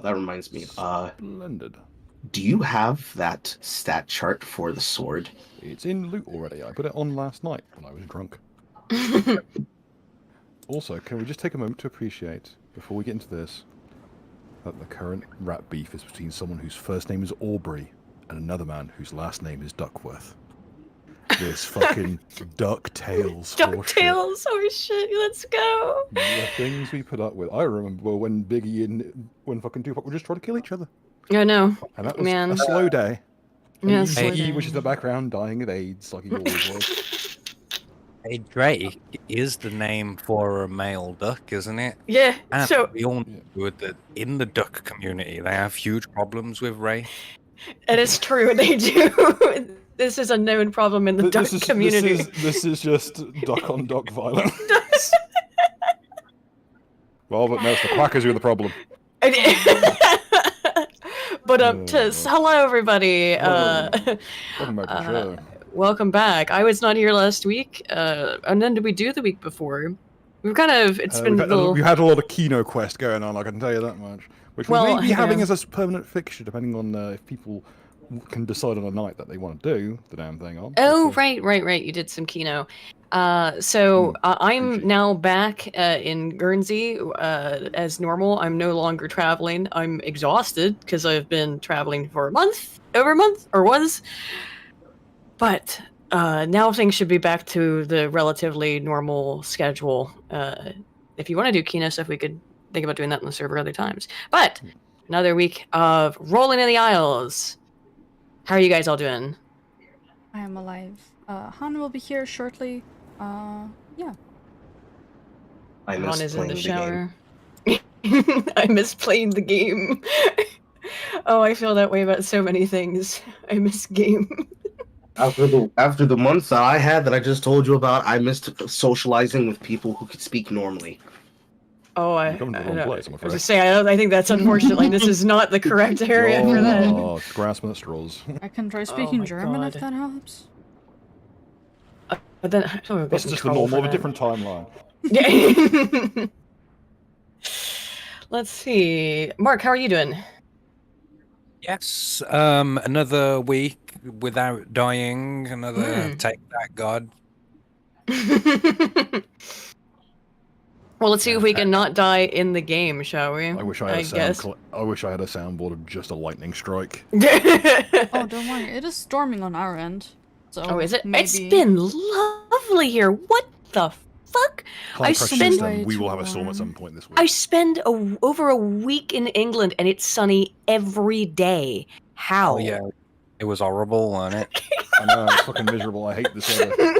that reminds me. Splendid. Do you have that stat chart for the sword? It's in loot already. I put it on last night when I was drunk. Also, can we just take a moment to appreciate, before we get into this, that the current rap beef is between someone whose first name is Aubrey and another man whose last name is Duckworth. This fucking DuckTales horseshit. DuckTales, oh shit, let's go. The things we put up with. I remember when Biggie and when fucking Tupac were just trying to kill each other. I know. And that was Man. a slow day. Yeah, And slow he, day. which is the background, dying of AIDS, like he always was. Hey, Drake is the name for a male duck, isn't it? Yeah, And so we all know that in the duck community, they have huge problems with Ray. it is true, they do. This is a known problem in the duck community. This is just duck-on-duck violence. Well, but no, it's the quackers who are the problem. But hello everybody. Welcome back to the show. Welcome back. I was not here last week, and then did we do the week before? We've kind of we had a lot of Kino Quest going on. I can tell you that much. Which we may be having as a permanent fixture, depending on if people can decide on a night that they want to do the damn thing on. Oh, right. You did some Kino. I'm now back in Guernsey as normal. I'm no longer traveling. I'm exhausted because I've been traveling for over a month, or was. But now things should be back to the relatively normal schedule. If you want to do Kino stuff, we could think about doing that on the server other times. But another week of rolling in the Isles. How are you guys all doing? I am alive. Han will be here shortly. Yeah. Han is in the shower. I miss playing the game. Oh, I feel that way about so many things. I miss game. After the months that I had that I just told you about, I missed socializing with people who could speak normally. Oh, I was just saying, I think that's unfortunate. Like, this is not the correct area for that. Oh, grasping at straws. I can try speaking German if that helps. But then that's just the normal of a different timeline. Yeah. Let's see, Mark, how are you doing? Yes, another week without dying. Another take that, God. Well, let's see if we can not die in the game, shall we? I wish I had I wish I had a soundboard of just a lightning strike. Oh, don't worry. It is storming on our end. So oh, is it? Maybe... It's been lovely here. What the fuck? We will have a storm at some point this week. I spend over a week in England, and it's sunny every day. How? Oh, yeah. It was horrible, wasn't it? I know, it's fucking miserable. I hate this weather.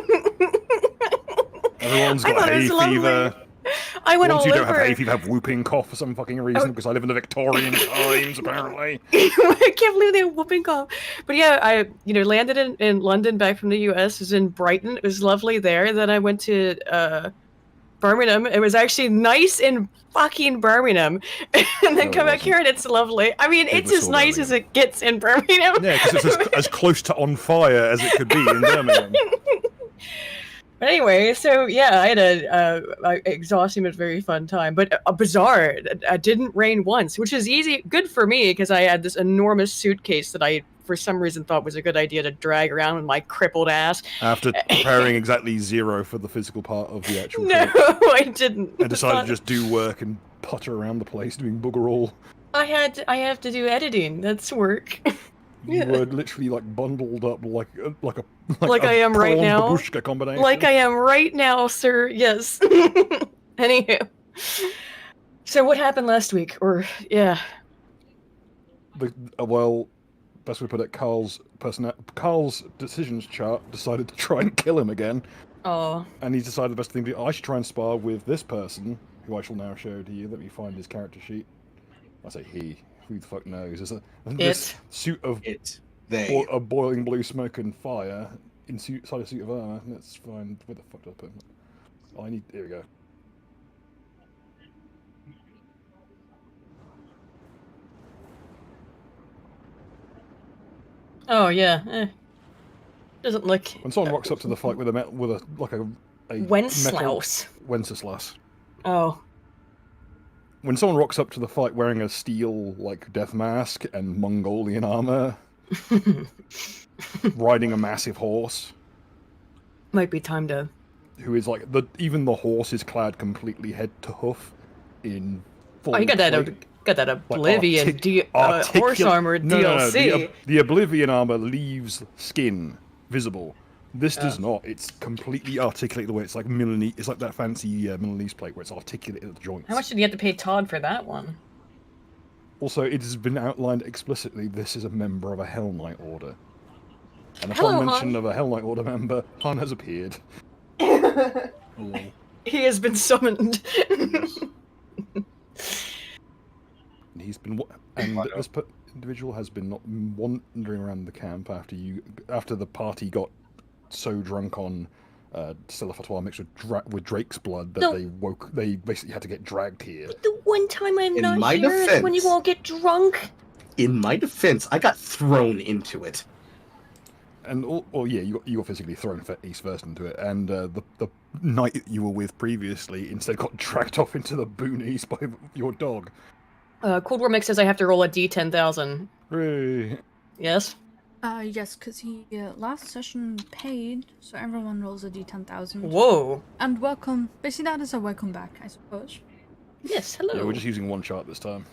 Everyone's got hay fever. I went all over. Once you don't have hay fever, you have whooping cough for some fucking reason, because I live in the Victorian times, apparently. I can't believe they have whooping cough. But yeah, I landed in London back from the US, was in Brighton. It was lovely there. Then I went to Birmingham. It was actually nice in fucking Birmingham. And then come back here and it's lovely. I mean, it's as nice as it gets in Birmingham. Yeah, because it's as close to on fire as it could be in Birmingham. But anyway, so yeah, I had a exhausting but very fun time. But bizarre, it didn't rain once, which is good for me because I had this enormous suitcase that I, for some reason, thought was a good idea to drag around with my crippled ass. After preparing exactly 0 for the physical part of the actual No, trip. I didn't. I decided to just do work and putter around the place doing bugger all. I have to do editing. That's work. You were literally like bundled up like I am right now. Babushka combination. Like I am right now, sir. Yes. Anywho, so what happened last week? Or yeah. Well, best way to put it, Carl's decisions chart decided to try and kill him again. Oh. And he decided the best thing to do. I should try and spar with this person, who I shall now show to you. Let me find his character sheet. I say he. Who the fuck knows? This suit of a boiling blue smoke and fire inside a suit of armor. Let's find where the fuck did I put him? Here we go. Oh yeah. Doesn't look. When someone rocks up to the fight with a Wenceslas. Wenceslas. Oh. when someone rocks up to the fight wearing a steel like death mask and Mongolian armor, riding a massive horse, might be time to. who is like even the horse is clad completely head to hoof in full. Oh, you got that. plate. Got that Oblivion horse armor DLC. No. The Oblivion armor leaves skin visible. This does not. It's completely articulated the way it's like Milanese. It's like that fancy Milanese plate where it's articulated at the joints. How much did you have to pay Todd for that one? Also, it has been outlined explicitly. This is a member of a Hell Knight Order. And Hello, upon mention Han. of a Hell Knight Order member, Han has appeared. He has been summoned. He's been, and this individual has been not wandering around the camp after the party got so drunk on Stella Fatwa mixed with Drake's blood that they basically had to get dragged here. The one time I'm In not my here is defense- when you all get drunk. In my defense, I got thrown into it. And you got physically thrown face first into it, and the knight that you were with previously instead got dragged off into the boonies by your dog. Cold War Mix says I have to roll a D10,000. Hooray. Yes? Yes, because he last session paid, so everyone rolls a d10,000. Whoa. And welcome. Basically, that is a welcome back, I suppose. Yes, hello. Yeah, we're just using one chart this time.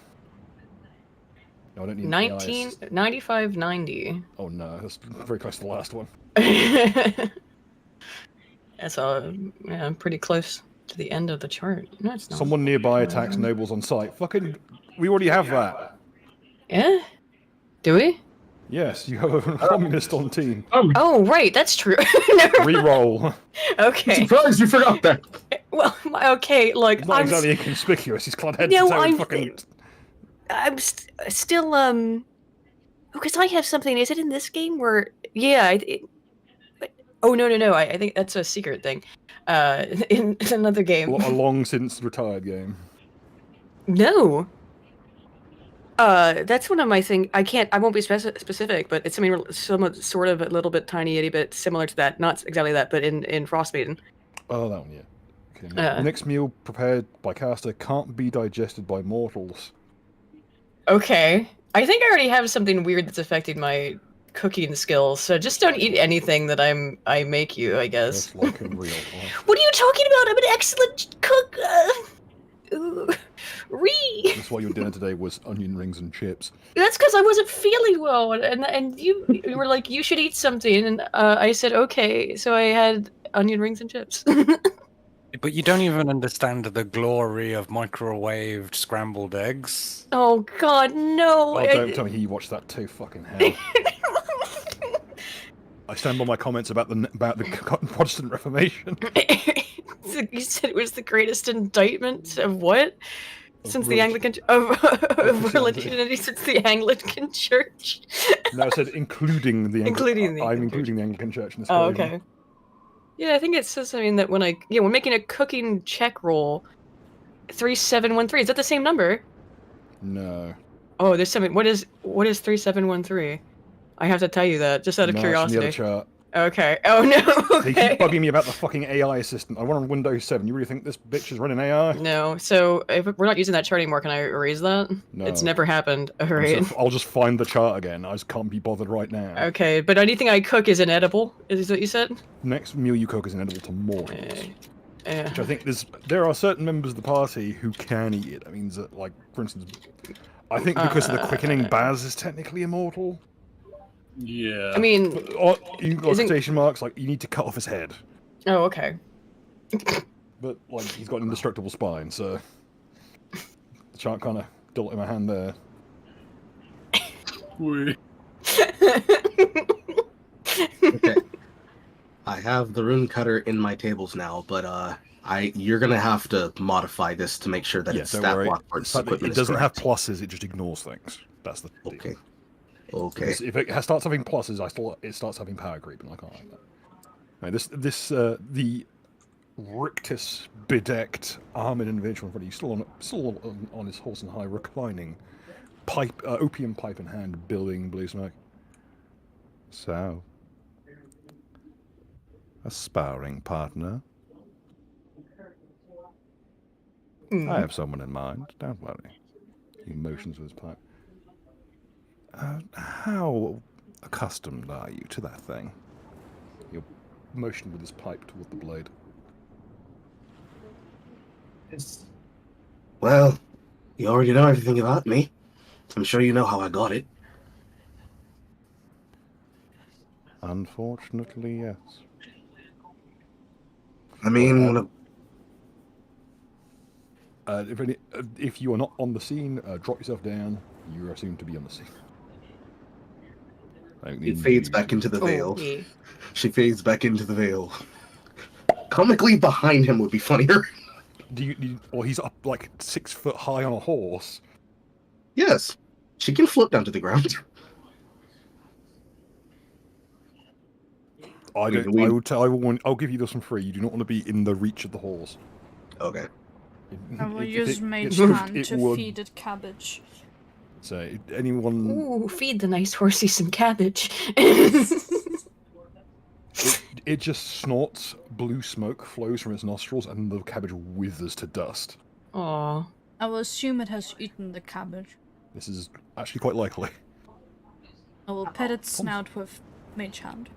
No, I don't need 19, AIs. 95, 90. Oh no, that's very close to the last one. That's yeah, pretty close to the end of the chart. No, it's not. Someone nearby attacks nobles on sight. Fucking, we already have that. Yeah? Do we? Yes, you have a communist on team. Oh, right, that's true. Reroll. Okay. Surprised you forgot that. Well, okay, like, He's not I'm exactly inconspicuous. He's clad head No, to toe in I'm- fucking. still, because I have something, is it in this game where, yeah, oh, no, I think that's a secret thing. In another game. A long since retired game. No. That's one of my things. I won't be specific, but it's something somewhat, sort of, a little bit tiny, itty bit similar to that. Not exactly that, but in Frostmaiden. Oh, that one, yeah. Okay. Next meal prepared by caster can't be digested by mortals. Okay. I think I already have something weird that's affecting my cooking skills, so just don't eat anything that I make you, I guess. Just like in real life. What are you talking about? I'm an excellent cook. That's why your dinner today was onion rings and chips. That's because I wasn't feeling well, and you were like, you should eat something, and I said okay, so I had onion rings and chips. But you don't even understand the glory of microwaved scrambled eggs. Oh God, no! Oh, don't tell me he watched that too. Fucking hell. I stand by my comments about the Protestant Reformation. You said it was the greatest indictment of what? Since the religion. Anglican of religion since the Anglican Church. No, I said including the Including the I'm Anglican including the Anglican Church in this. Oh, version. okay. Yeah, I think it says something that when making a cooking check roll, 3713. Is that the same number? No. Oh, there's something. What is 3713? I have to tell you that just out of No, curiosity. it's in the other chart. Okay. Oh no. They Okay. keep bugging me about the fucking AI assistant. I run on Windows 7. You really think this bitch is running AI? No. So if we're not using that chart anymore, can I erase that? No. It's never happened. All right. I'll just find the chart again. I just can't be bothered right now. Okay, but anything I cook is inedible. Is what you said? Next meal you cook is inedible to mortals. Yeah. Which I think there are certain members of the party who can eat it. That means that, like, for instance, I think because of the quickening, Baz is technically immortal. Yeah. I mean, You got quotation marks, like, you need to cut off his head. oh, okay. But, like, he's got an indestructible spine, so... The chart kind of dealt in my hand there. Okay. I have the rune cutter in my tables now, but you're gonna have to modify this to make sure that it's don't stat worry. block for its equipment. It doesn't have pluses, it just ignores things. That's the deal. Okay. Okay. Because if it starts having pluses, it starts having power creep, and I can't like that. Right, the rictus bedecked armored individual in front of you, still on his horse and high, reclining, opium pipe in hand, billowing blue smoke. So, a sparring partner. I have someone in mind. Don't worry. He motions with his pipe. How accustomed are you to that thing? He'll motion with his pipe toward the blade. Well, you already know everything about me. I'm sure you know how I got it. Unfortunately, yes. I mean, if you are not on the scene, drop yourself down. You are assumed to be on the scene. it fades back into the veil. Yeah. She fades back into the veil. Comically behind him would be funnier. Or he's up like 6 foot high on a horse. Yes, she can float down to the ground. I'll give you this one free. You do not want to be in the reach of the horse. Okay. I will use Mage Hand to feed it cabbage. So, anyone... Ooh, feed the nice horsey some cabbage. It just snorts, blue smoke flows from its nostrils, and the cabbage withers to dust. Aww. I will assume it has eaten the cabbage. This is actually quite likely. I will pet its snout with Mage Hand.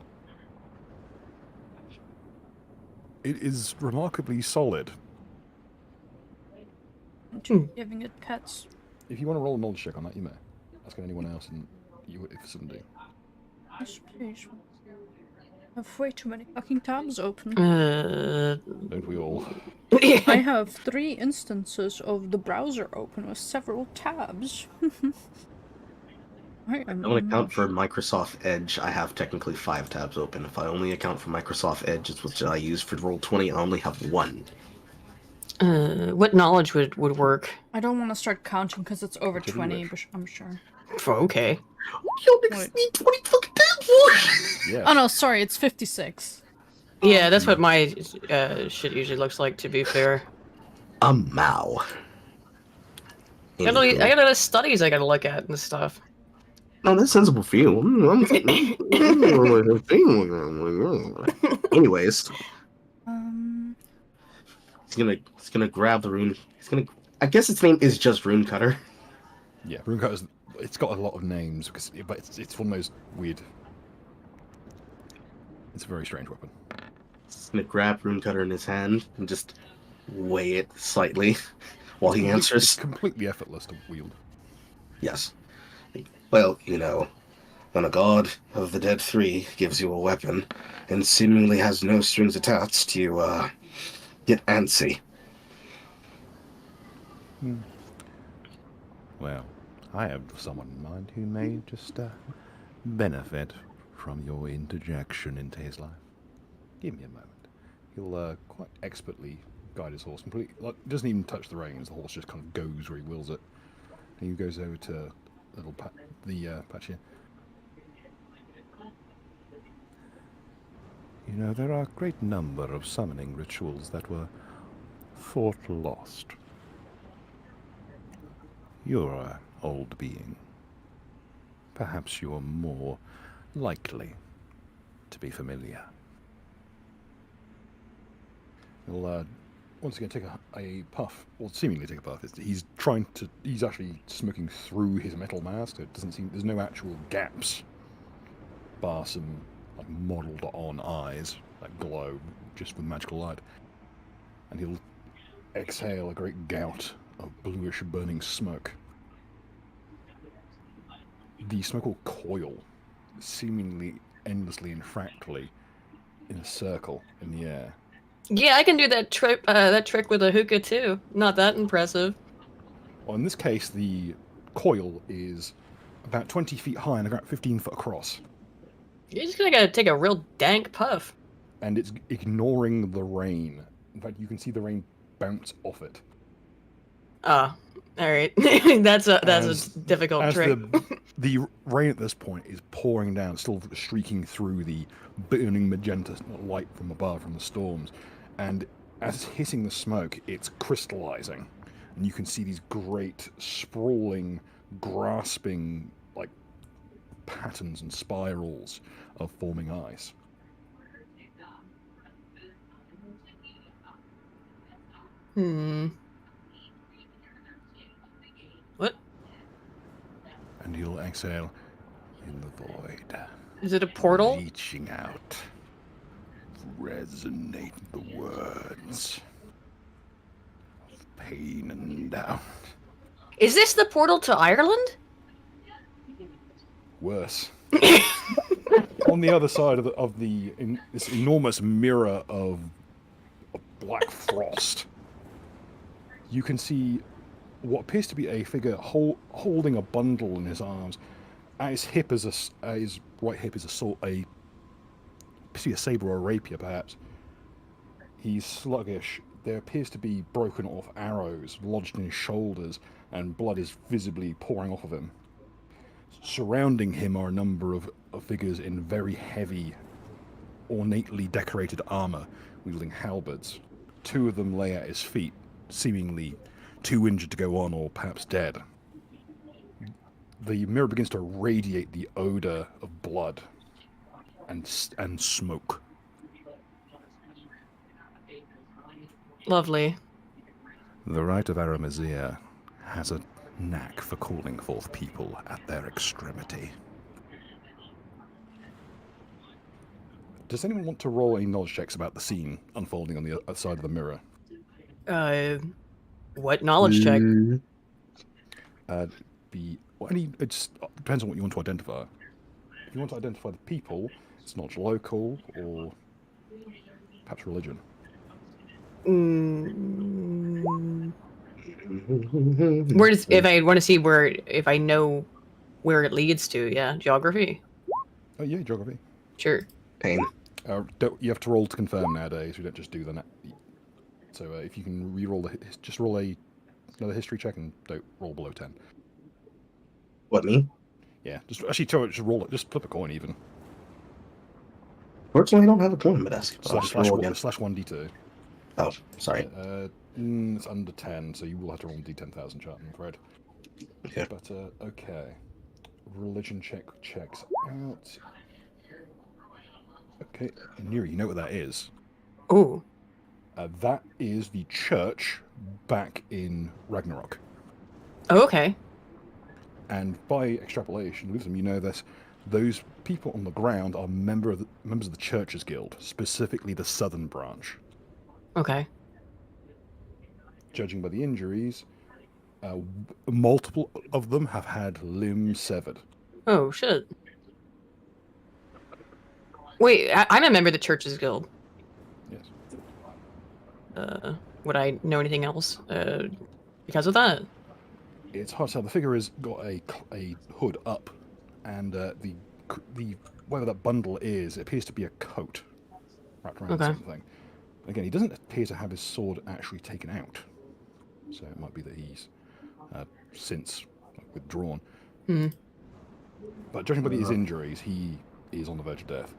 It is remarkably solid. Giving it pets. If you want to roll a knowledge check on that, you may. Ask anyone else in your vicinity. Yes, please. I have way too many fucking tabs open. Don't we all? I have 3 instances of the browser open with several tabs. I don't account for Microsoft Edge. I have technically 5 tabs open. If I only account for Microsoft Edge, which I use for Roll20, I only have 1. What knowledge would work? I don't want to start counting because it's over 20, but I'm sure. Okay. You need 20 fucking tabs. Yeah. Oh no, sorry, it's 56. Yeah, that's what my shit usually looks like, to be fair. A Mao. I got a lot of studies I gotta look at and stuff. No, that's sensible for you. Anyways. He's gonna grab the rune. I guess its name is just Rune Cutter. Yeah, Rune Cutter's... It's got a lot of names, but it's one of those weird... It's a very strange weapon. He's gonna grab Rune Cutter in his hand and just weigh it slightly while he answers. It's completely effortless to wield. Yes. Well, you know, when a god of the Dead Three gives you a weapon and seemingly has no strings attached, you, get antsy. Well, I have someone in mind who may just benefit from your interjection into his life. Give me a moment. He'll quite expertly guide his horse completely. Like, doesn't even touch the reins. The horse just kind of goes where he wills it. And he goes over to little patch here. You know, there are a great number of summoning rituals that were thought lost. You're an old being. Perhaps you're more likely to be familiar. He'll once again take a puff, or seemingly take a puff. He's actually smoking through his metal mask. It doesn't seem, there's no actual gaps, bar some like modelled on eyes that glow just with magical light. And he'll exhale a great gout of bluish burning smoke. The smoke will coil, seemingly endlessly and fractally, in a circle in the air. Yeah, I can do that trick with a hookah too. Not that impressive. Well, in this case, the coil is about 20 feet high and about 15 foot across. You're just gonna gotta take a real dank puff. And it's ignoring the rain. In fact, you can see the rain bounce off it. Ah, all right. that's a difficult trick. The rain at this point is pouring down, still streaking through the burning magenta light from above, from the storms. And as it's hitting the smoke, it's crystallizing. And you can see these great, sprawling, grasping, like, patterns and spirals of forming ice. exhale in the void. Is it a portal? Reaching out. Resonate the words of pain and doubt. Is this the portal to Ireland? Worse. On the other side of this enormous mirror of black frost, you can see what appears to be a figure holding a bundle in his arms. At his hip is his right hip is a saber or a rapier, perhaps. He's sluggish. There appears to be broken off arrows lodged in his shoulders, and blood is visibly pouring off of him. Surrounding him are a number of figures in very heavy, ornately decorated armor, wielding halberds. Two of them lay at his feet, seemingly too injured to go on, or perhaps dead. The mirror begins to radiate the odor of blood and smoke. Lovely. The Rite of Aramesir has a knack for calling forth people at their extremity. Does anyone want to roll any knowledge checks about the scene unfolding on the other side of the mirror? What knowledge check? It just depends on what you want to identify. If you want to identify the people, it's not local or perhaps religion. Where does, if I want to see if I know where it leads to, yeah, geography. Oh yeah, geography. Sure. Pain. You have to roll to confirm nowadays. We don't just do the. So if you can re-roll just roll another history check and don't roll below 10. What, me? Yeah, just roll it. Just flip a coin even. Fortunately, I don't have a coin in my desk. Slash 1d2. Oh, sorry. It's under 10, so you will have to roll d10,000 chart, I'm afraid. Okay. But, okay. Religion checks out. Okay, Neri, you know what that is? Ooh. That is the church back in Ragnarok. Oh, okay. And by extrapolation, with them, you know that those people on the ground are members of the Churches Guild, specifically the southern branch. Okay. Judging by the injuries, multiple of them have had limbs severed. Oh, shit. Wait, I'm a member of the Churches Guild. Yes. Would I know anything else because of that? It's hard to tell. The figure has got a hood up, and the whatever that bundle is, it appears to be a coat wrapped around something. Again, he doesn't appear to have his sword actually taken out, so it might be that he's since withdrawn. Hmm. But judging by his injuries, he is on the verge of death.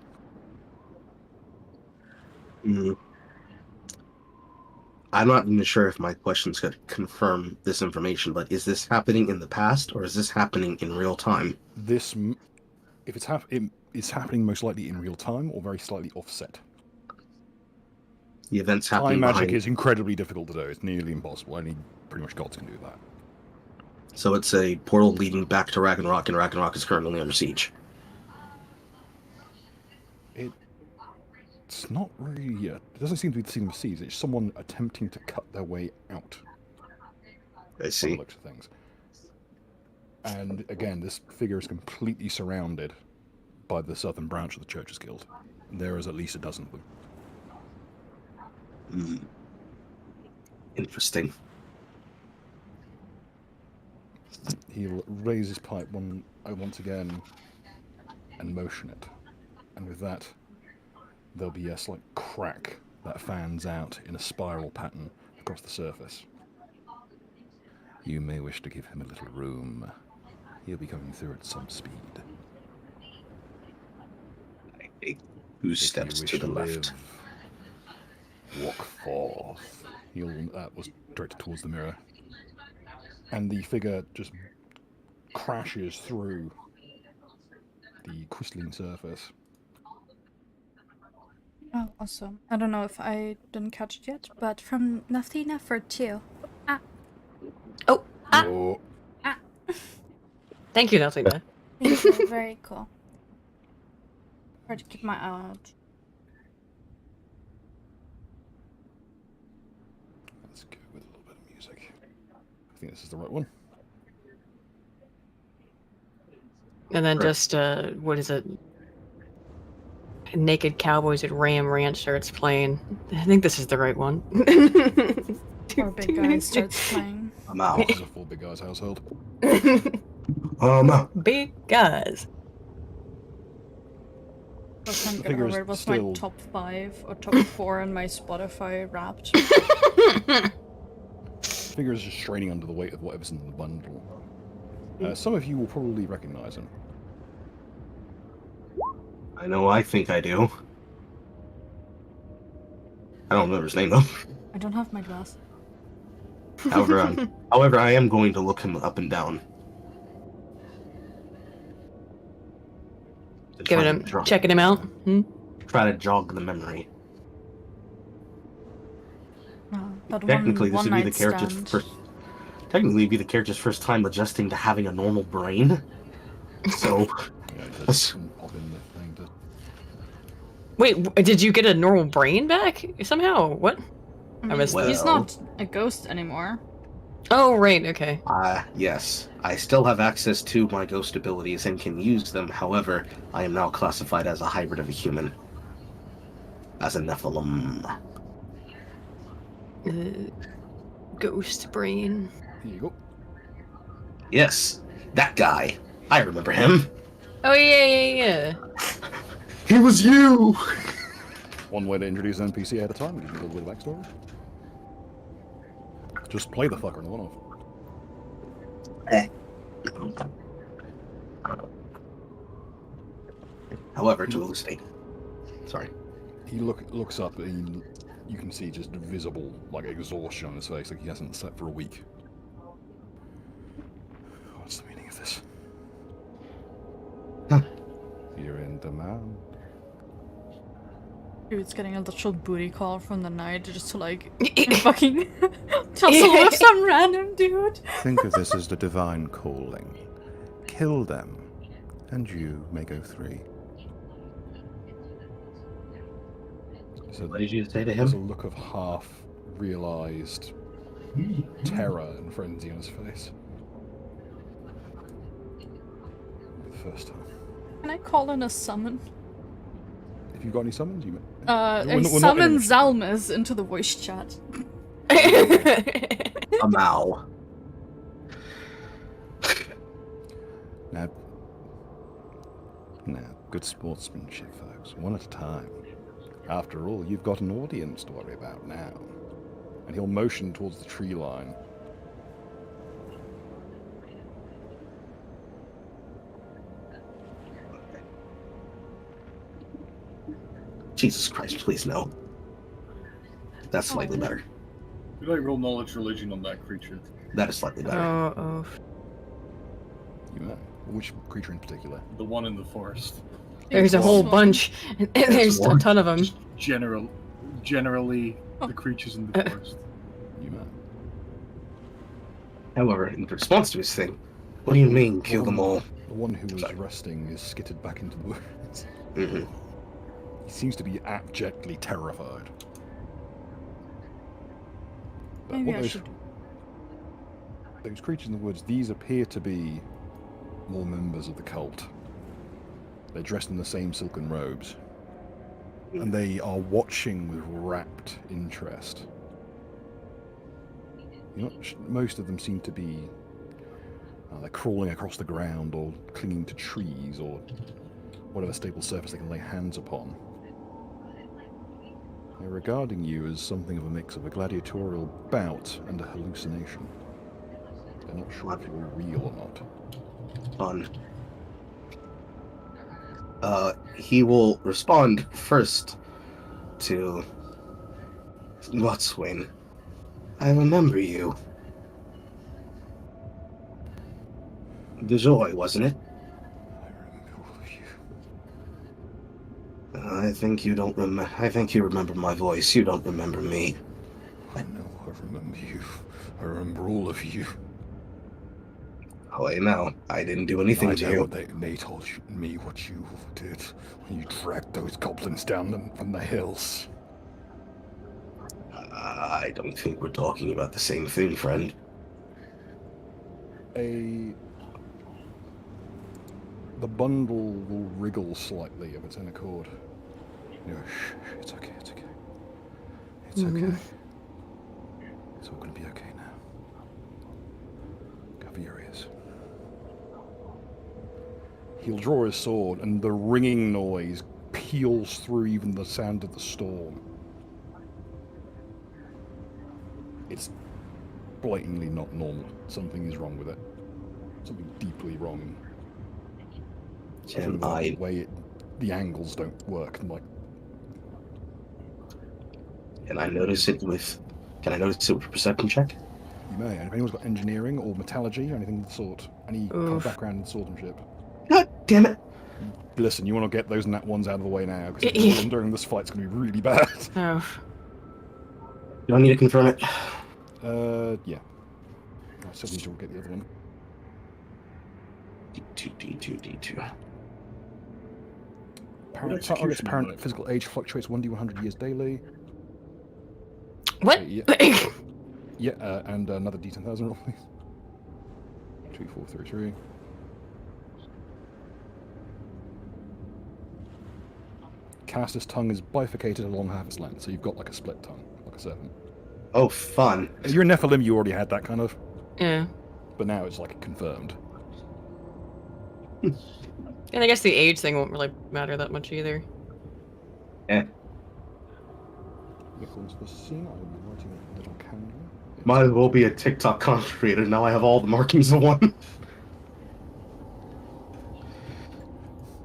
I'm not even sure if my questions could confirm this information, but is this happening in the past or is this happening in real time? If it's happening most likely in real time or very slightly offset. The events happening Time magic is incredibly difficult to do. It's nearly impossible. Only pretty much gods can do that. So it's a portal leading back to Ragnarok, and Ragnarok is currently under siege. It's not really. It doesn't seem to be the scene of siege. It's someone attempting to cut their way out. I see. By the looks of things. And again, this figure is completely surrounded by the southern branch of the Churches Guild. There is at least a dozen of them. Interesting. He'll raise his pipe once again and motion it. And with that, there'll be a slight crack that fans out in a spiral pattern across the surface. You may wish to give him a little room. He'll be coming through at some speed. I take 2 steps to the left. Walk forth. That was directed towards the mirror. And the figure just crashes through the crystalline surface. Oh, awesome. I don't know if I didn't catch it yet, but from Naftina for 2. Oh. Thank you, Naftina. Very cool. Try to keep my eye out. Let's go with a little bit of music. I think this is the right one. And then just, what is it? Naked Cowboys at Ram Ranch starts playing. I think this is the right one. Or Big Guy starts playing. I'm out. This is a full Big Guy's household. Big guys. I was trying to The get figure over is what's still- my top 5 or top 4 in my Spotify Wrapped. Figure is just straining under the weight of whatever's in the bundle. Some of you will probably recognize him. I know I think I do. I don't remember his name though. I don't have my glass. However, I am going to look him up and down. To Giving try him, to checking him out. Try to jog the memory. That Technically, one this would be the night character's stand. first. Technically, it'd be the character's first time adjusting to having a normal brain. So, Yeah, just pop in the thing to... Wait, did you get a normal brain back somehow? What? I missed Well- He's not a ghost anymore. Oh, right, okay. yes, I still have access to my ghost abilities and can use them. However, I am now classified as a hybrid of a human, as a Nephilim. Ghost brain. Here you go. Yes, that guy. I remember him. Oh, yeah. He was you. One way to introduce an NPC at a time, give you a little bit of backstory. Just play the fucker in the one-off. However, to elucidate. Sorry. He looks up and you can see just visible, like, exhaustion on his face, like he hasn't slept for a week. What's the meaning of this? Huh. You're in demand. Dude's getting a literal booty call from the night just to like fucking tussle with some random dude. Think of this as the divine calling. Kill them, and you may go free. What did you say to There's a him? look of half-realized terror and frenzy on his face. For the first time. Can I call in a summon? If you've got any summons, you may. I We're not summon in- Zalmas into the voice chat. A Mao. Now, good sportsmanship, folks. One at a time. After all, you've got an audience to worry about now. And he'll motion towards the tree line. Jesus Christ, please no. That's slightly better. Could I roll knowledge religion on that creature? That is slightly better. Oh. You may. Which creature in particular? The one in the forest. There's a whole bunch. There's a ton of them. Just generally, the creatures in the forest. You may. However, in response to his thing, what do you mean, kill them all? The one who was Sorry. resting is skittered back into the woods. Mm-hmm. He seems to be abjectly terrified. But Maybe what I those, should. those creatures in the woods, these appear to be more members of the cult. They're dressed in the same silken robes. And they are watching with rapt interest. Most of them seem to be they're crawling across the ground or clinging to trees or whatever stable surface they can lay hands upon. They're regarding you as something of a mix of a gladiatorial bout and a hallucination. They're not sure if you're real or not. Fun. He will respond first to Lotswain. I remember you. The joy, wasn't it? I remember all of you. I think you don't remember. I think you remember my voice. You don't remember me. I know I remember you. I remember all of you. Oh, wait, no. I didn't do anything I to know you. what they told me what you did when you dragged those goblins down from the hills. I don't think we're talking about the same thing, friend. The bundle will wriggle slightly of its own accord. You go, shh, it's okay, it's okay. It's okay. It's all gonna be okay now. Cover your ears. He'll draw his sword, and the ringing noise peels through even the sound of the storm. It's blatantly not normal. Something is wrong with it. Something deeply wrong. Can The way the angles don't work. And Can I notice it with a perception check? You may. And if anyone's got engineering or metallurgy or anything of the sort, any kind of background in swordsmanship. God damn it! Listen, you want to get those nat ones out of the way now, because if you roll them during this fight's going to be really bad. Oh. Do I need to confirm it? Yeah. I still need to get the other one. D2. Apparent physical age fluctuates 1d100 years daily. What? Yeah, and another d10,000 roll, please. 2, 4, 3, 3. Caster's tongue is bifurcated along half its length, so you've got like a split tongue, like a serpent. Oh, fun. If you're a Nephilim, you already had that kind of. Yeah. But now it's like confirmed. And I guess the age thing won't really matter that much either. Yeah. Nicholas the scene, I will be writing a little candle. Might as well be a TikTok content creator. Now I have all the markings of one.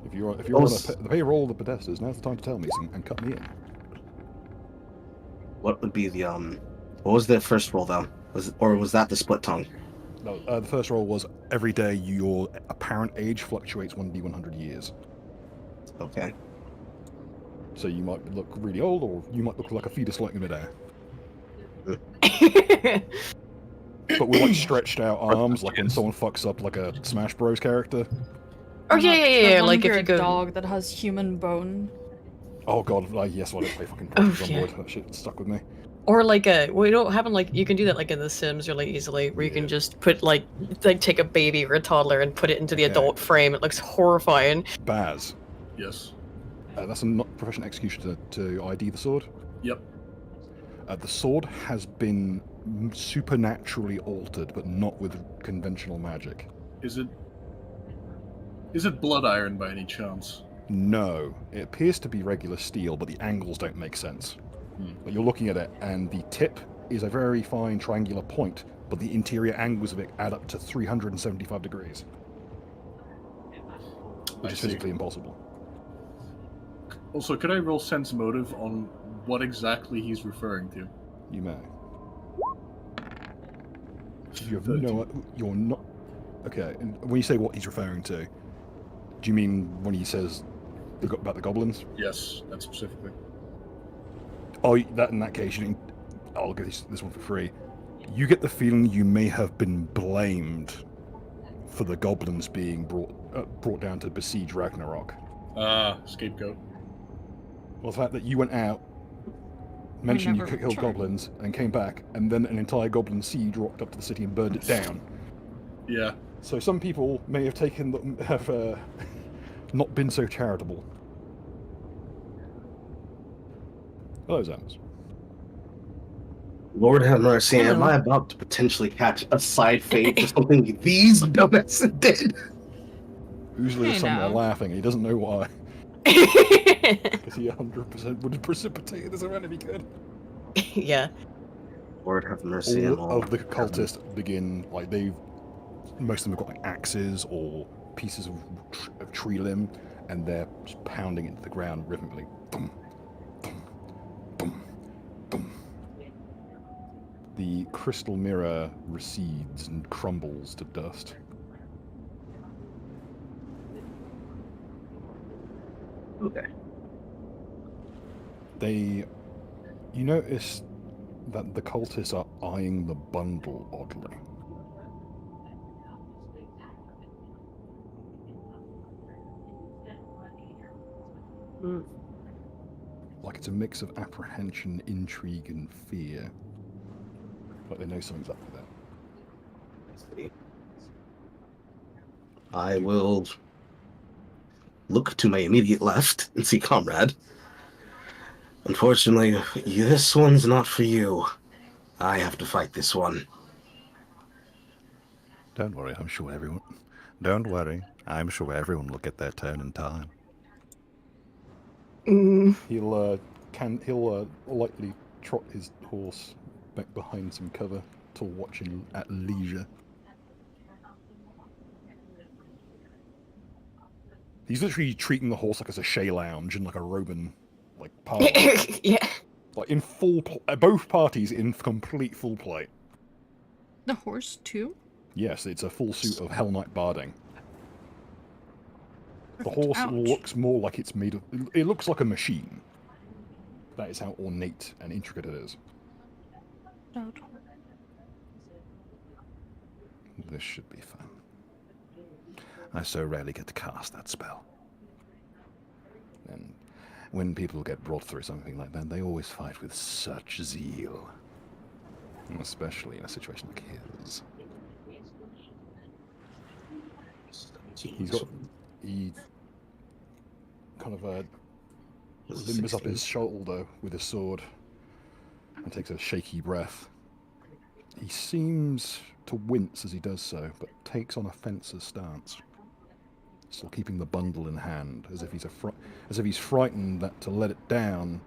If you're on the payroll of the Podestas, now's the time to tell me and cut me in. What would be the What was the first roll though? Was that the split tongue? No, the first roll was every day your apparent age fluctuates 1d100 years. Okay. So you might look really old, or you might look like a fetus floating in midair. But with like stretched out arms, like when someone fucks up like a Smash Bros character. Oh yeah. Like if you go. A dog that has human bone. Oh god, yes, I don't play fucking Project on board. That shit stuck with me. Or like we don't have like you can do that like in The Sims really easily, where you can just put like take a baby or a toddler and put it into the adult frame. It looks horrifying. Baz. Yes. That's a professional executioner to ID the sword. Yep. The sword has been supernaturally altered, but not with conventional magic. Is it blood iron by any chance? No. It appears to be regular steel, but the angles don't make sense. But you're looking at it, and the tip is a very fine triangular point, but the interior angles of it add up to 375 degrees. Which is physically impossible. Also, could I roll sense motive on what exactly he's referring to? You may. You have no... You're not... Okay, and when you say what he's referring to, do you mean when he says about the goblins? Yes, that specifically. Oh, that in that case, I'll get this one for free. You get the feeling you may have been blamed for the goblins being brought down to besiege Ragnarok. Scapegoat. Well, the fact that you went out, mentioned you killed goblins, and came back, and then an entire goblin siege rocked up to the city and burned it down. Yeah. So some people may have not been so charitable. Hello, Zamas. Lord have mercy, am I about to potentially catch a side fate for something these dumbasses did? Usually there's someone there laughing, and he doesn't know why. Because he 100% would have precipitated this event if he could. Yeah. Lord have mercy. All of the cultists begin, like, most of them have got like axes or pieces of tree limb, and they're just pounding into the ground rhythmically. Boom, boom, boom, boom. The crystal mirror recedes and crumbles to dust. Okay. You notice that the cultists are eyeing the bundle oddly. Like it's a mix of apprehension, intrigue, and fear. Like they know something's up with it. I will look to my immediate left and see Comrade. Unfortunately, this one's not for you. I have to fight this one. Don't worry, I'm sure everyone... Don't worry, I'm sure everyone will get their turn in time. He'll lightly trot his horse back behind some cover to watching at leisure. He's literally treating the horse like a sachet lounge and like a Roman, like, parlor. Yeah. Like in full, both parties in complete full play. The horse too? Yes, it's a full suit of Hell Knight barding. The horse Ouch. looks more like it's made of... It looks like a machine. That is how ornate and intricate it is. Ouch. This should be fun. I so rarely get to cast that spell. And when people get brought through something like that, they always fight with such zeal. Especially in a situation like his. He kind of limbers up his shoulder with his sword and takes a shaky breath. He seems to wince as he does so, but takes on a fencer's stance, still keeping the bundle in hand, as if he's frightened that to let it down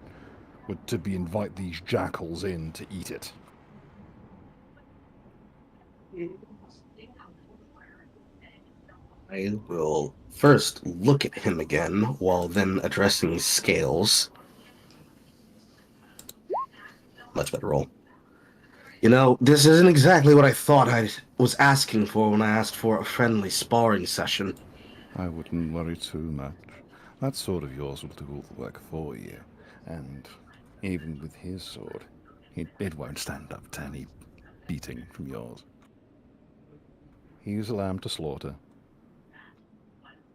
would to be invite these jackals in to eat it. I will first look at him again, while then addressing Scales. Much better roll. You know, this isn't exactly what I thought I was asking for when I asked for a friendly sparring session. I wouldn't worry too much. That sword of yours will do all the work for you. And even with his sword, it won't stand up to any beating from yours. He's a lamb to slaughter.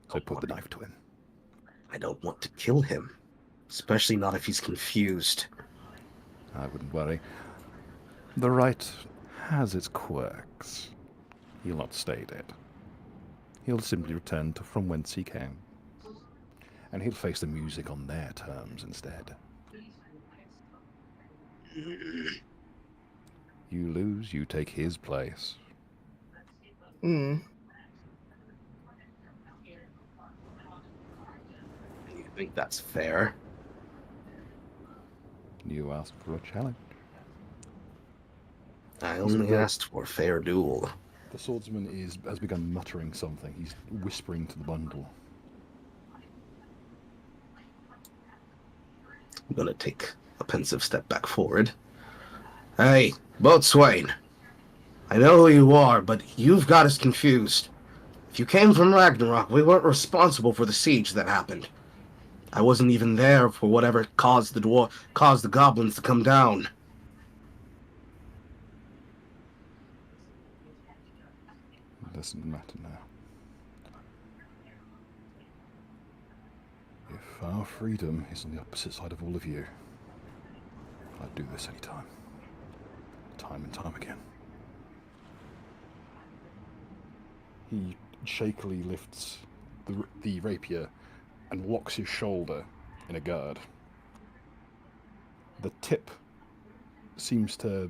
So put the knife to him. I don't want to kill him, especially not if he's confused. I wouldn't worry. The right has its quirks. He'll not stay dead. He'll simply return to from whence he came. And he'll face the music on their terms instead. You lose, you take his place. You think that's fair? You asked for a challenge. I only asked for a fair duel. The swordsman has begun muttering something. He's whispering to the bundle. I'm gonna take a pensive step back forward. Hey, boatswain. I know who you are, but you've got us confused. If you came from Ragnarok, we weren't responsible for the siege that happened. I wasn't even there for whatever caused the goblins to come down. It doesn't matter now. If our freedom is on the opposite side of all of you, I'd do this anytime. Time and time again. He shakily lifts the rapier and locks his shoulder in a guard. The tip seems to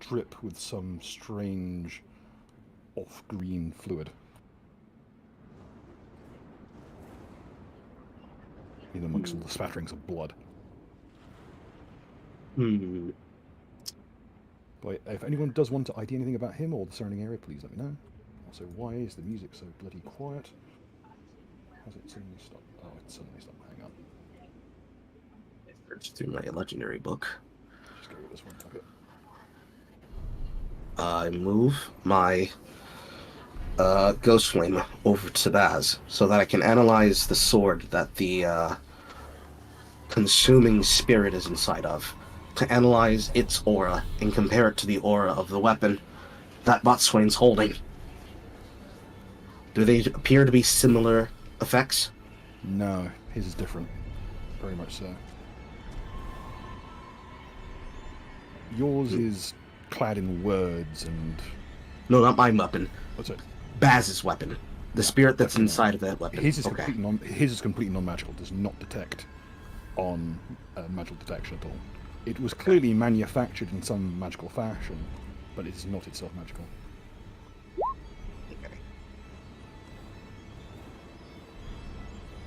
drip with some strange off-green fluid. In amongst all the spatterings of blood. But if anyone does want to ID anything about him or the surrounding area, please let me know. Also, why is the music so bloody quiet? Has it suddenly stopped? Oh, it suddenly stopped. Hang on. Search through my legendary book. Just go with this one. Okay. I move my Ghost Flame over to Baz so that I can analyze the sword that the consuming spirit is inside of, to analyze its aura and compare it to the aura of the weapon that Botswain's holding. Do they appear to be similar effects? No, his is different. very much so. Yours is clad in words and... No, not my weapon. What's it? Baz's weapon. The spirit that's okay, inside of that weapon. His is completely non-magical. Does not detect on magical detection at all. It was clearly manufactured in some magical fashion, but it is not itself magical.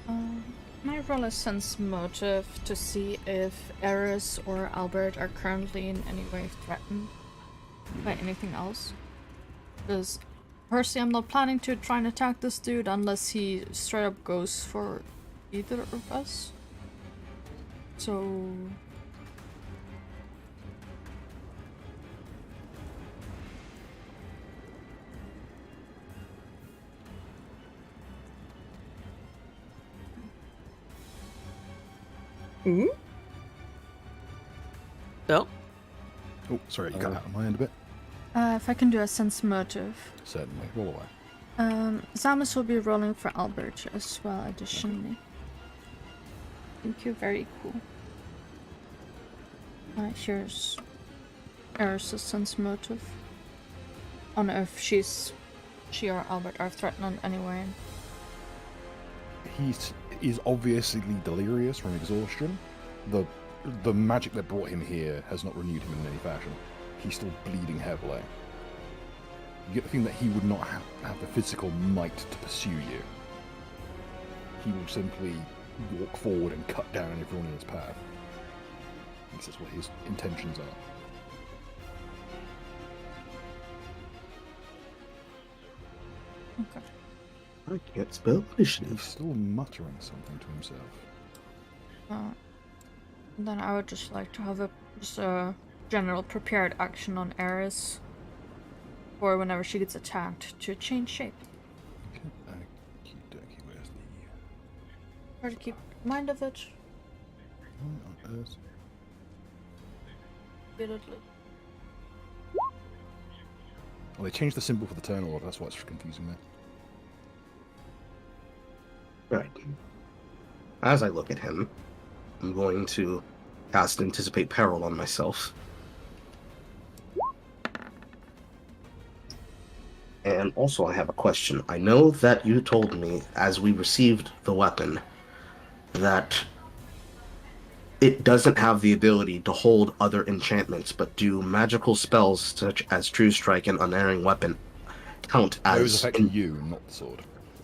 Can I roll a sense motive to see if Eris or Albert are currently in any way threatened by anything else? Because personally, I'm not planning to try and attack this dude unless he straight up goes for either of us. So... Mm-hmm. No. Oh, sorry, you got out of my end a bit. if I can do a sense motive. Certainly, roll away. Zamus will be rolling for Albert as well, additionally. Okay. Thank you, very cool. Here's Eris' sense motive. On if she or Albert are threatened in any way. He is obviously delirious from exhaustion. The magic that brought him here has not renewed him in any fashion. He's still bleeding heavily. You get the feeling that he would not have the physical might to pursue you. He will simply walk forward and cut down everyone in his path. This is what his intentions are. Okay. I can't spell initiative. He's still muttering something to himself. Then I would just like to have a general prepared action on Eris. Or whenever she gets attacked, to change shape. Okey-dokey, where's the... Try to keep mind of it. On Earth. Repeatedly. Well, they changed the symbol for the turn order, that's why it's confusing me. Right. As I look at him, I'm going to cast Anticipate Peril on myself. And also I have a question. I know that you told me, as we received the weapon, that it doesn't have the ability to hold other enchantments, but do magical spells such as True Strike and Unerring Weapon count as... Those affect you, not the sword.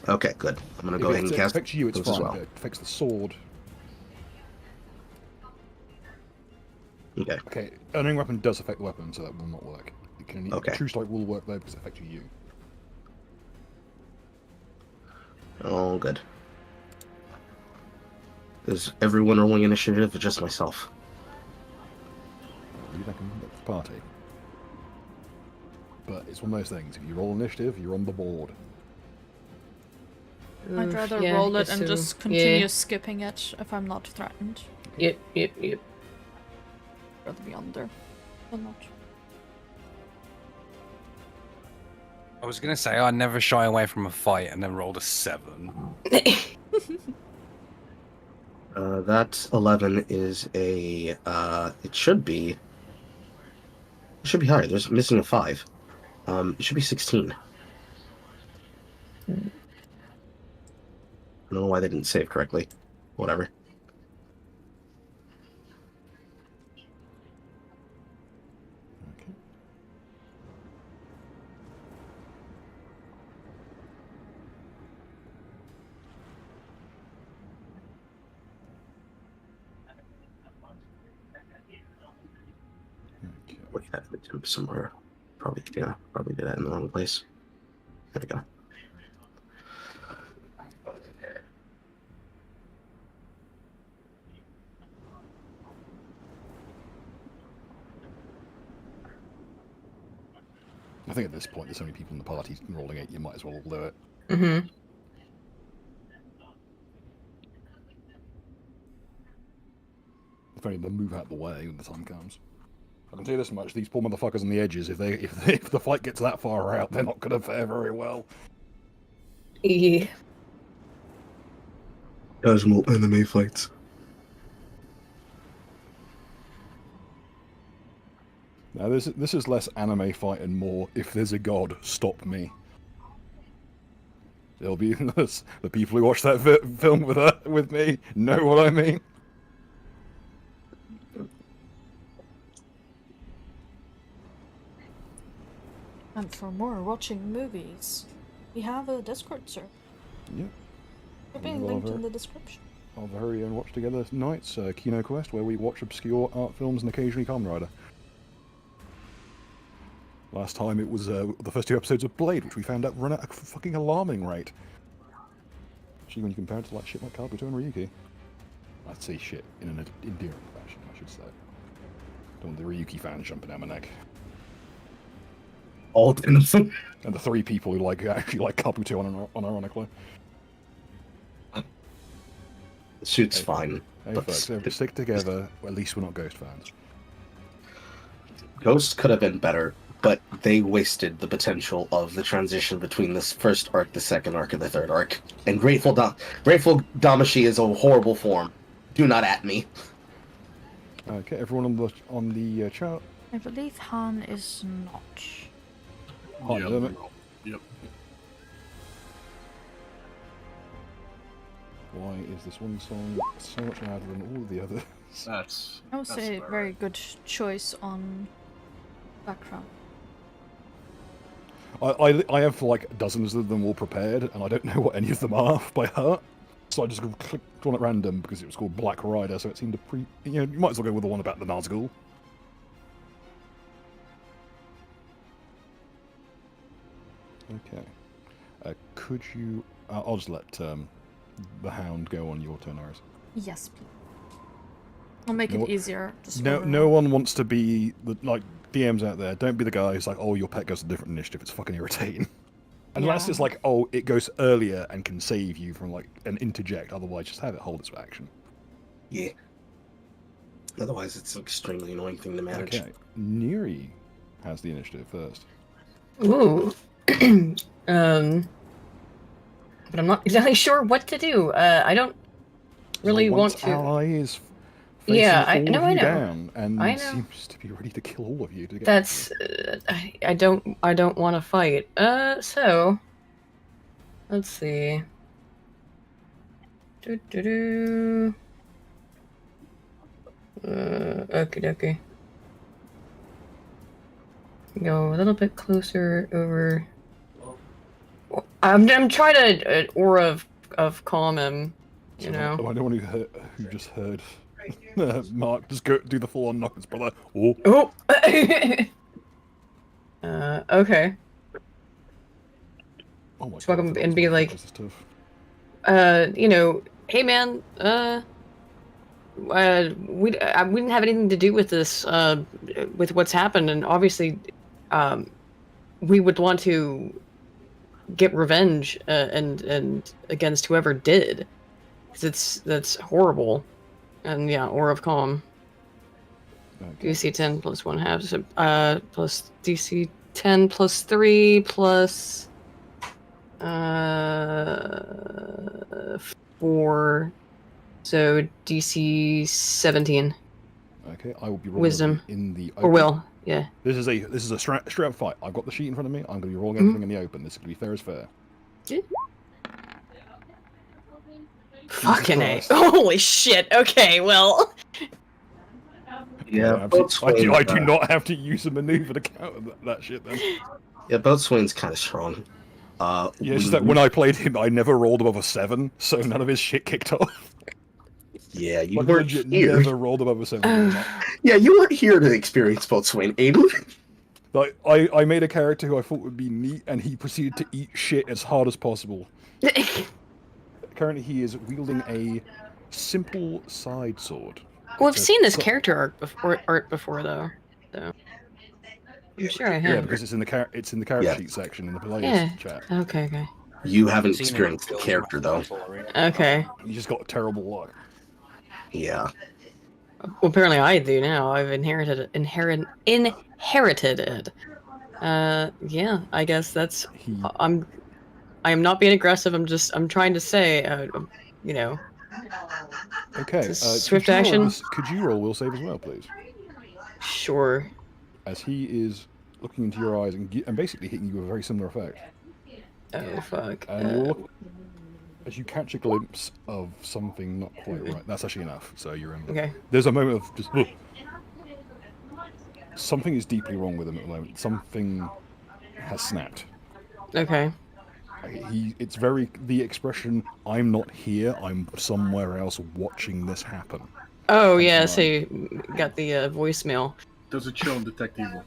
Okay, good. I'm going to go ahead and cast... If it affects you, it's fine. As well. If it affects the sword... Okay. Okay, Unerring Weapon does affect the weapon, so that will not work. Okay. True Strike will work though, because it affects you. Oh, good. Is everyone rolling initiative or just myself? I believe I can look at the party. But it's one of those things. If you roll initiative, you're on the board. I'd rather yeah, roll I it guess and so. just continue Yeah. skipping it if I'm not threatened. Yep. I'd rather be under than not. I was gonna say I never shy away from a fight and then rolled a 7. That 11 is a, it should be higher. There's missing a 5. It should be 16. I don't know why they didn't save correctly. Whatever. Okay. Wait, I have it somewhere. Probably did that in the wrong place. There we go. I think at this point, there's so many people in the party rolling it, you might as well do it. Mm-hmm. If only they'll move out the way when the time comes. I can tell you this much: these poor motherfuckers on the edges. If the fight gets that far out, they're not going to fare very well. Yeah. Casual enemy fights. Now this is less anime fight and more if there's a god, stop me. There'll be the people who watch that film with me know what I mean. And for more watching movies, we have a Discord server. Yep. It'll be linked in the description. Our very own Watch Together nights, Kino Quest, where we watch obscure art films and occasionally Kamen Rider. Last time it was the first 2 episodes of Blade, which we found out run at a fucking alarming rate. Actually, when you compare it to like shit like Kabuto and Ryuki. I'd say shit in an endearing fashion, I should say. Don't want the Ryuki fans jumping down my neck. All innocent. And the 3 people who actually like Kabuto unironically. The suit's fine. Hey folks, if we stick together, at least we're not Ghost fans. Ghost could have been better, but they wasted the potential of the transition between this first arc, the second arc, and the third arc. And Grateful Damashi is a horrible form. Do not at me. Okay, everyone on the chat. I believe Han is not. Yep. Why is this one song so much louder than all of the others? I would say a very good choice on background. I have like dozens of them all prepared, and I don't know what any of them are by heart. So I just clicked one at random because it was called Black Rider, so it seemed to you might as well go with the one about the Nazgul. Okay. Could you? I'll just let the Hound go on your turn, Iris. Yes, please. I'll make it easier. No one wants to be the DMs out there. Don't be the guy who's like, oh, your pet goes to a different initiative. It's fucking irritating. Unless it's like, oh, it goes earlier and can save you from like an interject. Otherwise, just have it hold its action. Yeah. Otherwise, it's an extremely annoying thing to manage. Okay. Neri has the initiative first. Ooh. But I'm not exactly sure what to do. I don't really want to. Ally is facing I know. down and I know. seems to be ready to kill all of you. To get That's. I don't want to fight. So. Let's see. Okie dokie. Go a little bit closer over. I'm trying to aura of calm him, you know. I don't want who just heard Mark just go do the full on knock his brother. Oh. Okay. Oh my So God, and be like, hey man, we didn't have anything to do with this, with what's happened, and obviously, we would want to get revenge and against whoever did, because that's horrible. And yeah, Aura of Calm. Okay. DC 10 plus 1/2, so, plus DC 10 plus 3 plus 4, so DC 17. Okay, I will be rolling Wisdom in the open. Or will, yeah. This is a straight up fight. I've got the sheet in front of me. I'm going to be rolling everything in the open. This is going to be fair as fair. Yeah. Fucking A. Holy shit. Okay, well. Yeah, I do not have to use a maneuver to counter that shit then. Yeah, Boatswain's kind of strong. Yeah, it's just that when I played him, I never rolled above a 7, so none of his shit kicked off. Yeah, you like, weren't here. Never rolled above a 7. Yeah, you weren't here to experience Boatswain, Aiden. Like, I made a character who I thought would be neat, and he proceeded to eat shit as hard as possible. Currently, he is wielding a simple side sword. Well, I've seen this character art before though. So I'm sure I have. Yeah, because it's in the character sheet section in the players chat. Okay. You haven't experienced the character though. Okay. You just got terrible luck. Yeah. Well, apparently I do now. I've inherited it. Yeah, I guess that's. I am not being aggressive. I'm trying to say, you know. Okay. Swift action. Could you roll will save as well, please? Sure. as he is looking into your eyes and basically hitting you with a very similar effect. Oh, fuck. And you'll look, as you catch a glimpse of something not quite right. That's actually enough. So you're in. Okay. There's a moment of just. Something is deeply wrong with him at the moment. Something has snapped. Okay. It's very the expression. I'm not here. I'm somewhere else watching this happen. Oh yeah, so you got the voicemail. Does it show on Detect Evil?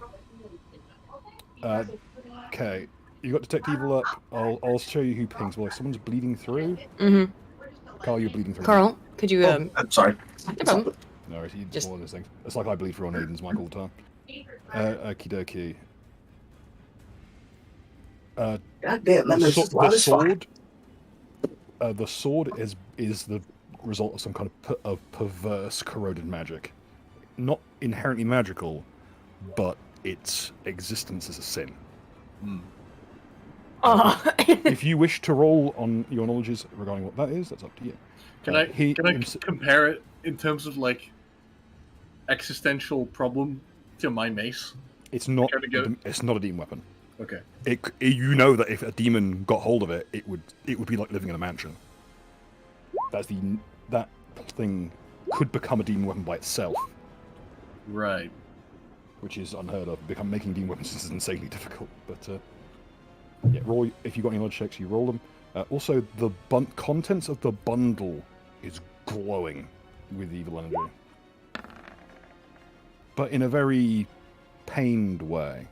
Okay, you got Detect Evil up. I'll show you who pings. Well, if someone's bleeding through. Mm-hmm. Carl, you're bleeding through. Carl, could you? I'm sorry. No problem. No, it's Just one of those things. It's like I bleed through on Aiden's mic all the time. Okie dokie. God damn, that makes a lot of sword. The sword is the result of some kind of perverse corroded magic, not inherently magical, but its existence is a sin. Oh. If you wish to roll on your knowledges regarding what that is, that's up to you. Can I compare it in terms of like existential problem to my mace? It's not. It's not a demon weapon. Okay. You know that if a demon got hold of it, it would be like living in a mansion. That thing could become a demon weapon by itself. Right. Which is unheard of. Making demon weapons is insanely difficult. But yeah, roll. If you got any knowledge checks, you roll them. Also, the contents of the bundle is glowing with evil energy, but in a very pained way.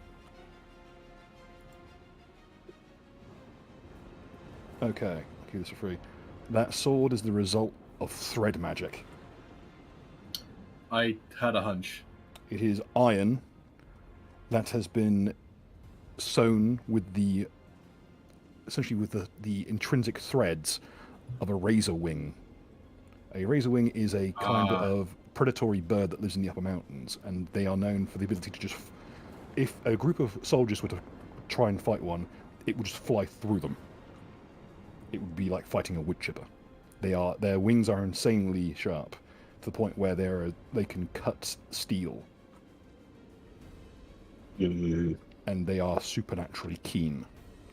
Okay, I'll keep this for free. That sword is the result of thread magic. I had a hunch. It is iron that has been sewn with essentially with the intrinsic threads of a razor wing. A razor wing is a kind of predatory bird that lives in the upper mountains, and they are known for the ability to just, if a group of soldiers were to try and fight one, it would just fly through them. It would be like fighting a wood chipper. Their wings are insanely sharp, to the point where they can cut steel. And they are supernaturally keen,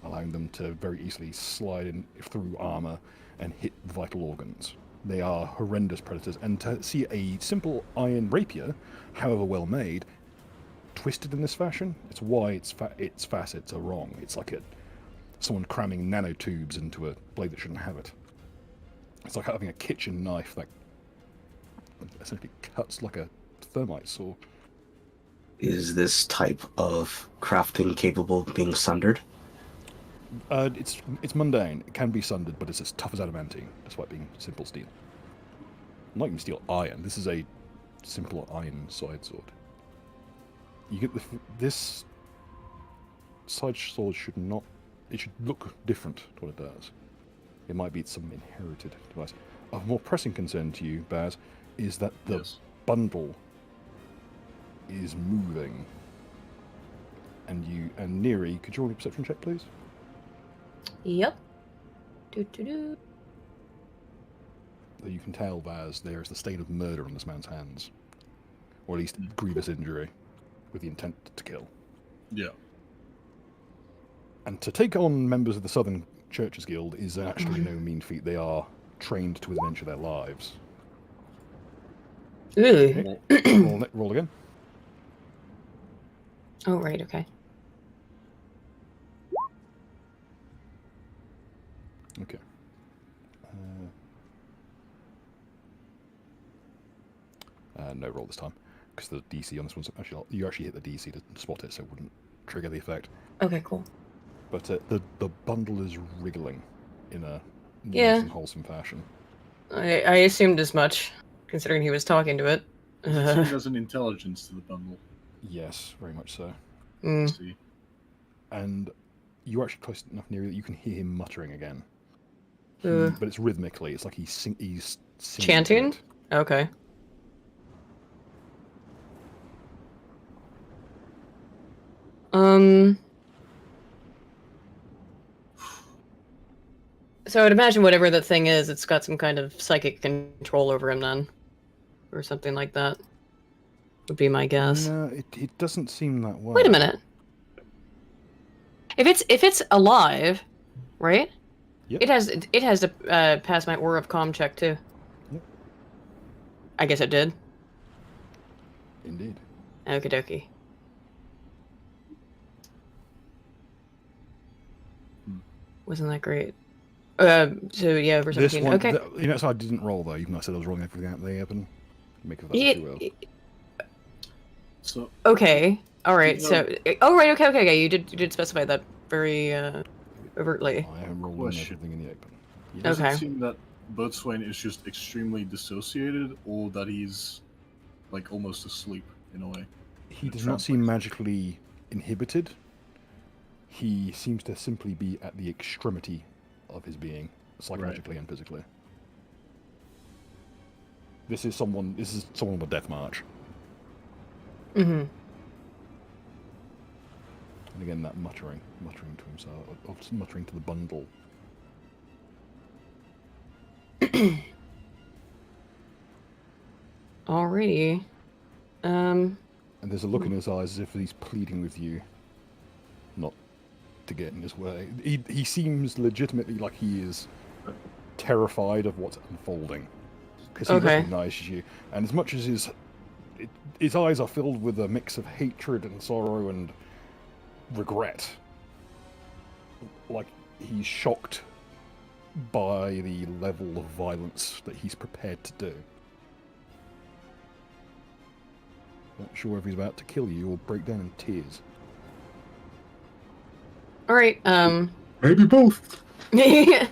allowing them to very easily slide in through armor and hit vital organs. They are horrendous predators, and to see a simple iron rapier, however well made, twisted in this fashion, it's why its facets are wrong. It's like someone cramming nanotubes into a blade that shouldn't have it. It's like having a kitchen knife that essentially cuts like a thermite saw. Is this type of crafting capable of being sundered? It's mundane. It can be sundered, but it's as tough as adamantine, despite being simple steel. Not even steel, iron. This is a simple iron side sword. You get this side sword should not. It should look different to what it does. It might be some inherited device. Of more pressing concern to you, Baz, is that the bundle is moving. And Neri, could you roll a perception check, please? Yep. You can tell, Baz, there is the stain of murder on this man's hands. Or at least grievous injury, with the intent to kill. Yeah. And to take on members of the Southern Churches Guild is actually no mean feat. They are trained to adventure their lives. Ooh. Okay. Roll again. Oh, right, okay. Okay. No roll this time, because the DC on this one's you actually hit the DC to spot it, so it wouldn't trigger the effect. Okay, cool. But the bundle is wriggling in a nice and wholesome fashion. I assumed as much, considering he was talking to it. There's an intelligence to the bundle. Yes, very much so. See. And you're actually close enough near that you can hear him muttering again. But it's rhythmically. It's like he's singing chanting? Okay. So I'd imagine whatever that thing is, it's got some kind of psychic control over him then. Or something like that. would be my guess. No, it doesn't seem that way. Wait a minute. If it's alive, right? Yep. It has to pass my Aura of Calm check too. Yep. I guess it did. Indeed. Okie dokie. Wasn't that great? So yeah, over 17. This one, okay. So I didn't roll though, even though I said I was rolling everything out there, and make of that Yeah, too well. So okay. All right. No. So right. Okay. You did specify that very overtly. I am rolling Question. everything in the open. does Okay. it seem that Boatswain is just extremely dissociated, or that he's like almost asleep in a way? He does not seem magically inhibited. He seems to simply be at the extremity of his being, psychologically and physically. This is someone on a death march. Mm-hmm. And again, that muttering to himself, or muttering to the bundle. Alrighty. And there's a look in his eyes as if he's pleading with you not to get in his way. He seems legitimately like he is terrified of what's unfolding. Because he recognizes you. And as much as his eyes are filled with a mix of hatred and sorrow and regret, like he's shocked by the level of violence that he's prepared to do. Not sure if he's about to kill you or break down in tears. All right. Maybe both. I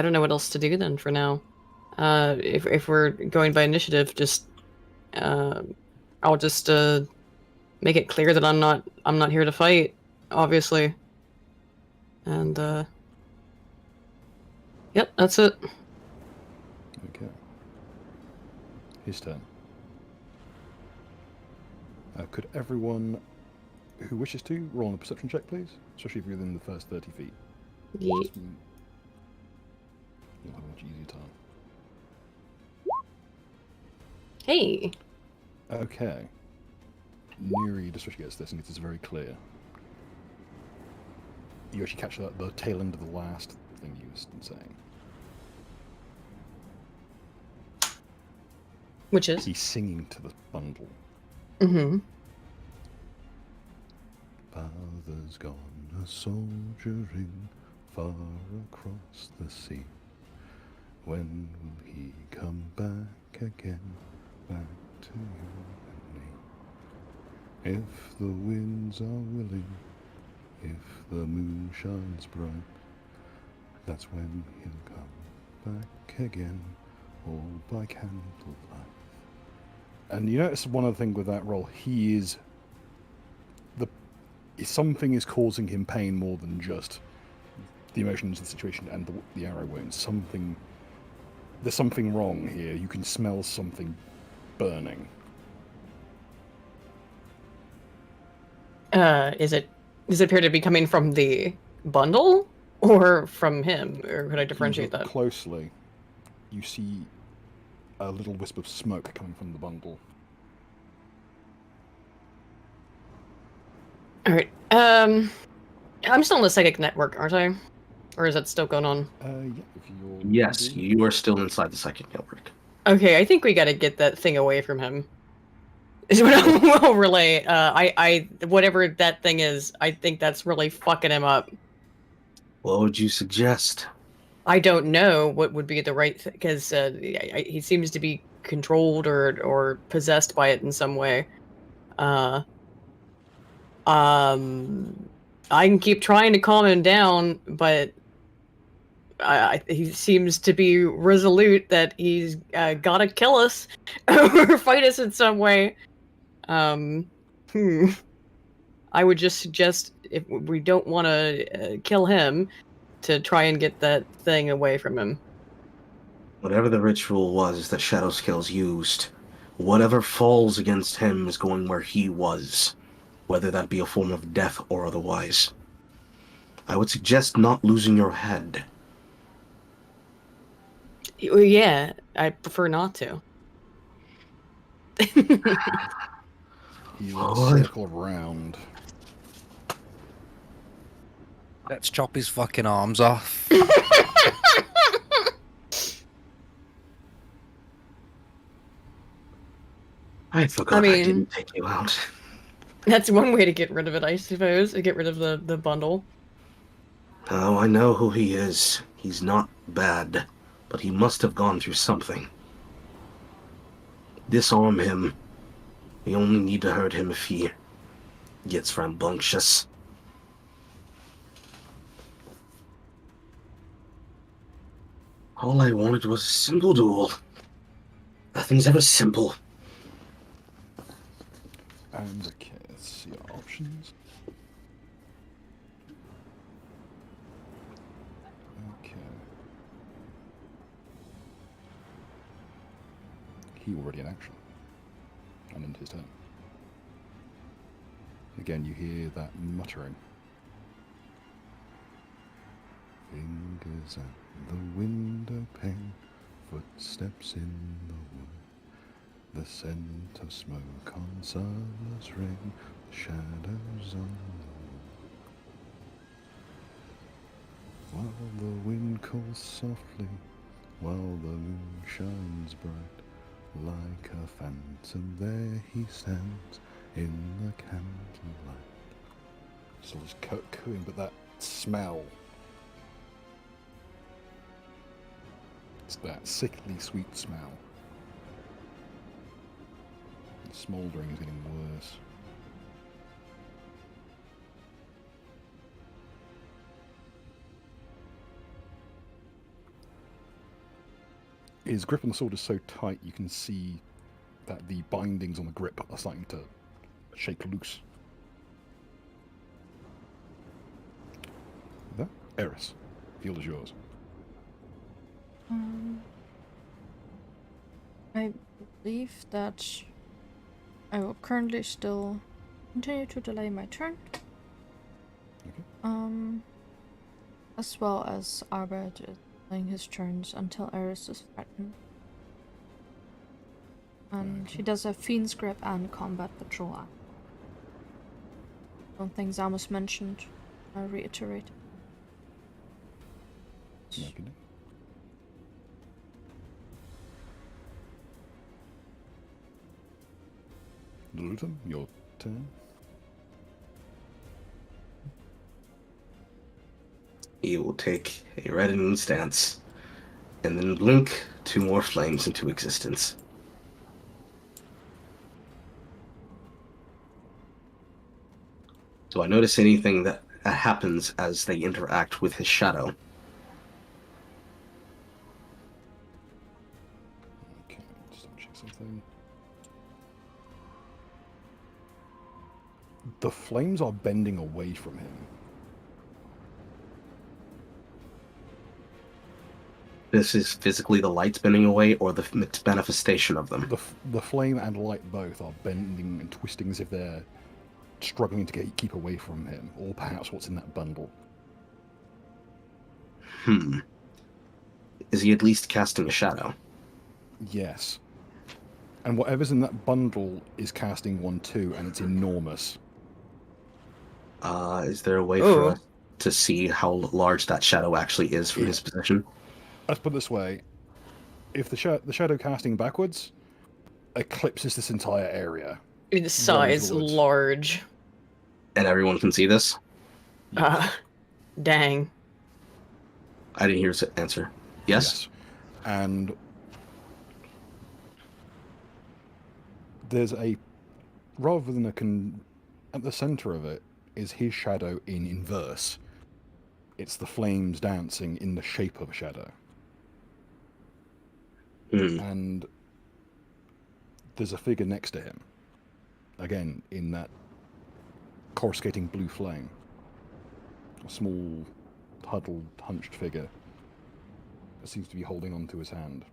don't know what else to do then for now. If we're going by initiative, just I'll just make it clear that I'm not here to fight, obviously. And yep, that's it. Okay. His turn. Could everyone who wishes to roll a perception check, please? Especially if you're within the first 30 feet. Yeah. You'll have a much easier time. Hey. Okay. Neri, just so she gets this, and it is very clear. You actually catch the tail end of the last thing you were saying. Which is? He's singing to the bundle. Mm-hmm. Father's gone a-soldiering far across the sea. When will he come back again, back to you and me? If the winds are willing, if the moon shines bright, that's when he'll come back again, all by candlelight. And you notice one other thing with that role, he is something is causing him pain more than just the emotions of the situation and the arrow wounds. There's something wrong here. You can smell something burning. Does it appear to be coming from the bundle or from him, or could I differentiate that? Closely, you see a little wisp of smoke coming from the bundle. All right. I'm still in the psychic network, aren't I? Or is that still going on? Yeah, if you're... Yes, you are still inside the psychic network. Okay, I think we gotta get that thing away from him. Is what I'll relay. I whatever that thing is, I think that's really fucking him up. What would you suggest? I don't know what would be the right thing, because he seems to be controlled or possessed by it in some way. I can keep trying to calm him down, but he seems to be resolute that he's gotta kill us or fight us in some way. I would just suggest, if we don't want to kill him, to try and get that thing away from him. Whatever the ritual was that Shadow Skills used, whatever falls against him is going where he was, whether that be a form of death or otherwise. I would suggest not losing your head. Yeah, I prefer not to. He will circle around. Let's chop his fucking arms off. I forgot I didn't take you out. That's one way to get rid of it, I suppose. To get rid of the bundle. Oh, I know who he is. He's not bad, but he must have gone through something. Disarm him. We only need to hurt him if he gets rambunctious. All I wanted was a simple duel. Nothing's ever simple. And okay, let's see our options. Okay. He already in action. And into his turn. Again, you hear that muttering. Fingers at the window pane, footsteps in the wood, the scent of smoke on summer's rain, the shadows on the wall. While the wind calls softly, while the moon shines bright, like a phantom there he stands in the candlelight. So it's cooing, but that smell. It's that sickly sweet smell. The smouldering is getting worse. His grip on the sword is so tight you can see that the bindings on the grip are starting to shake loose. That Eris, field is yours. I believe that I will currently still continue to delay my turn. Okay. As well as Albert is delaying his turns until Eris is threatened. And he does have Fiend's Grip and Combat Patrol. I don't think Zamus mentioned. I'll reiterate. Okay. Luton, your turn. He will take a reddening stance, and then blink 2 more flames into existence. Do I notice anything that happens as they interact with his shadow? Okay, just check something. The flames are bending away from him. This is physically the lights bending away, or the manifestation of them? The flame and light both are bending and twisting as if they're struggling to keep away from him, or perhaps what's in that bundle. Is he at least casting a shadow? Yes. And whatever's in that bundle is casting one too, and it's enormous. Is there a way for us to see how large that shadow actually is from his position? Let's put it this way. If the shadow casting backwards eclipses this entire area. The size large. And everyone can see this? Dang. I didn't hear his answer. Yes? And there's rather than at the center of it is his shadow in inverse. It's the flames dancing in the shape of a shadow. And there's a figure next to him. Again, in that coruscating blue flame. A small, huddled, hunched figure that seems to be holding onto his hand.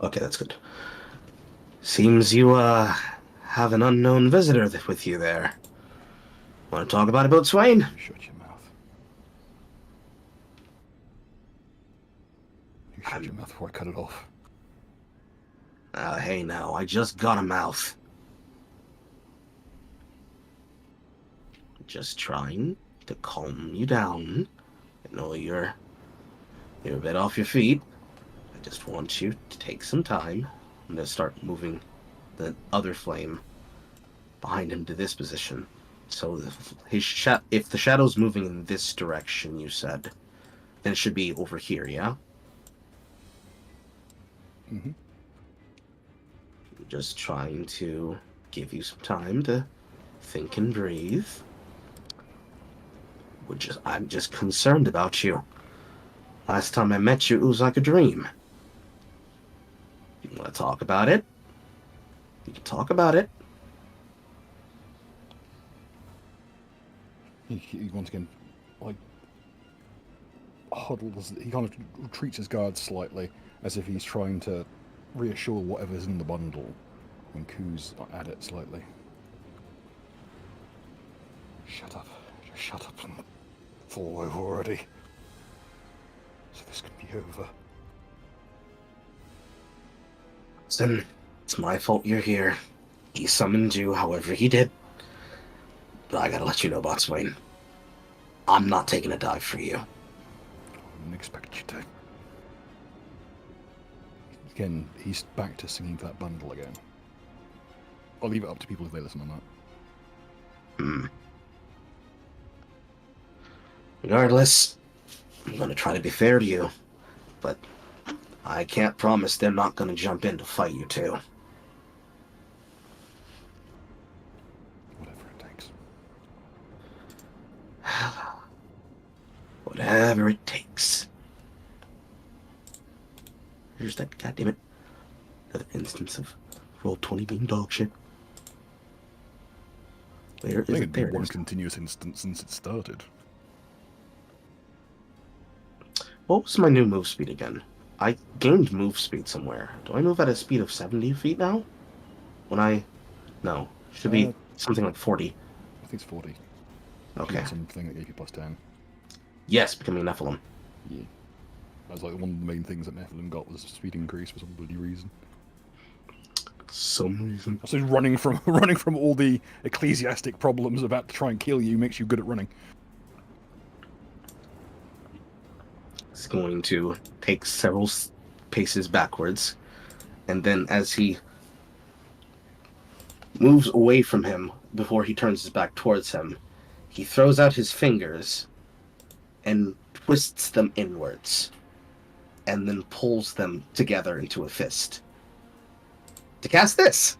Okay, that's good. Seems you have an unknown visitor with you there. Want to talk about it, Boatswain? Shut your mouth. You shut your mouth before I cut it off. Hey now, I just got a mouth. Just trying to calm you down. I know you're a bit off your feet. I just want you to take some time. I'm going to start moving the other flame behind him to this position. So if the shadow's moving in this direction, you said, then it should be over here, yeah? Mm-hmm. Just trying to give you some time to think and breathe. I'm just concerned about you. Last time I met you, it was like a dream. You want to talk about it? You can talk about it. He once again, like, huddles. He kind of retreats his guard slightly, as if he's trying to reassure whatever's in the bundle, and coos at it slightly. Shut up. Just shut up and fall over already. So this could be over. Listen, it's my fault you're here. He summoned you however he did. But I gotta let you know, Boatswain. I'm not taking a dive for you. I wouldn't expect you to. Again, he's back to singing that bundle again. I'll leave it up to people if they listen or not. Regardless, I'm gonna try to be fair to you, but I can't promise they're not gonna jump in to fight you too. Whatever it takes. Whatever it takes. Here's that, goddammit. Another instance of Roll20 being dog shit. Where is it? There it one is. continuous instance since it started. What was my new move speed again? I gained move speed somewhere. Do I move at a speed of 70 feet now? No. Should be something like 40. I think it's 40. Okay. Something that gave you plus 10. Yes, becoming a Nephilim. Yeah. That was like one of the main things that Nephilim got was a speed increase for some bloody reason. Some reason. So running from all the ecclesiastic problems about to try and kill you makes you good at running. He's going to take several paces backwards, and then as he moves away from him before he turns his back towards him, he throws out his fingers and twists them inwards, and then pulls them together into a fist. To cast this!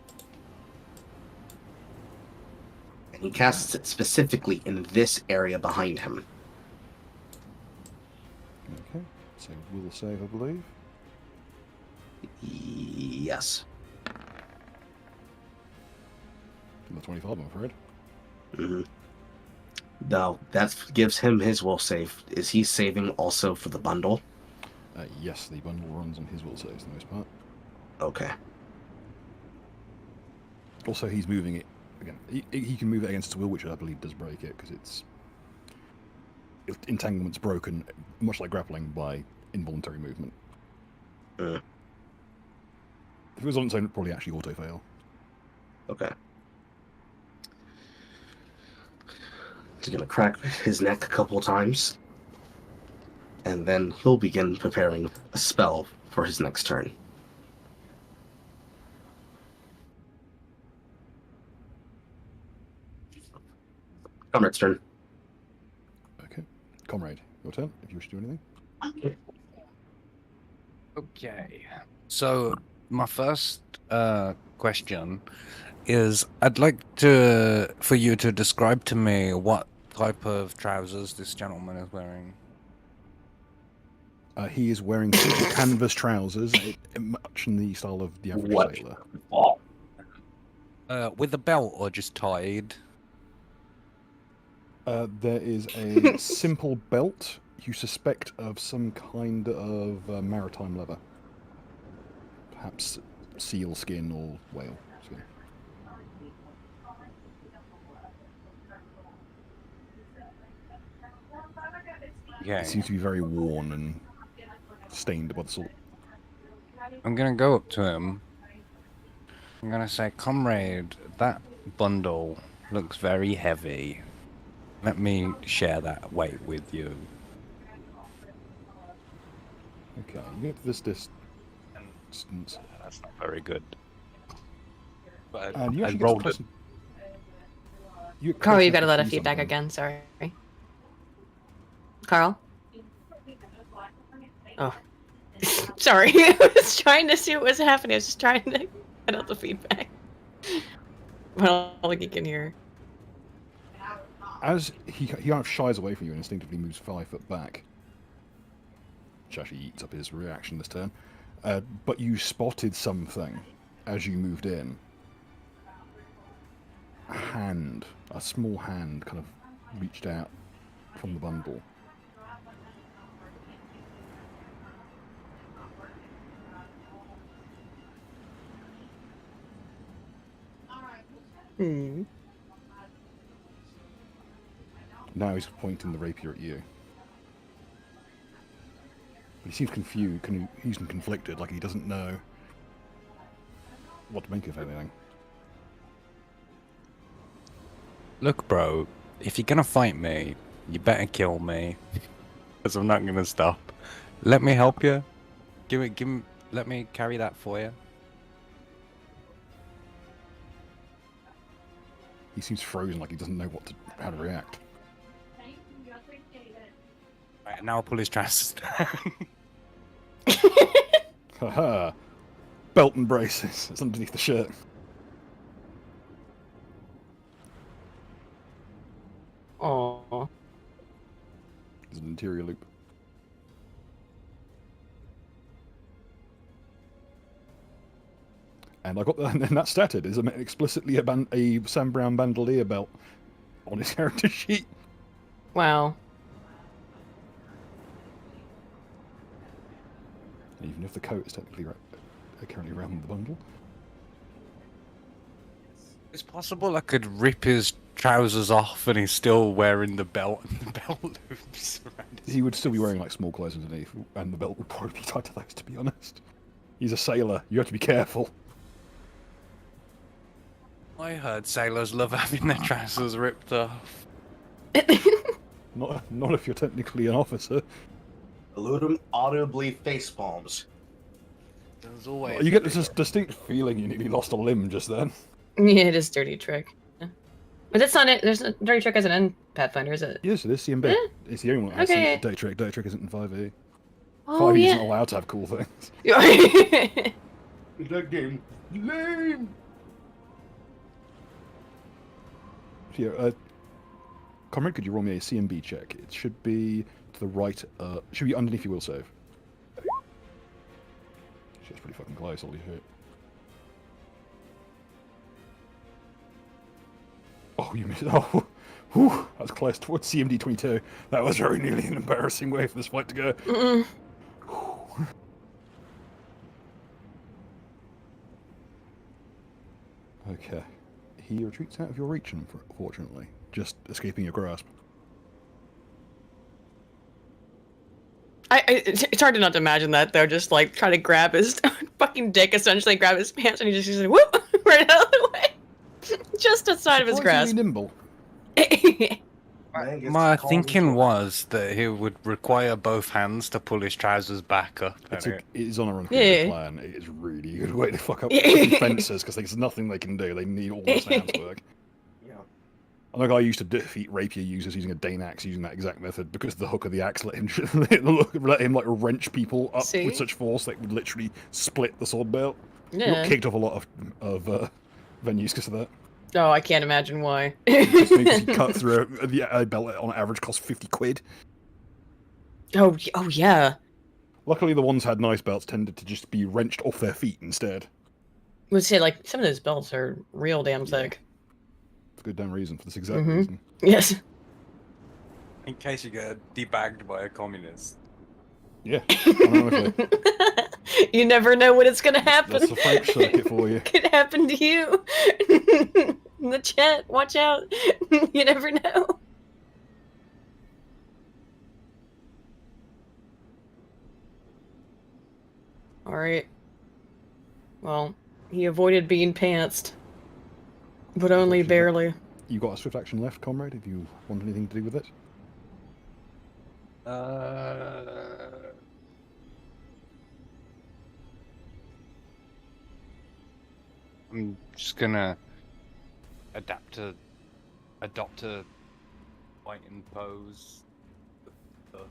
And he casts it specifically in this area behind him. Okay, so will save, I believe. Yes. The 25, I'm afraid. Mm-hmm. No, that gives him his will save. Is he saving also for the bundle? Yes, the bundle runs on his will saves for the most part. Okay. Also, he's moving it again. He can move it against his will, which I believe does break it because entanglement's broken, much like grappling, by involuntary movement. If it was on its own, it'd probably actually auto fail. Okay. He's gonna crack his neck a couple times, and then he'll begin preparing a spell for his next turn. Comrade's turn. Okay. Comrade, your turn, if you wish to do anything. Okay. So, my first question is, I'd like for you to describe to me what type of trousers this gentleman is wearing. He is wearing simple canvas trousers, much in the style of the average sailor. With a belt or just tied? There is a simple belt you suspect of some kind of maritime leather. Perhaps seal skin or whale skin. Okay. It seems to be very worn and stained by the salt. I'm gonna go up to him. I'm gonna say, comrade, that bundle looks very heavy. Let me share that weight with you. Okay, you get to this distance. That's not very good. But And you I actually rolled get it. Carl, you got a to lot of see feedback something. again. Sorry. Carl? Oh. Sorry. I was trying to see what was happening. I was just trying to cut out the feedback. Well, like you can hear. As he kind of shies away from you and instinctively moves 5 foot back, which actually eats up his reaction this turn, but you spotted something as you moved in. A small hand kind of reached out from the bundle. Hmm. Now he's pointing the rapier at you. He seems confused, he's conflicted, like he doesn't know what to make of anything. Look, bro, if you're gonna fight me, you better kill me. Because I'm not gonna stop. Let me help you. Let me carry that for you. He seems frozen, like he doesn't know how to react. Right, now I'll pull his trousers down. Haha! Belt and braces. It's underneath the shirt. Aww. There's an interior loop. And I got that, and that statted is explicitly a Sam Brown bandolier belt on his character sheet. Wow. Even if the coat is technically currently around the bundle. It's possible I could rip his trousers off and he's still wearing the belt and the belt loops around his He would still be wearing like small clothes underneath, and the belt would probably be tied to those, to be honest. He's a sailor. You have to be careful. I heard sailors love having their trousers ripped off. Not if you're technically an officer. Eludum audibly face palms. There's always You get this distinct feeling you nearly lost a limb just then. Yeah, it is Dirty Trick. Yeah. But that's not it. There's a Dirty Trick as an end Pathfinder, is it? Yes, it is CMB. It's the only one that has Okay. Dirty Trick. Dirty Trick isn't in 5e. Oh, 5e yeah. isn't allowed to have cool things. That game lame. Yeah, Comrade, could you roll me a CMB check? It should be to the right. Should be underneath your will save. Shit's pretty fucking close. Holy shit. Oh, you missed. Oh, whew, that was close towards CMD 22. That was very nearly an embarrassing way for this fight to go. Mm-mm. Okay. He retreats out of your reach, unfortunately. Just escaping your grasp. It's hard to not to imagine that, though. Just like try to grab his fucking dick, essentially grab his pants, and he just like, whoop, right out of the way, just outside of his grasp. Nimble. My thinking was that he would require both hands to pull his trousers back up. It is on a recruitment plan. It is really a good way to fuck up fences because there's nothing they can do. They need all those hands work. Yeah. And like I used to defeat rapier users using a Dane axe using that exact method because the hook of the axe let him like wrench people up with such force that it would literally split the sword belt. Yeah. He got kicked off a lot of venues because of that. Oh, I can't imagine why. Just because he cut through a belt on average cost 50 quid. Oh yeah. Luckily, the ones had nice belts tended to just be wrenched off their feet instead. I would say like some of those belts are real damn thick. For good damn reason, for this exact reason. Yes. In case you get debagged by a communist. Yeah. Ironically. You never know when it's gonna happen. That's the French circuit for you. Could happen to you. In the chat, watch out. You never know. Alright. Well, he avoided being pantsed. But only barely. You got a swift action left, comrade, if you want anything to do with it? I'm just gonna adopt a fighting pose of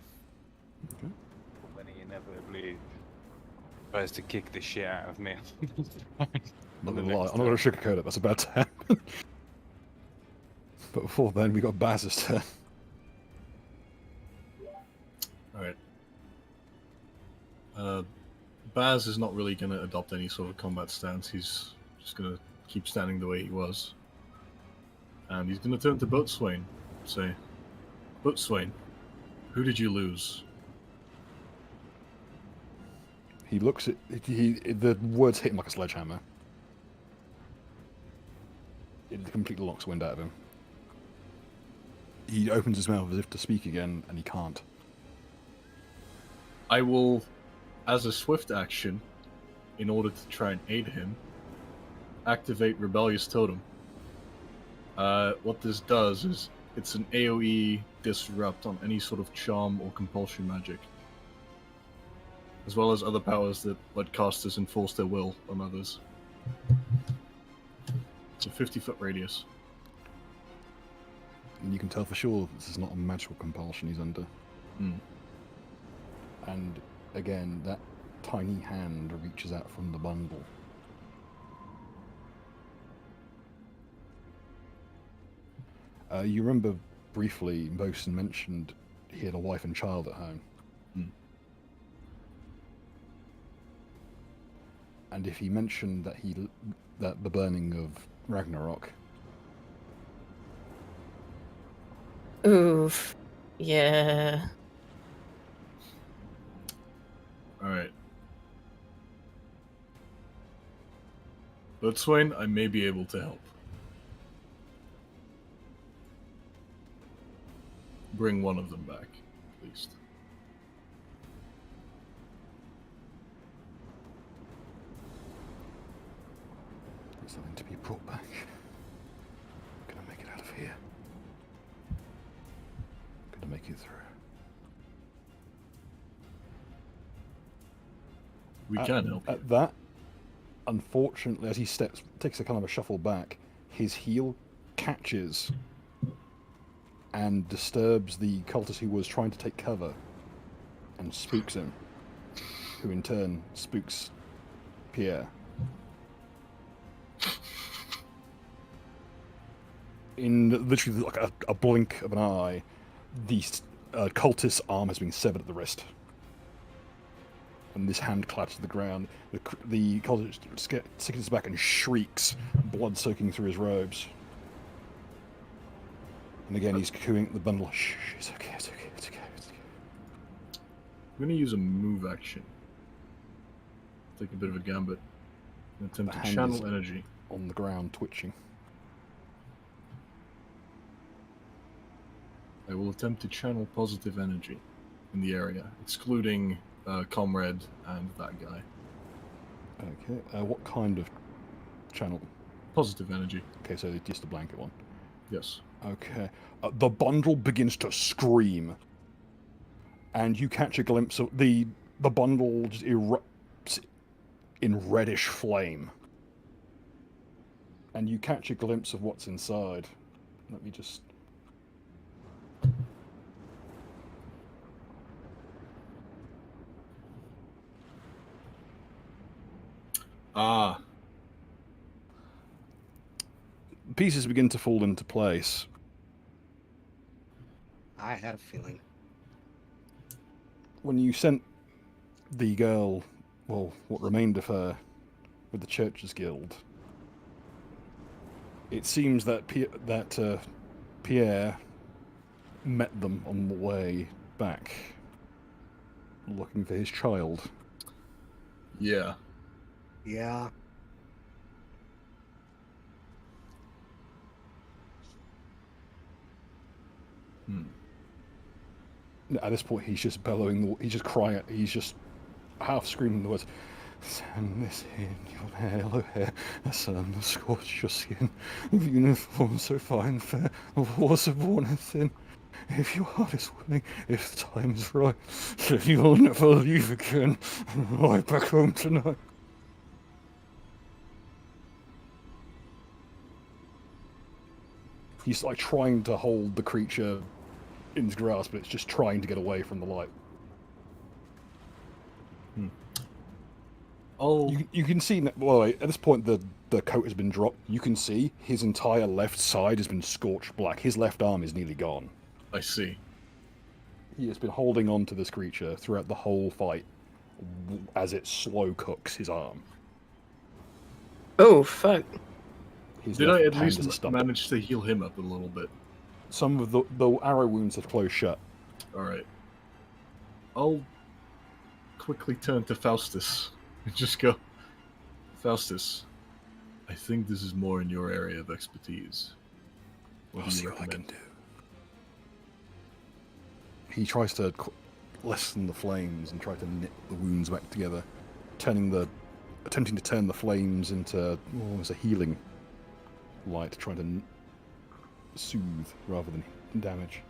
when he inevitably tries to kick the shit out of me. I'm not gonna sugarcoat it, that's about to happen. But before then, we got Baz's turn. Alright. Baz is not really going to adopt any sort of combat stance. He's just going to keep standing the way he was. And he's going to turn to Boatswain and say, Boatswain, who did you lose? He looks at... the words hit him like a sledgehammer. It completely locks wind out of him. He opens his mouth as if to speak again, and he can't. I will, as a swift action, in order to try and aid him, activate Rebellious Totem. What this does is, it's an AoE disrupt on any sort of charm or compulsion magic, as well as other powers that let casters enforce their will on others. It's a 50-foot radius. And you can tell for sure this is not a magical compulsion he's under. And again, that tiny hand reaches out from the bundle. You remember briefly, Mosen mentioned he had a wife and child at home. And if he mentioned that the burning of Ragnarok. Oof. Yeah. Alright. Boatswain, I may be able to help. Bring one of them back, at least. There's something to be brought back. I'm gonna make it out of here. I'm gonna make it through. We can help you. At that, unfortunately, as he takes a kind of a shuffle back, his heel catches and disturbs the cultist who was trying to take cover and spooks him, who in turn spooks Pierre. In literally like a blink of an eye, the cultist's arm has been severed at the wrist. And this hand clatters to the ground. The cultist sticks his back and shrieks, blood soaking through his robes. And again, he's cooing the bundle. Shh, it's okay, it's okay, it's okay, it's okay. I'm going to use a move action. Take a bit of a gambit. And attempt to channel energy. On the ground, twitching. I will attempt to channel positive energy in the area, excluding Comrade and that guy. Okay, what kind of channel? Positive energy. Okay, so just a blanket one. Yes. Okay. The bundle begins to scream. And you catch a glimpse of the bundle just erupts in reddish flame. And you catch a glimpse of what's inside. Let me just... Ah. Pieces begin to fall into place. I had a feeling. When you sent the girl, well, what remained of her, with the Churches Guild, it seems that Pierre met them on the way back, looking for his child. Yeah. Yeah. At this point, he's just bellowing, he's just crying, he's just half screaming the words, Sand this in your halo hair, a sun will scorch your skin, of uniform so fine fair, of wars of worn and thin. If your heart is willing, if the time is right, you'll never leave again. Right back home tonight. He's like trying to hold the creature in his grasp, but it's just trying to get away from the light. Oh, you can see, well, at this point the coat has been dropped. You can see his entire left side has been scorched black. His left arm is nearly gone. I see. He has been holding on to this creature throughout the whole fight as it slow cooks his arm. Oh, fuck. Did I at least manage to heal him up a little bit? Some of the arrow wounds have closed shut. Alright. I'll quickly turn to Faustus and just go, Faustus, I think this is more in your area of expertise. What do you recommend? I can do. He tries to lessen the flames and try to knit the wounds back together, attempting to turn the flames into almost a healing light, trying to soothe rather than damage.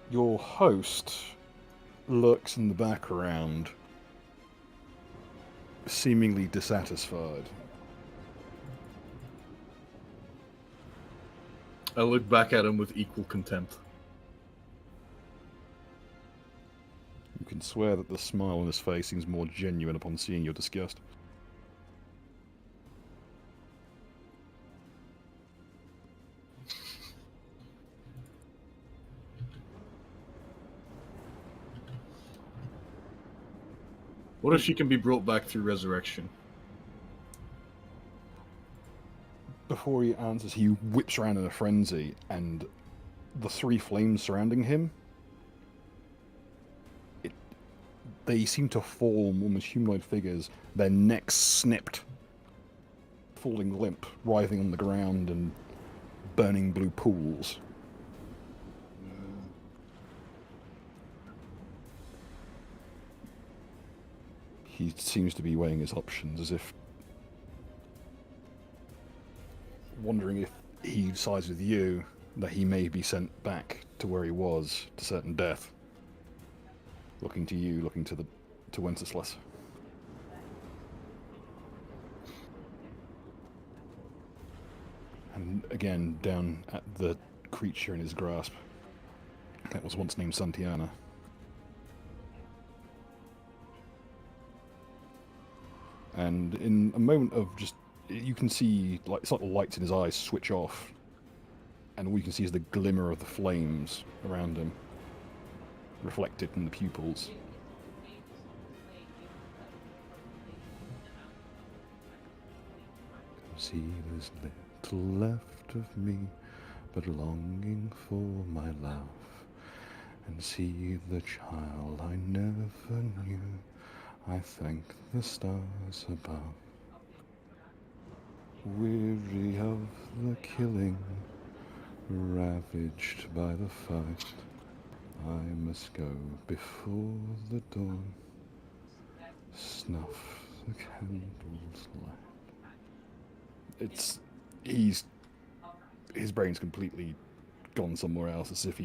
Your host lurks in the background, seemingly dissatisfied. I look back at him with equal contempt. You can swear that the smile on his face seems more genuine upon seeing your disgust. What if she can be brought back through resurrection? Before he answers, he whips around in a frenzy, and the three flames surrounding him, they seem to form almost humanoid figures, their necks snipped, falling limp, writhing on the ground and burning blue pools. He seems to be weighing his options, as if wondering if he sides with you, that he may be sent back to where he was, to certain death. Looking to you, looking to Wenceslas. And again, down at the creature in his grasp. That was once named Santiana. And in a moment of just, you can see, like, it's like the lights in his eyes switch off, and all you can see is the glimmer of the flames around him, reflected in the pupils. See, there's little left of me, but longing for my love, and see the child I never knew. I thank the stars above. Weary of the killing, ravaged by the fight, I must go before the dawn, snuff the candle's light. His brain's completely gone somewhere else, as if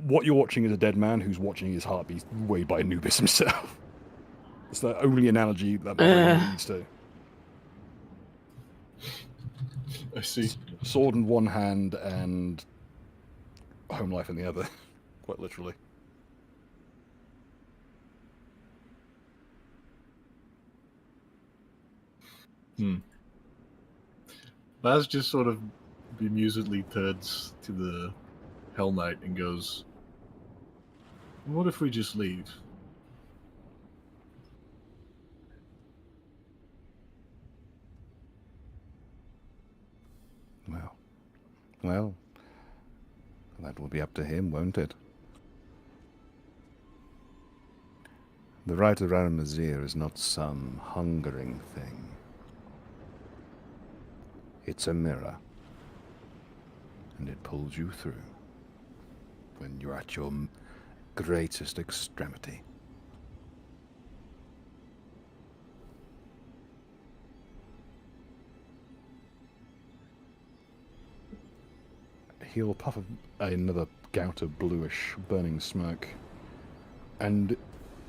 what you're watching is a dead man who's watching his heart be weighed by Anubis himself. It's the only analogy that leads to. I see. Sword in one hand and home life in the other, quite literally. Baz just sort of bemusedly turns to the Hell Knight and goes, "What if we just leave?" Well, that will be up to him, won't it? The right of Aramesir is not some hungering thing. It's a mirror. and it pulls you through when you're at your greatest extremity. He'll puff another gout of bluish burning smoke, and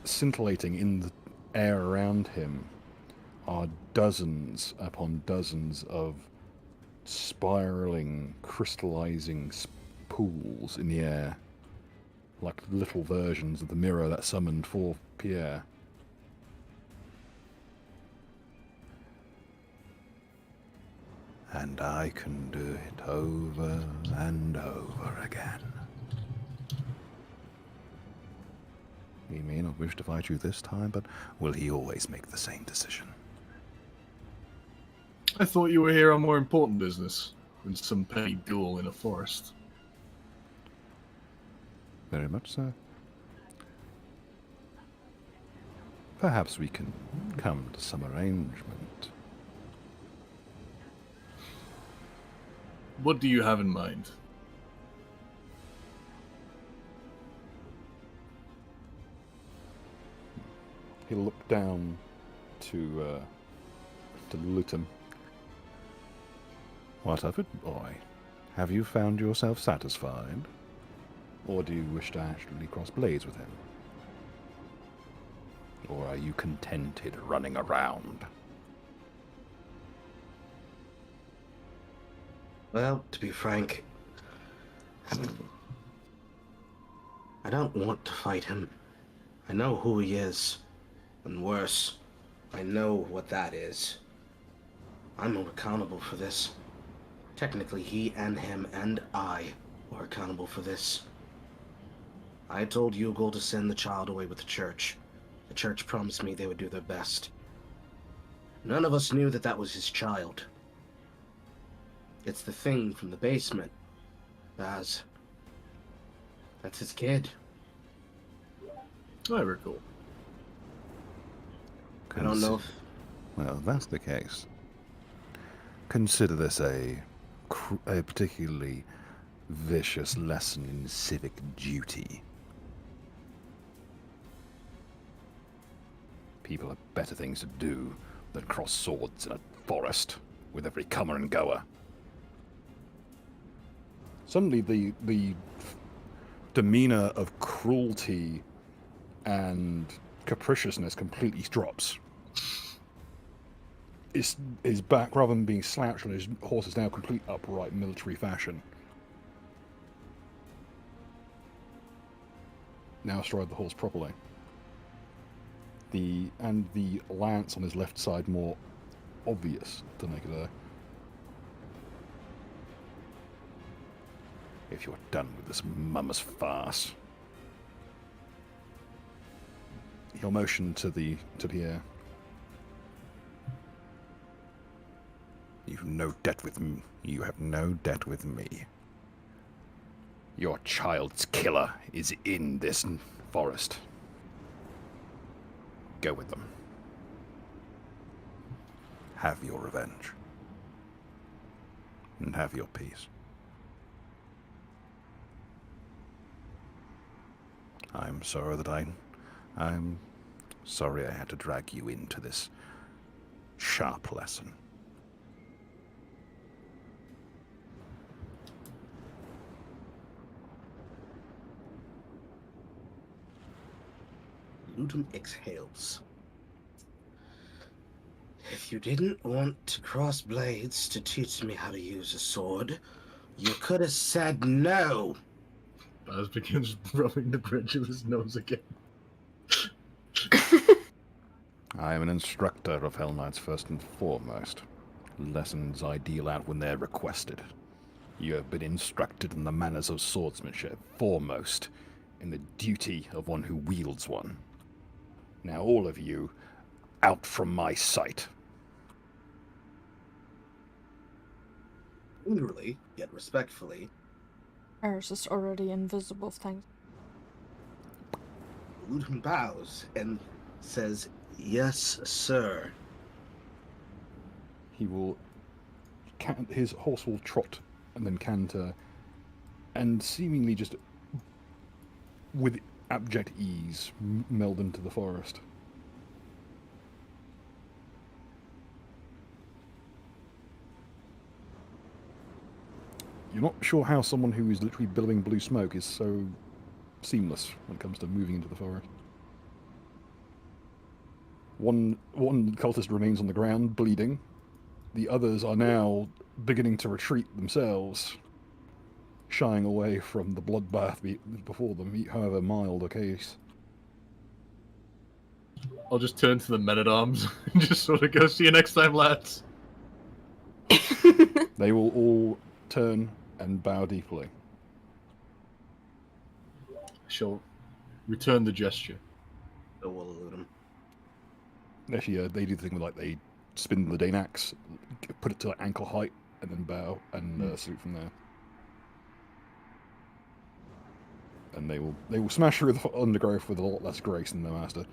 scintillating in the air around him are dozens upon dozens of spiraling, crystallizing pools in the air, like little versions of the mirror that summoned for Pierre. And I can do it over and over again. He may not wish to fight you this time, but will he always make the same decision? I thought you were here on more important business than some petty duel in a forest. Very much so. Perhaps we can come to some arrangement. What do you have in mind? He'll look down to Luton. What of it, boy? Have you found yourself satisfied? Or do you wish to actually cross blades with him? Or are you contented running around? Well, to be frank, I don't want to fight him. I know who he is. And worse, I know what that is. I'm accountable for this. Technically, he and him and I were accountable for this. I told Yugol to send the child away with the church. The church promised me they would do their best. None of us knew that that was his child. It's the thing from the basement. Baz. That's his kid. I recall. I don't know if... Well, if that's the case, consider this a particularly vicious lesson in civic duty. People have better things to do than cross swords in a forest with every comer and goer. Suddenly the demeanor of cruelty and capriciousness completely drops. His back, rather than being slouched on his horse, is now complete upright military fashion. Now astride the horse properly. The lance on his left side more obvious to naked eye. If you're done with this mummer's farce, he'll motion to Pierre. You've no debt with me. You have no debt with me. Your child's killer is in this forest. Go with them. Have your revenge. And have your peace. I'm sorry I had to drag you into this sharp lesson. Lutum exhales. If you didn't want to cross blades to teach me how to use a sword, you could have said no. Baz begins rubbing the bridge of his nose again. I am an instructor of Hell Knights first and foremost. Lessons I deal out when they're requested. You have been instructed in the manners of swordsmanship, foremost in the duty of one who wields one. Now all of you, out from my sight. Angrily, yet respectfully. Ours is already invisible, thanks. Lutum bows and says, "Yes, sir." His horse will trot and then canter and seemingly just with abject ease meld into the forest. You're not sure how someone who is literally billowing blue smoke is so seamless when it comes to moving into the forest. One cultist remains on the ground, bleeding. The others are now beginning to retreat themselves, shying away from the bloodbath before them, however mild a case. I'll just turn to the men-at-arms and just sort of go, see you next time, lads. They will all turn and bow deeply. She'll return the gesture. So we'll elude him. Actually, they do the thing where like they spin the Dane axe, put it to like ankle height, and then bow and salute from there. And they will smash through the undergrowth with a lot less grace than their master.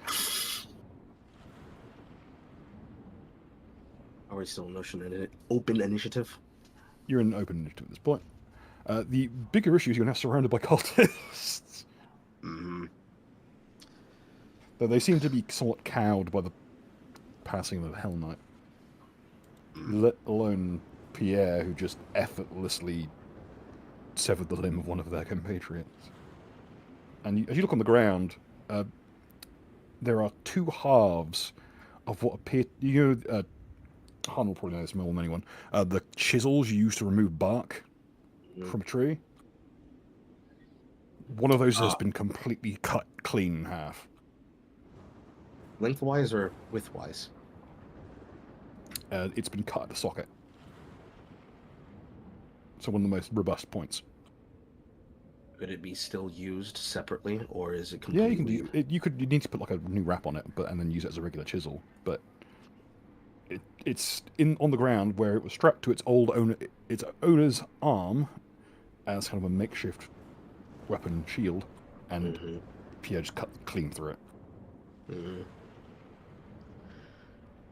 Are we still in open initiative? You're in open initiative at this point. The bigger issue is you're now surrounded by cultists. Mm-hmm. Though they seem to be somewhat cowed by the passing of the Hell Knight. Let alone Pierre, who just effortlessly severed the limb of one of their compatriots. And as you look on the ground, there are two halves of what appear... Han will probably know this more than anyone. The chisels you use to remove bark from a tree. One of those has been completely cut clean in half. Lengthwise or widthwise? It's been cut at the socket. So one of the most robust points. Could it be still used separately, or is it completely... Yeah, you can do it. You need to put like a new wrap on it, and then use it as a regular chisel. But it's on the ground where it was strapped to its owner's arm as kind of a makeshift weapon shield, and Pierre just cut clean through it. Mm-hmm.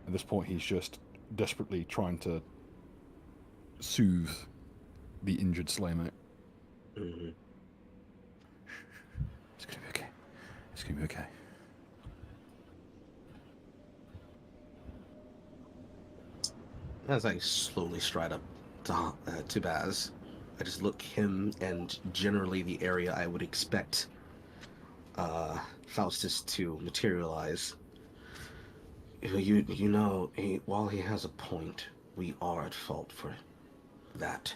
At this point, he's just desperately trying to soothe the injured slaymate. Mm-hmm. It's gonna be okay. It's gonna be okay. As I slowly stride up to Baz, I just look him and generally the area I would expect Faustus to materialize. You know, while he has a point, we are at fault for that.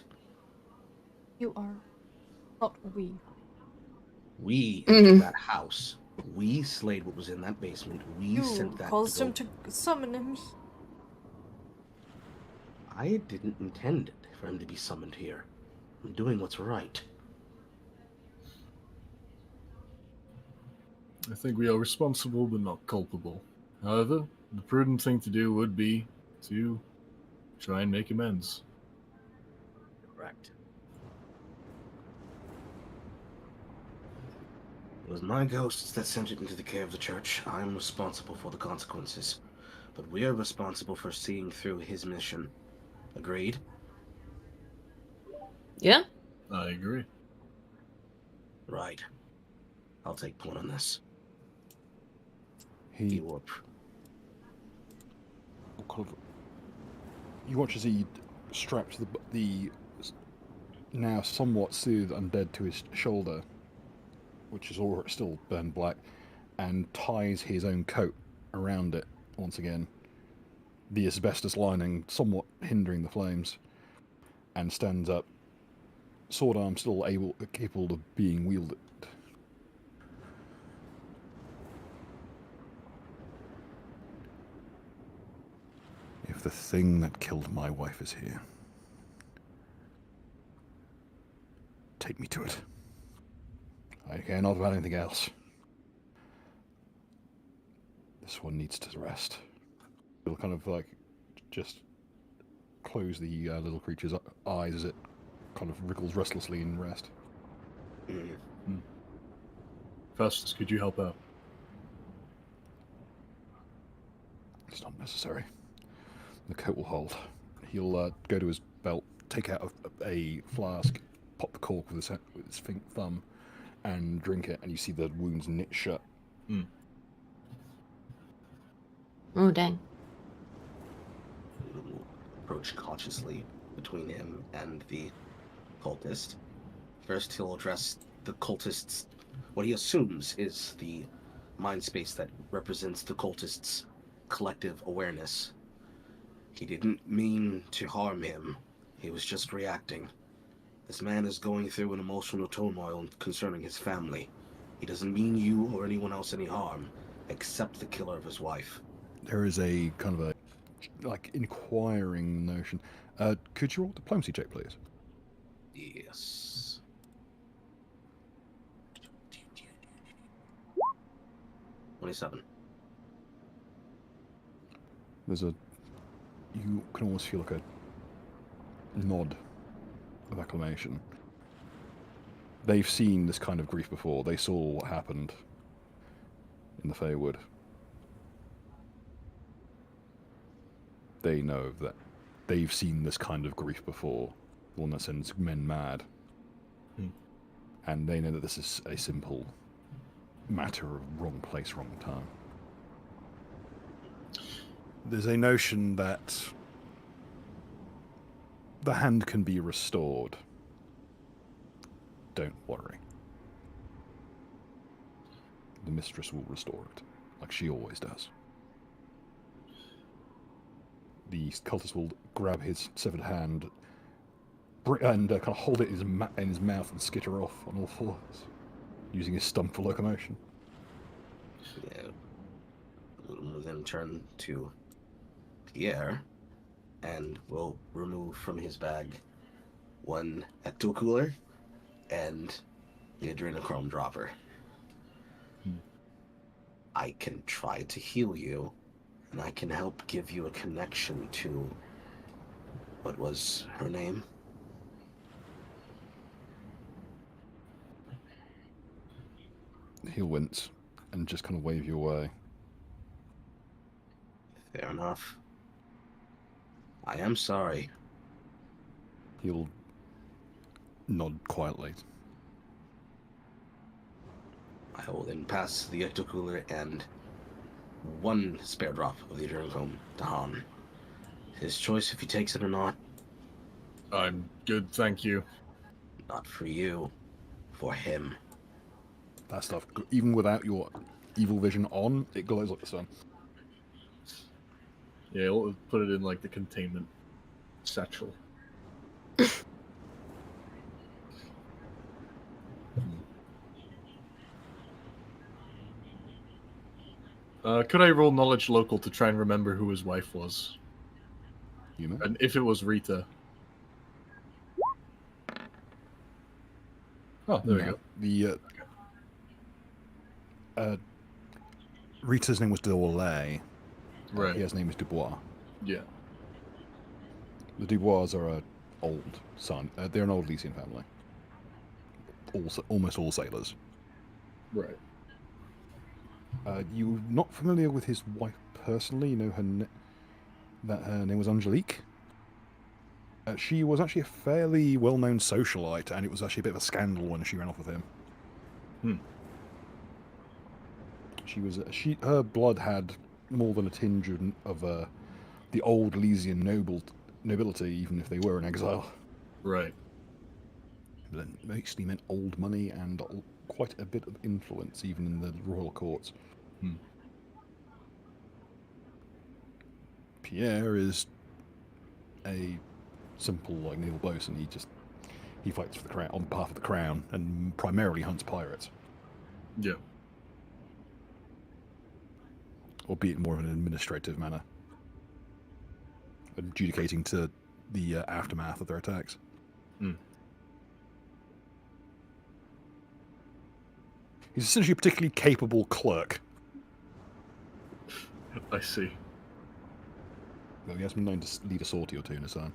You are. Not we. We entered that house. We slayed what was in that basement. We sent that. You caused him to summon him. I didn't intend for him to be summoned here. I'm doing what's right. I think we are responsible but not culpable. However, the prudent thing to do would be to try and make amends. Correct. It was my ghosts that sent it into the care of the church. I'm responsible for the consequences. But we are responsible for seeing through his mission. Agreed? Yeah? I agree. Right. I'll take point on this. He will... You watch as he straps the now somewhat soothed undead to his shoulder, which is all still burned black, and ties his own coat around it once again, the asbestos lining somewhat hindering the flames, and stands up, sword arm still capable of being wielded. If the thing that killed my wife is here, take me to it. I care not about anything else. This one needs to rest. He'll kind of like just close the little creature's eyes as it kind of wriggles restlessly in rest. Faustus, could you help out? It's not necessary. The coat will hold. He'll go to his belt, take out a flask, pop the cork with his thumb and drink it, and you see the wounds knit shut. Mm. Oh, dang. Approach cautiously between him and the cultist. First, he'll address the cultist's, what he assumes is the mind space that represents the cultist's collective awareness. He didn't mean to harm him. He was just reacting. This man is going through an emotional turmoil concerning his family. He doesn't mean you or anyone else any harm, except the killer of his wife. There is a kind of a, like, inquiring notion. Could you roll a diplomacy check, please? Yes. $27. You can almost feel like a nod of acclamation. They've seen this kind of grief before. They saw what happened in the Feywood. They know that they've seen this kind of grief before, the one that sends men mad. And they know that this is a simple matter of wrong place, wrong time. There's a notion that the hand can be restored. Don't worry. The mistress will restore it, like she always does. The cultist will grab his severed hand and kind of hold it in his mouth and skitter off on all fours, using his stump for locomotion. Yeah. We'll then turn to Pierre and will remove from his bag one ecto cooler and the adrenochrome dropper. I can try to heal you, and I can help give you a connection to, what was her name? He'll wince and just kind of wave you away. Fair enough. I am sorry. He'll nod quietly. I will then pass the ecto cooler and one spare drop of the adrenochrome to Han. His choice if he takes it or not. I'm good, thank you. Not for you, for him. That stuff, even without your evil vision on, it glows like the sun. Yeah, we'll put it in like the containment satchel. Could I roll knowledge local to try and remember who his wife was? You may. And if it was Rita. Oh, there we go. The Rita's name was Delay. Right. His name is Dubois. Yeah. The Dubois are an old son. They're an old Lycian family. Almost all sailors. Right. You're not familiar with his wife personally. You know that her name was Angelique. She was actually a fairly well-known socialite, and it was actually a bit of a scandal when she ran off with him. Her blood had more than a tinge of the old Lycian nobility, even if they were in exile. Right. But it mostly meant old money and quite a bit of influence, even in the royal courts. Pierre is a simple, like, naval bosun. He fights for the crown, on behalf of the crown, and primarily hunts pirates. Yeah. Albeit more of an administrative manner, adjudicating to the aftermath of their attacks. He's essentially a particularly capable clerk. I see. Well, he has been known to lead a sortie or two in his time.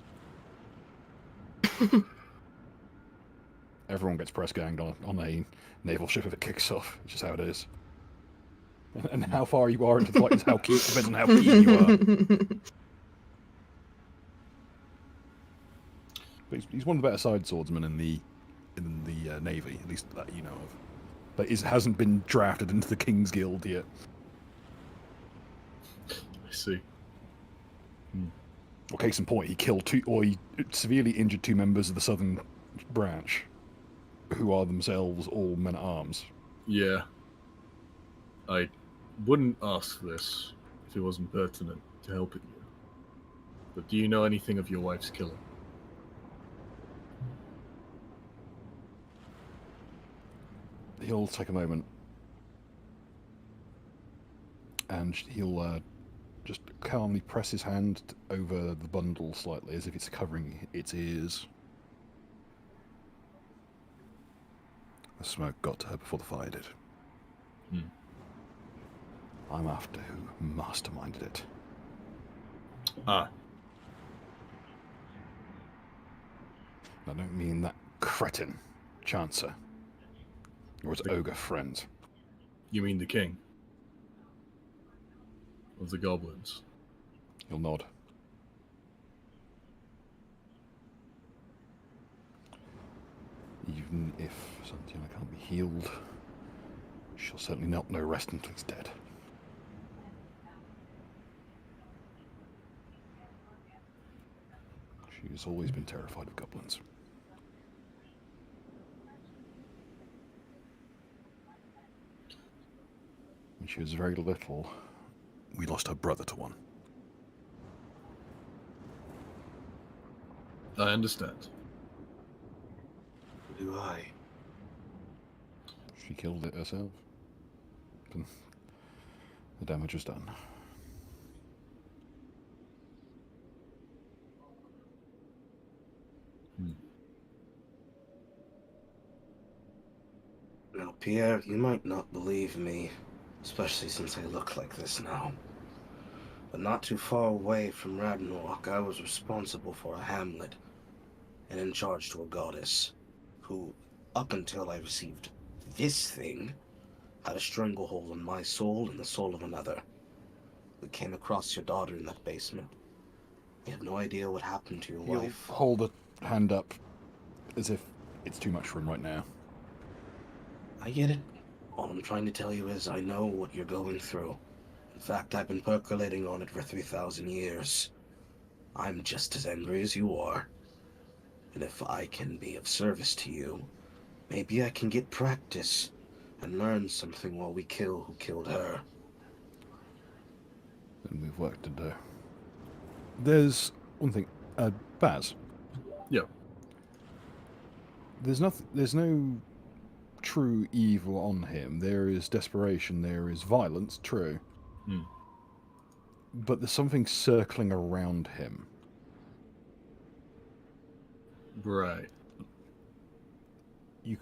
Everyone gets press ganged on a naval ship if it kicks off. It's just how it is. And how far you are into the fight is how keen, depends on how keen you are. But he's one of the better side swordsmen in the in the Navy, at least that you know of. But hasn't been drafted into the King's Guild yet. I see. Well, case in point, he severely injured 2 members of the Southern Branch, who are themselves all men at arms. Yeah. I wouldn't ask this if it wasn't pertinent to helping you. But do you know anything of your wife's killer? He'll take a moment, and he'll just calmly press his hand over the bundle slightly, as if it's covering its ears. The smoke got to her before the fire did. I'm after who masterminded it. Ah. I don't mean that cretin, Chancer, or his ogre friends. You mean the king? Of the goblins? He'll nod. Even if Santiana can't be healed, she'll certainly not know rest until he's dead. She's always been terrified of goblins. When she was very little, we lost her brother to one. I understand. Do I? She killed it herself. And the damage was done. Now, Pierre, you might not believe me, especially since I look like this now. But not too far away from Ragnarok, I was responsible for a hamlet, and in charge to a goddess, who, up until I received this thing, had a stranglehold on my soul and the soul of another. We came across your daughter in that basement. We have no idea what happened to your wife. Hold a hand up, as if it's too much for him right now. I get it. All I'm trying to tell you is I know what you're going through. In fact, I've been percolating on it for 3,000 years. I'm just as angry as you are. And if I can be of service to you, maybe I can get practice and learn something while we kill who killed her. Then we've work to do. There's one thing. Baz. Yeah. There's no true evil on him. There is desperation, there is violence, true. But there's something circling around him. Right.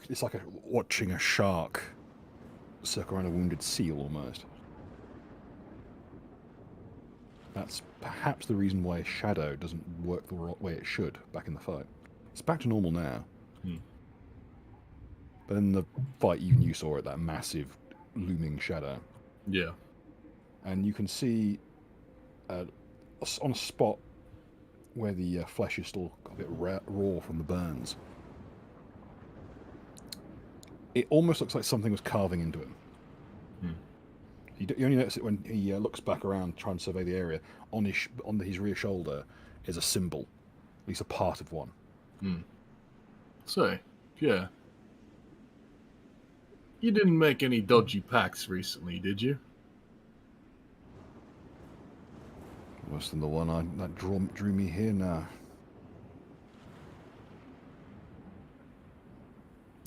It's like watching a shark circle around a wounded seal, almost. That's perhaps the reason why Shadow doesn't work the way it should back in the fight. It's back to normal now. But in the fight, even you saw it, that massive looming shadow. Yeah. And you can see on a spot where the flesh is still a bit raw from the burns. It almost looks like something was carving into him. You only notice it when he looks back around, trying to survey the area. On his rear shoulder is a symbol, at least a part of one. So, yeah. You didn't make any dodgy pacts recently, did you? Worse than the one that drew me here now.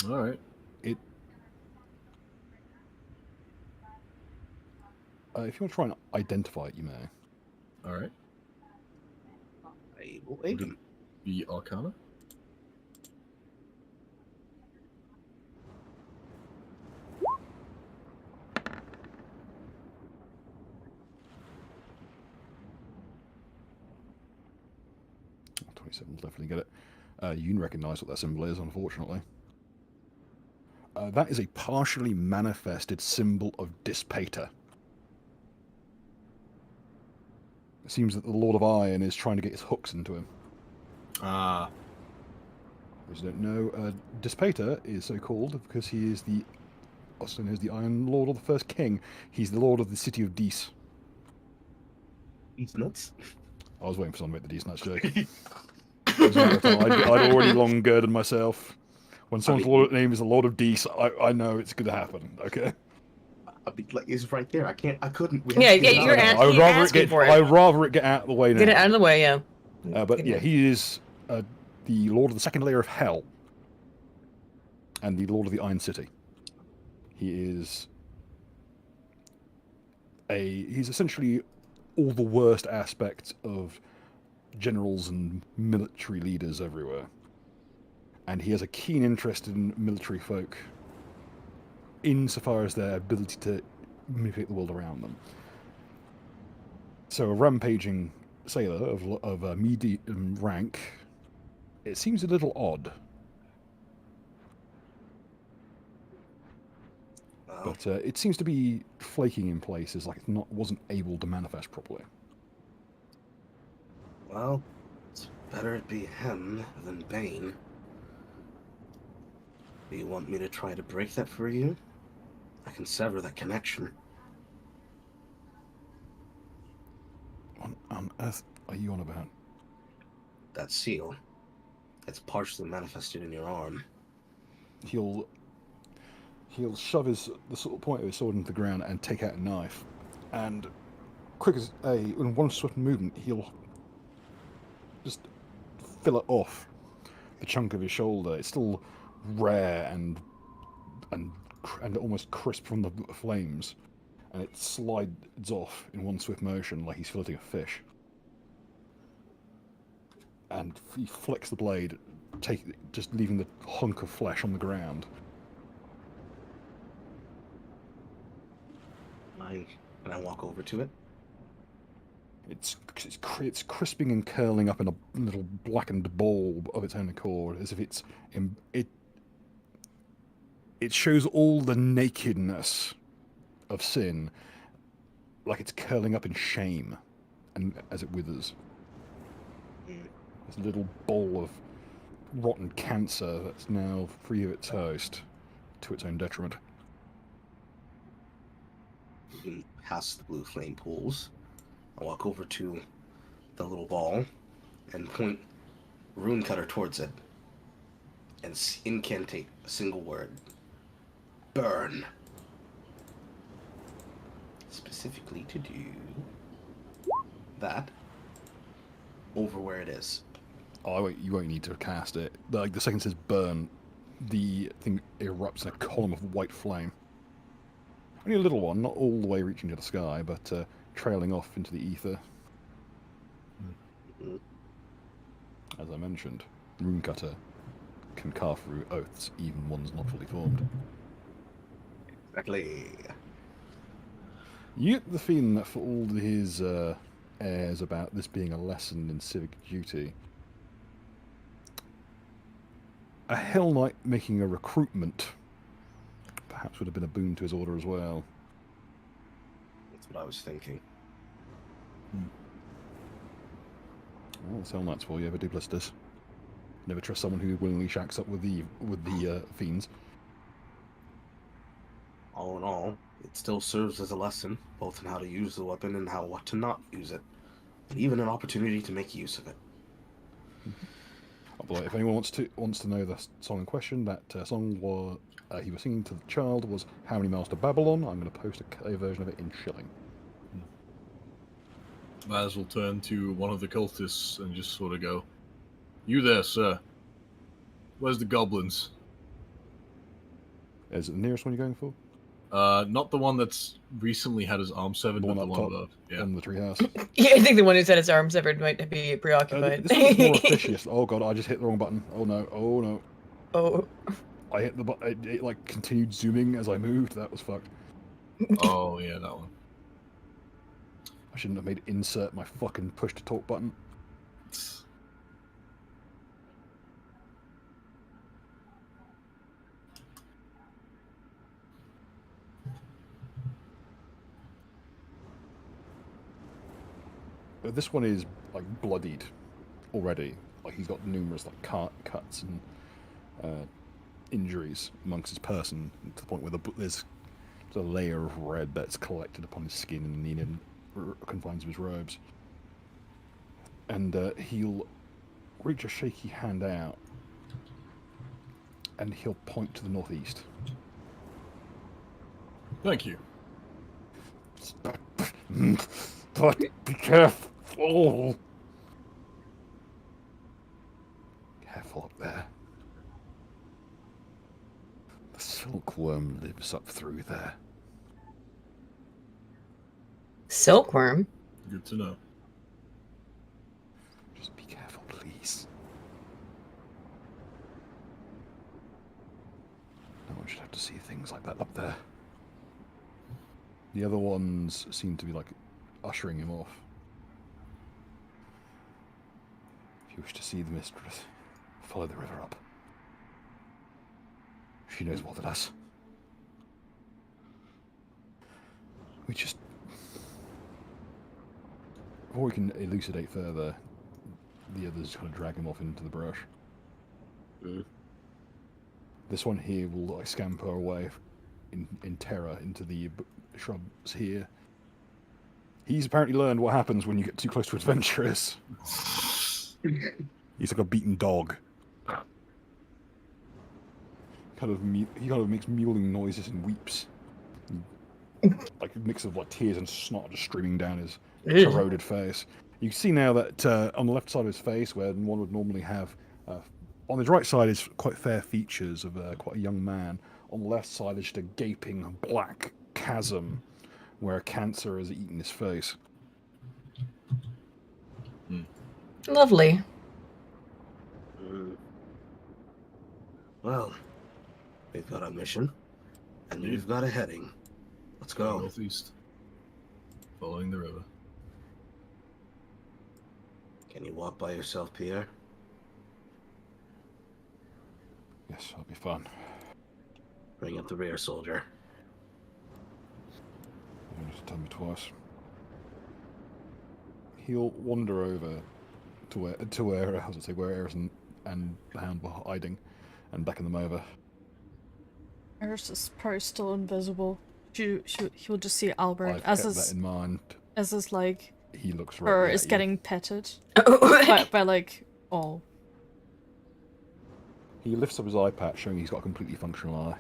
All right. If you want to try and identify it, you may. All right. I will aid him. Be Arcana? Oh, 27 will definitely get it. You can recognise what that symbol is, unfortunately. That is a partially manifested symbol of Dispater. It seems that the Lord of Iron is trying to get his hooks into him. Ah. As you don't know, Dispater is so called because he is also known as the Iron Lord or the First King. He's the Lord of the City of Dees. He's nuts. I was waiting for someone to make the Dees nuts joke. I'd already long girded myself. When someone's name is the Lord of Dees, I know it's going to happen. Okay. I mean, like, it's right there. I couldn't. You're asking for it. I'd rather it get out of the way now. Get it out of the way, yeah. But yeah, he is the Lord of the second layer of Hell, and the Lord of the Iron City. He's essentially all the worst aspects of generals and military leaders everywhere. And he has a keen interest in military folk insofar as their ability to manipulate the world around them. So a rampaging sailor of a medium rank, it seems a little odd. But it seems to be flaking in places, like it wasn't able to manifest properly. Well, it's better it be him than Bane. Do you want me to try to break that for you? I can sever that connection. What on earth are you on about? That seal. It's partially manifested in your arm. He'll shove the sort of point of his sword into the ground and take out a knife, and in one swift movement he'll just fill it off the chunk of his shoulder. It's still rare and almost crisp from the flames, and it slides off in one swift motion like he's filleting a fish. And he flicks the blade, just leaving the hunk of flesh on the ground. Can I walk over to it? It's crisping and curling up in a little blackened ball of its own accord, as if it shows all the nakedness of sin, like it's curling up in shame, and as it withers. This little ball of rotten cancer that's now free of its host, to its own detriment. Past the blue flame pools, I walk over to the little ball and point rune cutter towards it and incantate a single word. Burn. Specifically to do that over where it is. Oh, you won't need to cast it. Like the second it says burn, the thing erupts in a column of white flame. Only a little one, not all the way reaching to the sky, but trailing off into the ether. As I mentioned, Runecutter can carve through oaths, even ones not fully formed. Exactly. You get the feeling that for all his airs about this being a lesson in civic duty, a Hell Knight making a recruitment perhaps would have been a boon to his order as well. That's what I was thinking. Well, that's Hell Knights for you, ever do blisters. Never trust someone who willingly shacks up with the fiends. All in all, it still serves as a lesson, both in how to use the weapon and what to not use it, and even an opportunity to make use of it. If anyone wants to know the song in question, that song was he was singing to the child was "How Many Miles to Babylon." I'm going to post a version of it in shilling. Maz will turn to one of the cultists and just sort of go, "You there, sir? Where's the goblins?" Is it the nearest one you're going for? Not the one that's recently had his arm severed, but the one above. Yeah. On the treehouse. Yeah, I think the one who's had his arm severed might be preoccupied. This one's more officious. Oh god, I just hit the wrong button. Oh no, oh no. Oh. I hit the button, it like continued zooming as I moved. That was fucked. Oh yeah, that one. I shouldn't have made insert my fucking push to talk button. This one is like bloodied already. Like he's got numerous like cuts and injuries amongst his person, to the point where there's a layer of red that's collected upon his skin and the confines of his robes. And he'll reach a shaky hand out, and he'll point to the northeast. Thank you. But be careful. Careful up there. The silkworm lives up through there. Silkworm? Good to know. Just be careful, please. No one should have to see things like that up there. The other ones seem to be like ushering him off. If you wish to see the mistress, follow the river up. She knows more than us. We just... Before we can elucidate further, the others kind of drag him off into the brush. This one here will like scamper away in terror into the shrubs here. He's apparently learned what happens when you get too close to adventurers. He's like a beaten dog. He kind of makes mewling noises and weeps. Like a mix of like tears and snot just streaming down his corroded face. You can see now that on the left side of his face, where one would normally have, on his right side is quite fair features of quite a young man. On the left side is just a gaping black chasm where a cancer has eaten his face. Lovely. Well, we've got a mission, and we've got a heading. Let's go. Northeast. Following the river. Can you walk by yourself, Pierre? Yes, that'll be fun. Bring up the rear, soldier. You don't have to tell me twice. He'll wander over to where how does it say, where Eris and the Hound were hiding, and beckon them over. Eris is probably still invisible. He'll just see Albert I've kept that in mind. as is like He looks or right is at getting petted Oh. by like all. He lifts up his eye patch, showing he's got a completely functional eye.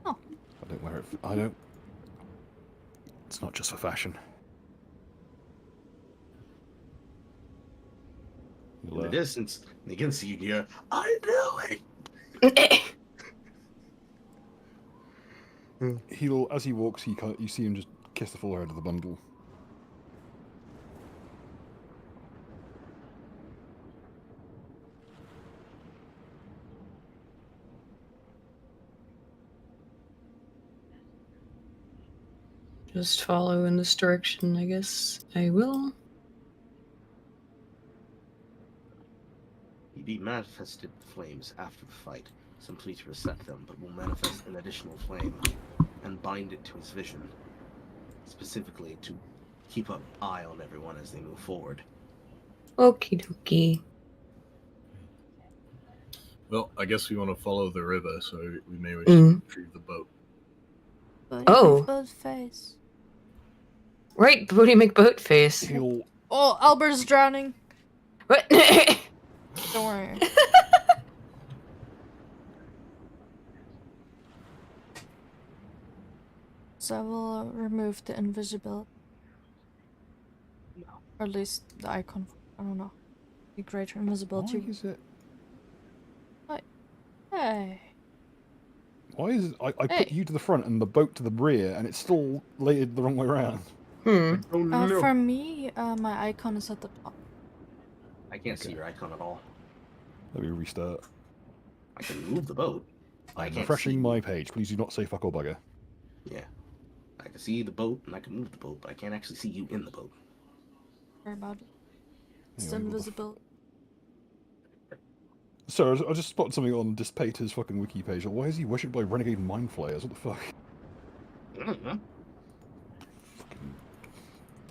Oh. I don't wear it. I don't. It's not just for fashion. In the distance, you can see here. I knew it. He'll, as he walks, you see him just kiss the forehead of the bundle. Just follow in this direction, I guess. I will. He manifested flames after the fight, simply to reset them, but will manifest an additional flame and bind it to his vision, specifically to keep an eye on everyone as they move forward. Okie dokie. Well, I guess we want to follow the river, so we may wish to retrieve the boat. Oh. Boat face. Right, Booty McBoat face. He'll. Oh, Albert's drowning. What? Don't worry. So I will remove the invisibility. No. Or at least the icon. I don't know. The greater invisibility. Why is it? Hey. Why is it? I put Hey. you to the front and the boat to the rear, and it's still laid the wrong way around. For me, my icon is at the top. I can't see your icon at all. Let me restart. I can move the boat. I I'm can't refreshing see. my page. Please do not say fuck or bugger. Yeah. I can see the boat and I can move the boat, but I can't actually see you in the boat. Sorry about it. It's Yeah, the we will. invisibility. So I just spotted something on Dispater's fucking wiki page. Why is he worshipped by renegade mind flayers? What the fuck? Fucking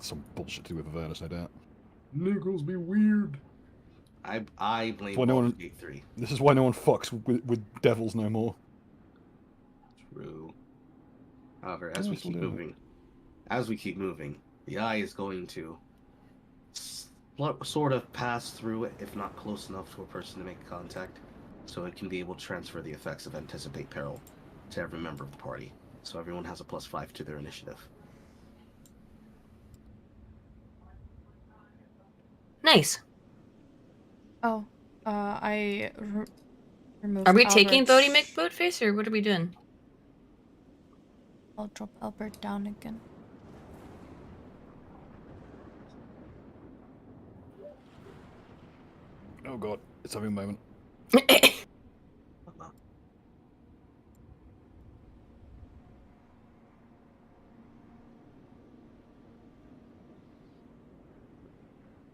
some bullshit to do with Avernus, no doubt. Niggles be weird. I blame Why no one- Gate 3. This is why no one fucks with devils no more. True. However, Yeah, as we still keep doing it. moving, the eye is going to sort of pass through it, if not close enough to a person to make contact, so it can be able to transfer the effects of Anticipate Peril to every member of the party. So everyone has a +5 to their initiative. Nice. Oh, I removed. Are we taking Albert's- Bodie McBoatface, or what are we doing? I'll drop Albert down again. Oh god, it's having a moment.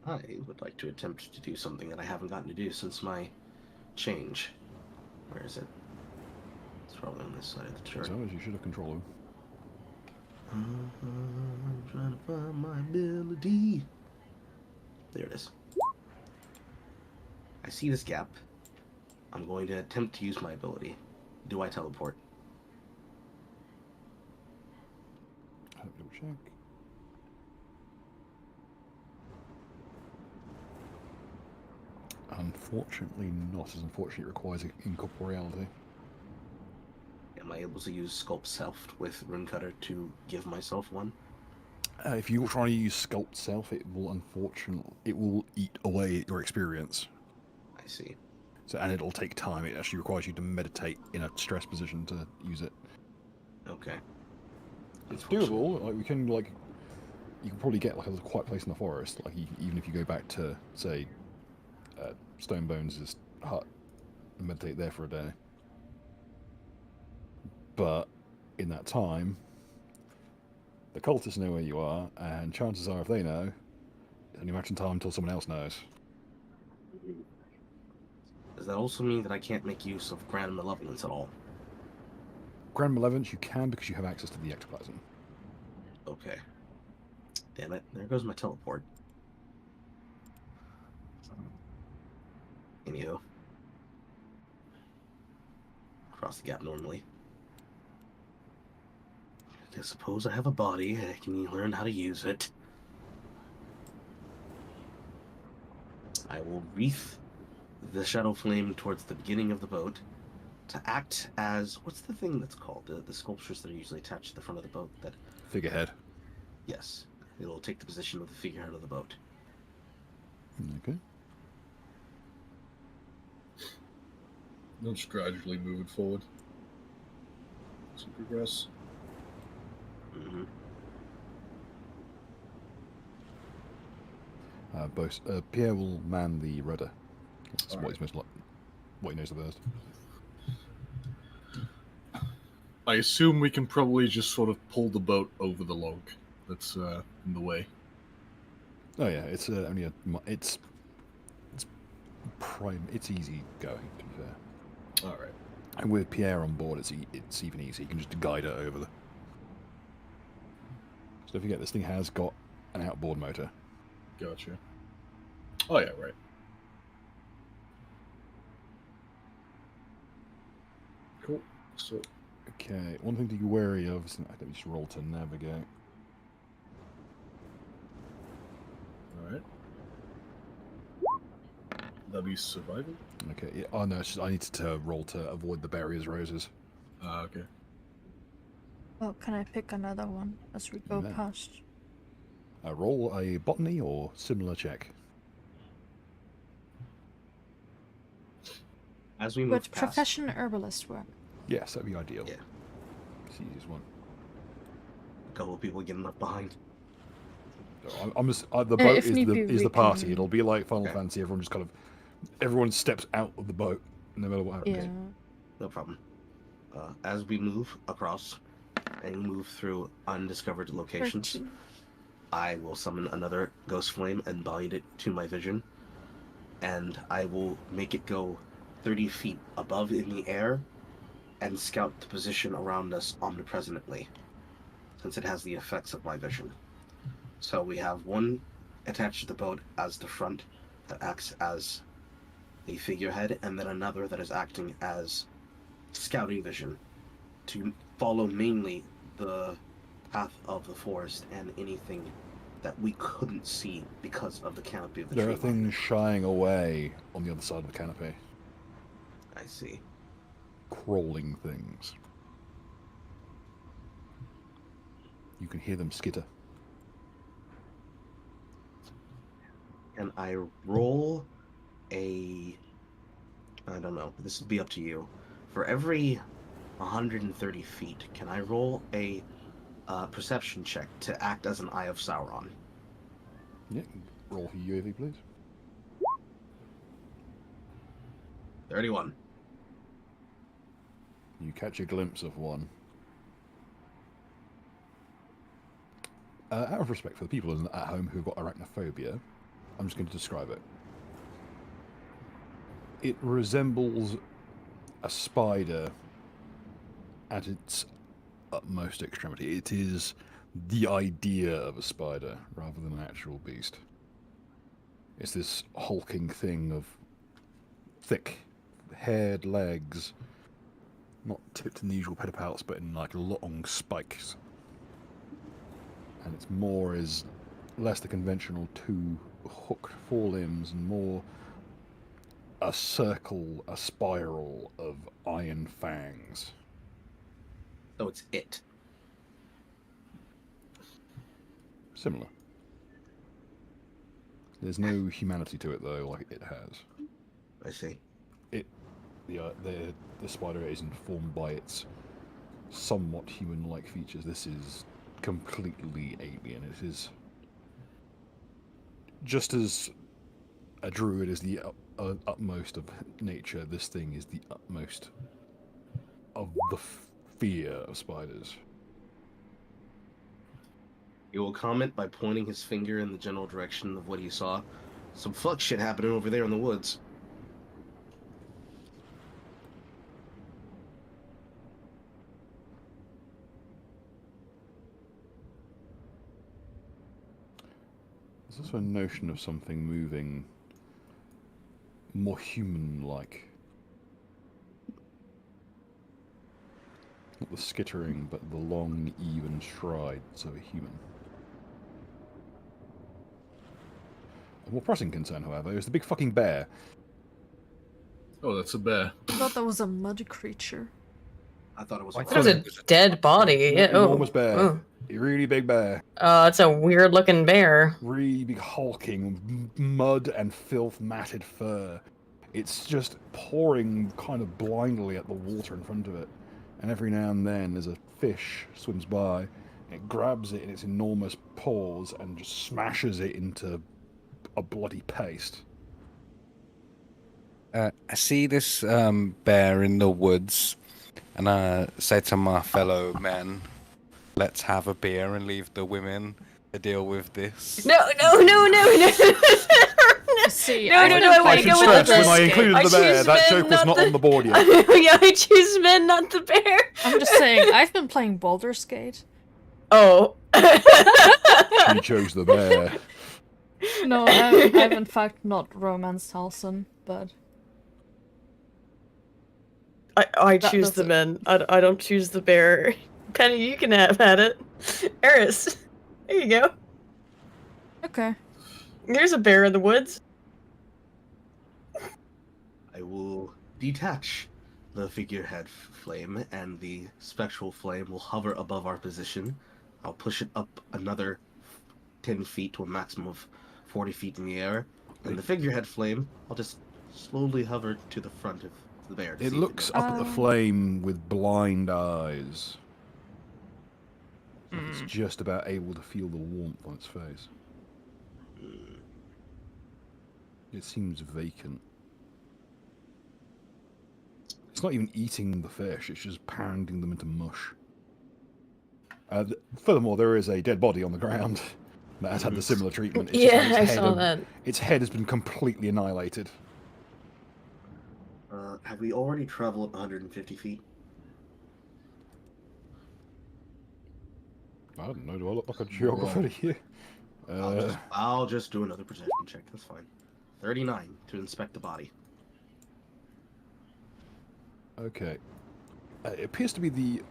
I would like to attempt to do something that I haven't gotten to do since my change. Where is it? It's probably on this side of the chart. So you should have control him. I'm trying to find my ability. There it is. I see this gap. I'm going to attempt to use my ability. Do I teleport? Double check. Unfortunately not, as unfortunately it requires incorporeality. Am I able to use Sculpt Self with Rune Cutter to give myself one? If you try to use Sculpt Self, it will eat away at your experience. I see. So, and it'll take time. It actually requires you to meditate in a stress position to use it. Okay. It's doable. Like you can probably get like a quiet place in the forest. Like even if you go back to say Stonebones' hut and meditate there for a day. But in that time, the cultists know where you are, and chances are, if they know, it's only a matter of time until someone else knows. Does that also mean that I can't make use of Grand Malevolence at all? Grand Malevolence you can because you have access to the ectoplasm. Okay. Damn it. There goes my teleport. Anywho. Cross the gap normally. I suppose I have a body and I can learn how to use it. I will wreath the Shadow Flame towards the beginning of the boat to act as... What's the thing that's called? The sculptures that are usually attached to the front of the boat? That Figurehead. Yes. It'll take the position of the figurehead of the boat. Okay. I'm just gradually moving forward to progress. Mm-hmm. Pierre will man the rudder. That's what he's what he knows the best. I assume we can probably just sort of pull the boat over the log that's in the way. Oh yeah, it's only it's easy going, to be fair. All right. And with Pierre on board, it's even easier. You can just guide it over the. So don't forget, this thing has got an outboard motor. Gotcha. Oh yeah, right. Cool. So. Okay, one thing to be wary of is I don't just roll to navigate. All right. That'll be survival. Okay. Yeah, oh no, I need to roll to avoid the barriers roses. Okay. Oh, can I pick another one as we go past? Roll a botany or similar check. As we move Would past... profession herbalist work? Yes, that'd be ideal. Yeah. It's the easiest one. A couple of people getting left behind. I'm just the boat if need be, is the we party. can- It'll be like Final Okay. Fantasy. Everyone steps out of the boat, no matter what happens. Yeah. No problem. As we move across and move through undiscovered locations, 13. I will summon another ghost flame and bind it to my vision, and I will make it go 30 feet above in the air and scout the position around us omnipresently, since it has the effects of my vision. So we have one attached to the boat as the front that acts as a figurehead, and then another that is acting as scouting vision to follow mainly the path of the forest and anything that we couldn't see because of the canopy of the tree. There are things shying away on the other side of the canopy. I see. Crawling things. You can hear them skitter. Can I roll a... I don't know. This would be up to you. For every 130 feet, can I roll a perception check to act as an Eye of Sauron? Yeah, roll for UAV, please. 31. You catch a glimpse of one. Out of respect for the people at home who've got arachnophobia, I'm just going to describe it. It resembles a spider at its utmost extremity. It is the idea of a spider rather than an actual beast. It's this hulking thing of thick, haired legs, not tipped in the usual pedipalps, but in like long spikes. And it's more is less the conventional two hooked forelimbs and more a circle, a spiral of iron fangs. So it's it. Similar. There's no humanity to it though, like it has. I see. The spider is informed by its somewhat human-like features. This is completely alien. It is just as a druid is the utmost of nature. This thing is the utmost of the fear of spiders. He will comment by pointing his finger in the general direction of what he saw. Some fuck shit happening over there in the woods. There's also a notion of something moving more human-like. Not the skittering, but the long, even strides of a human. A more pressing concern, however, is the big fucking bear. Oh, that's a bear. I thought that was a mud creature. I thought it was. That was a dead body. Yeah, Enormous bear. A really big bear. It's a weird looking bear. Really big, hulking, mud and filth matted fur. It's just pouring kind of blindly at the water in front of it. And every now and then, as a fish swims by, it grabs it in its enormous paws and just smashes it into a bloody paste. I see this bear in the woods, and I say to my fellow men, let's have a beer and leave the women to deal with this. No. See, No, I want to go with the when I included the bear, that joke was not on the board yet. Yeah, I choose men, not the bear. I'm just saying, I've been playing Baldur's Gate. Oh. She chose the bear. No, I've in fact not romanced Halson, but... I choose the men. I don't choose the bear. Penny, you can have had it. Eris, there you go. Okay. There's a bear in the woods. I will detach the figurehead flame, and the spectral flame will hover above our position. I'll push it up another 10 feet to a maximum of 40 feet in the air, and the figurehead flame, I'll just slowly hover to the front of the bear. It looks up at the flame with blind eyes. It's just about able to feel the warmth on its face. It seems vacant. It's not even eating the fish, it's just pounding them into mush. Furthermore, there is a dead body on the ground that has had the similar treatment. It's Yeah, I saw that. Its head has been completely annihilated. Have we already traveled 150 feet? I don't know, do I look like a geographer to you? I'll just do another perception check, that's fine. 39 to inspect the body. Okay. It appears to be the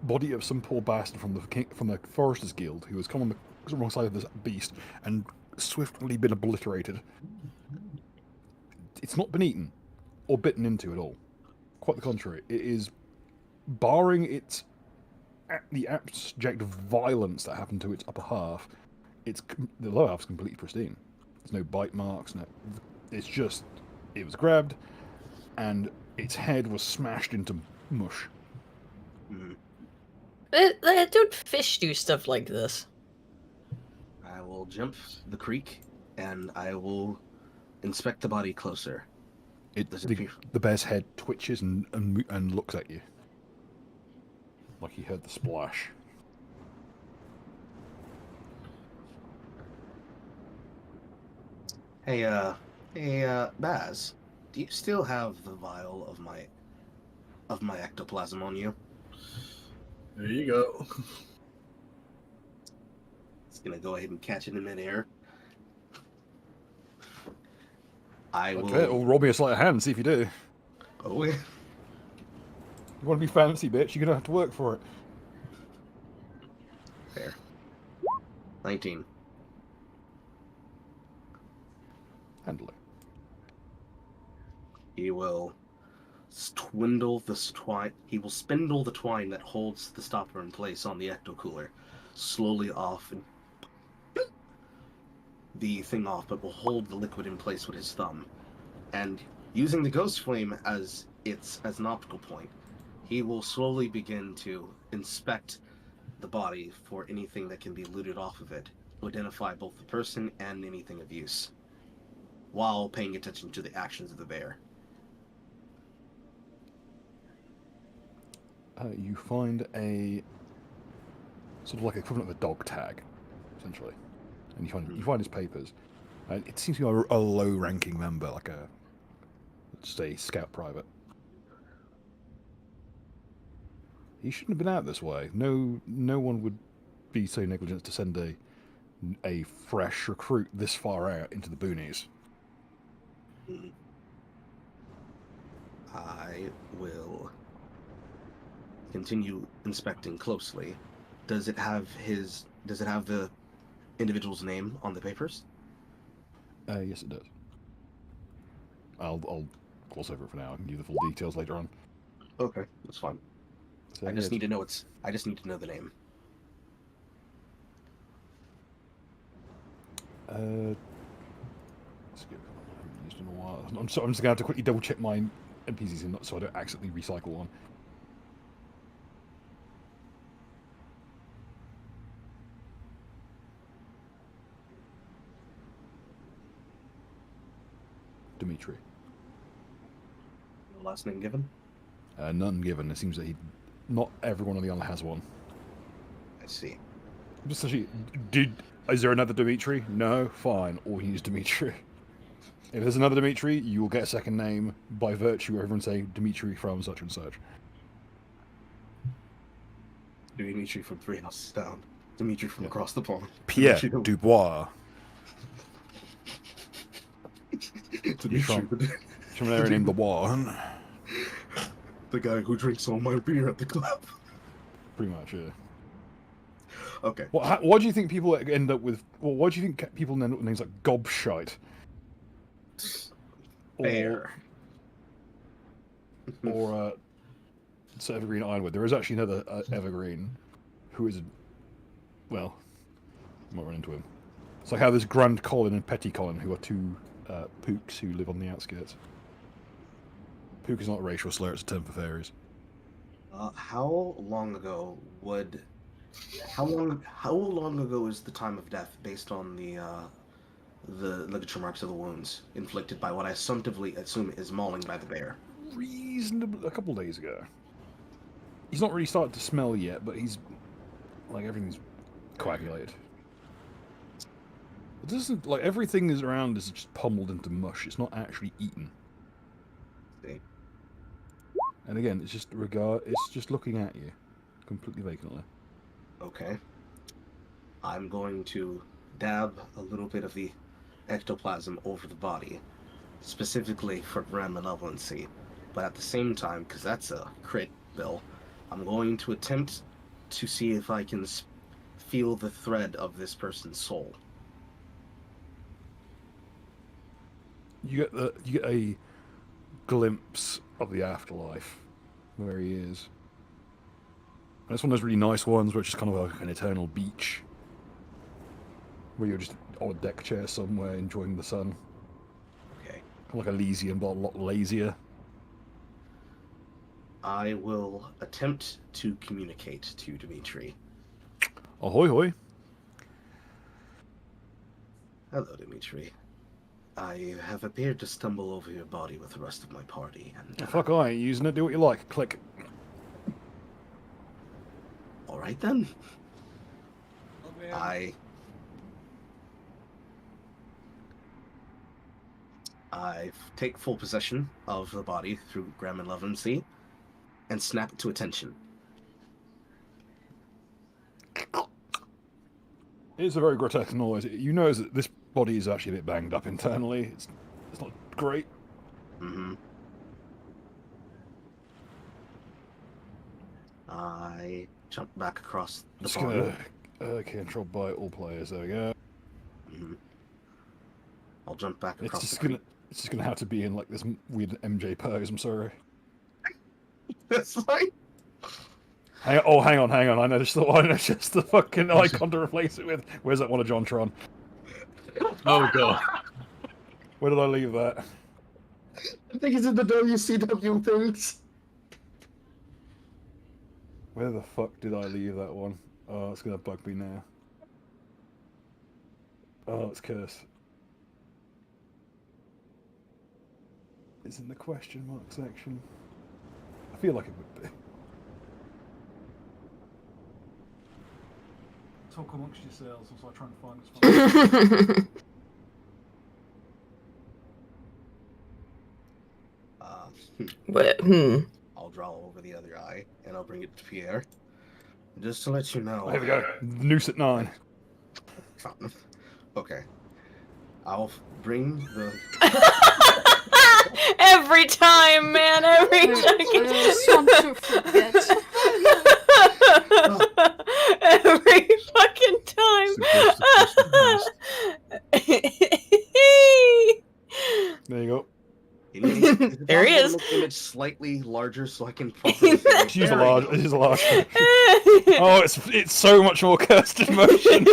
body of some poor bastard from the Foresters Guild who has come on the wrong side of this beast and swiftly been obliterated. It's not been eaten or bitten into at all. Quite the contrary. It is, barring the abject violence that happened to its upper half, the lower half is completely pristine. There's no bite marks. No, it's just it was grabbed, and its head was smashed into mush. Don't fish do stuff like this? I will jump the creek, and I will inspect the body closer. The bear's head twitches and looks at you, like he heard the splash. Hey, Baz, do you still have the vial of my ectoplasm on you? There you go. It's gonna go ahead and catch it in midair. I will. Okay, well, roll me a sleight of hand, see if you do. Oh, yeah. You want to be fancy, bitch? You're gonna have to work for it. Fair. 19. Handle it. He will spindle the twine that holds the stopper in place on the ecto cooler, slowly off and the thing off, but will hold the liquid in place with his thumb. And using the ghost flame as an optical point, he will slowly begin to inspect the body for anything that can be looted off of it, to identify both the person and anything of use, while paying attention to the actions of the bear. You find a sort of like equivalent of a dog tag, essentially, and you find his papers. It seems to be a low-ranking member, like let's say, scout private. He shouldn't have been out this way. No one would be so negligent to send a fresh recruit this far out into the boonies. I will continue inspecting closely. Does it have the individual's name on the papers? Yes, it does. I'll gloss over it for now. I can give the full details later on. Okay, that's fine. So, I just need to know the name. Skip. I haven't used it in a while. I'm just going to have to quickly double check my NPCs so I don't accidentally recycle one. Dimitri. The last name given? None given. It seems that not everyone on the island has one. I see. Just actually, is there another Dimitri? No? Fine. All he is Dimitri. If there's another Dimitri, you will get a second name by virtue of everyone saying Dimitri from such and such. Dimitri from 3 houses down. Dimitri from across the pond. Pierre Dubois. Dimitri, From there named the One. the guy who drinks all my beer at the club. Pretty much, yeah. Okay. What do you think people end up with? Well, what do you think people end up with names like Gobshite? Fair. Or Evergreen Ironwood. There is actually another Evergreen who is, well, I might run into him. It's like how there's Grand Colin and Petty Colin, who are two pooks who live on the outskirts. Pook is not a racial slur; it's a term for fairies. How long ago is the time of death based on the ligature marks of the wounds inflicted by what I assumptively assume is mauling by the bear? Reasonably, a couple days ago. He's not really started to smell yet, but he's like everything's coagulated. It doesn't like everything is around is just pummeled into mush. It's not actually eaten. See. And again, it's just It's just looking at you, completely vacantly. Okay. I'm going to dab a little bit of the ectoplasm over the body, specifically for gram malevolency, But at the same time, because that's a crit, Bill, I'm going to attempt to see if I can feel the thread of this person's soul. You get a glimpse of the afterlife, where he is. And it's one of those really nice ones where it's just kind of like an eternal beach, where you're just on a deck chair somewhere enjoying the sun. Okay. Kind of like Elysium, but a lot lazier. I will attempt to communicate to Dimitri. Ahoy, hoy. Hello, Dimitri. I have appeared to stumble over your body with the rest of my party, and... Fuck, I ain't using it. Do what you like. Click. Alright then. Okay. I take full possession of the body through Graham and Levency and snap it to attention. It's a very grotesque noise. You know that this body is actually a bit banged up internally. It's not great. Mm-hmm. I jump back across the Just body. gonna controlled by all players. There we go. Mm-hmm. I'll jump back across. It's just gonna have to be in like this weird MJ pose. I'm sorry. That's like. Hang on. I know just the fucking icon to replace it with. Where's that one of JonTron? Oh god. Where did I leave that? I think it's in the WCW things. Where the fuck did I leave that one? Oh, it's gonna bug me now. Oh, it's cursed. It's in the question mark section. I feel like it would be. Talk amongst yourselves as I try and find this. I'll draw over the other eye and I'll bring it to Pierre. Just to let you know. Oh, here we go. Noose at 9. Okay. I'll bring the. Every time, man. Every time. I just want to forget. Every fucking time. There you go. There he is. Make the image slightly larger so I can properly. Use a large. Oh, it's so much more cursed in motion.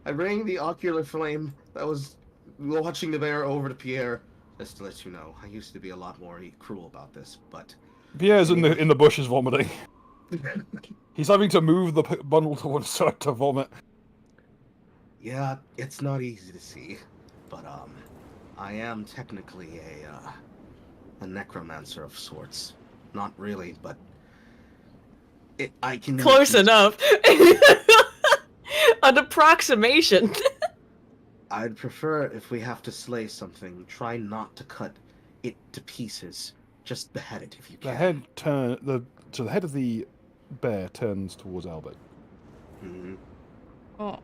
I bring the ocular flame that was watching the bear over to Pierre. Just to let you know, I used to be a lot more cruel about this, but Pierre's in the bushes vomiting. He's having to move the bundle to one side to vomit. Yeah, it's not easy to see, but I am technically a necromancer of sorts. Not really, but I can close enough. An approximation. I'd prefer if we have to slay something, try not to cut it to pieces. Just behead it if you can. The head of the bear turns towards Albert. Mm-hmm. Oh.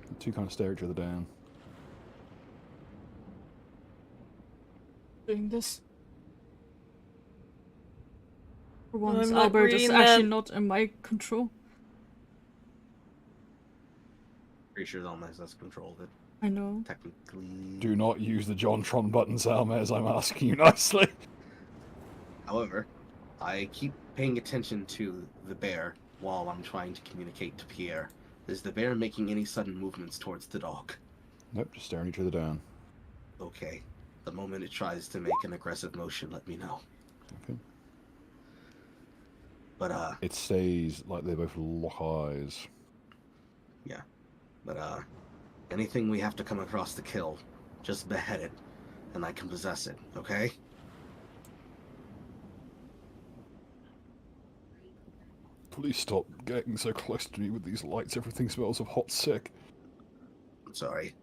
The two kind of stare each other down. Doing this. For once, I'm not Albert is reading actually that. not in my control. Pretty sure Almaz has controlled it. I know. Technically. Do not use the JonTron button, Almaz, I'm asking you nicely. However, I keep paying attention to the bear while I'm trying to communicate to Pierre. Is the bear making any sudden movements towards the dog? Nope, just staring each other down. Okay. The moment it tries to make an aggressive motion, let me know. Okay. But it stays like they both lock eyes. Yeah. But anything we have to come across to kill, just behead it, and I can possess it, okay? Please stop getting so close to me with these lights. Everything smells of hot sick. I'm sorry.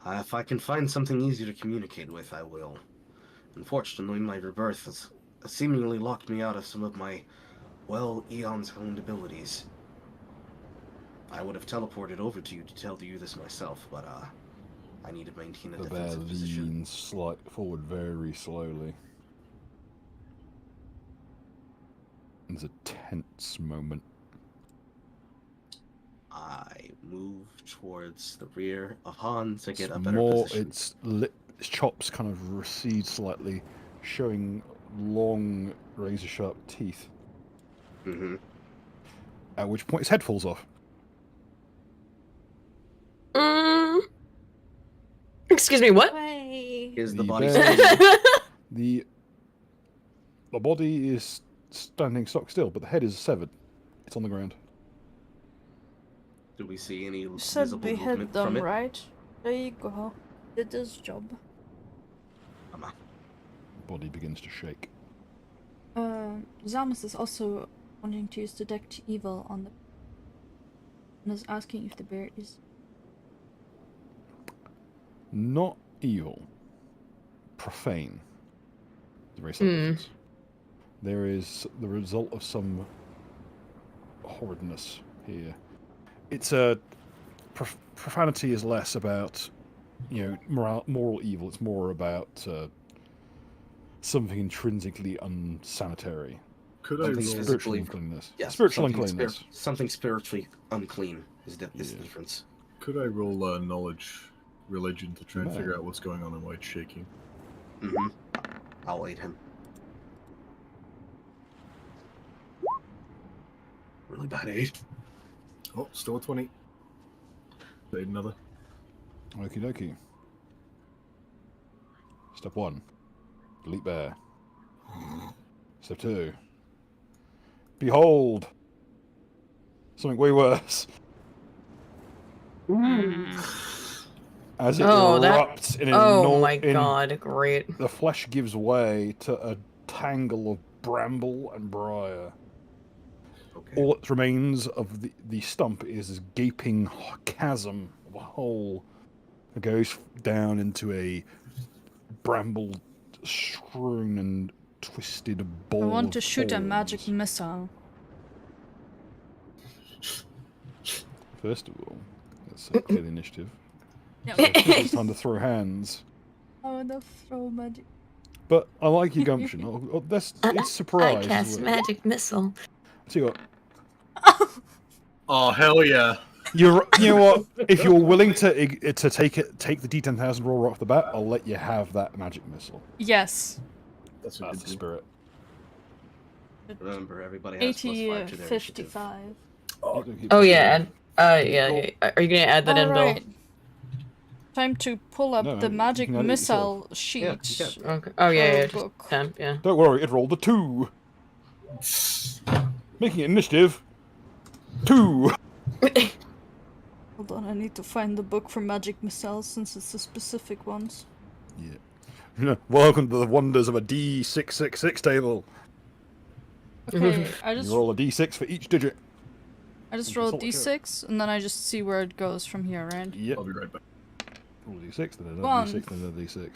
If I can find something easy to communicate with, I will. Unfortunately, my rebirth has seemingly locked me out of some of my, well, eons-honed abilities. I would have teleported over to you to tell you this myself, but I need to maintain a The bear defensive position. leans forward very slowly. There's a tense moment. I move towards the rear of Han to get It's a better position. Its chops kind of recede slightly, showing long, razor-sharp teeth. Mm-hmm. At which point, its head falls off. Excuse me, what? Way. Is the The body bear- still? The body is standing stock still, but the head is severed. It's on the ground. Do we see any You said visible we movement hit from them, it? right? There you go. Did this job. Come on. Body begins to shake. Zamas is also wanting to use Detect Evil on the... and is asking if the bear is... Not evil. Profane. It's a very subtle difference. There is the result of some horridness here. It's a... profanity is less about, moral evil. It's more about something intrinsically unsanitary. Could I Something roll? Spiritual physically- uncleanness. Yes, Spiritual something uncleanness. something spiritually unclean is the Yeah. difference. Could I roll knowledge, religion to try and No. figure out what's going on and why it's shaking? Mm-hmm. I'll aid him. Really bad aid. Oh, still a 20. Aid another. Okie dokie. Step 1. Delete bear. Step 2. Behold! Something way worse. As it erupts in Oh my god, great. The flesh gives way to a tangle of bramble and briar. Okay. All that remains of the stump is a gaping chasm of a hole that goes down into a bramble strewn and twisted ball. I want of to shoot a thorns. magic missile. First of all, let's clear the initiative. Yeah. It's time to throw hands. I wanna throw magic. But I like your gumption. It's surprise. I cast magic missile. So you got, Oh, hell yeah. you know what? If you're willing to take the D10,000 roll right off the bat, I'll let you have that magic missile. Yes. That's a That's good the deal. spirit. Remember, everybody has plus 5 to their initiative. 55. Oh yeah, yeah. Are you gonna add that in, Bill? Alright. Time to pull up No, the you magic can add it missile Yeah, you sheet. can. Okay. Oh yeah, Pro book. just 10, yeah. Don't worry, it rolled a 2. Making it initiative 2. Hold on, I need to find the book for magic missiles since it's the specific ones. Yeah. Welcome to the wonders of a D666 table. Okay, I You just roll a D6 for each digit. roll a Consult the d6 and then I just see where it goes from here, right? Yep. I'll be right back. Roll a D6, then another One. D6, then another D6.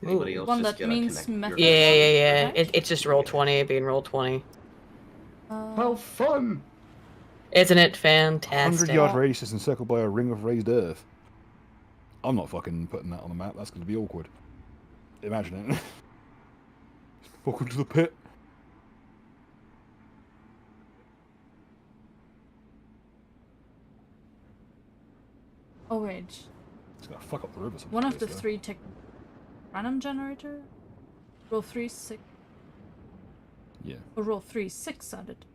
Anybody else One just that gotta means connect your method. Yeah. Right? It's just roll 20 being roll 20. How fun! Isn't it 100 fantastic? yard radius is encircled by a ring of raised earth. I'm not fucking putting that on the map. That's going to be awkward. Imagine it. Welcome to the pit. Oh wait. It's going to fuck up the river. One of the someplace, though. 3 tech random generator? Roll 3, 6. Yeah. Or roll 3, 6 added.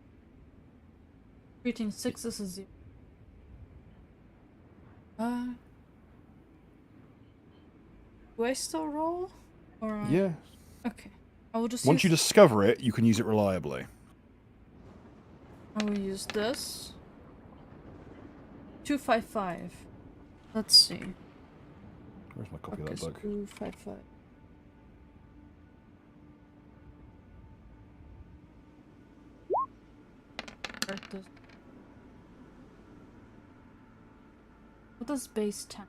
Treating 6 is a 0. Do I still roll? Or Yeah. okay. I will just Once you use, discover it, you can use it reliably. I will use this. 255. Let's see. Where's my copy Okay, of so that book? 255. What does base 10?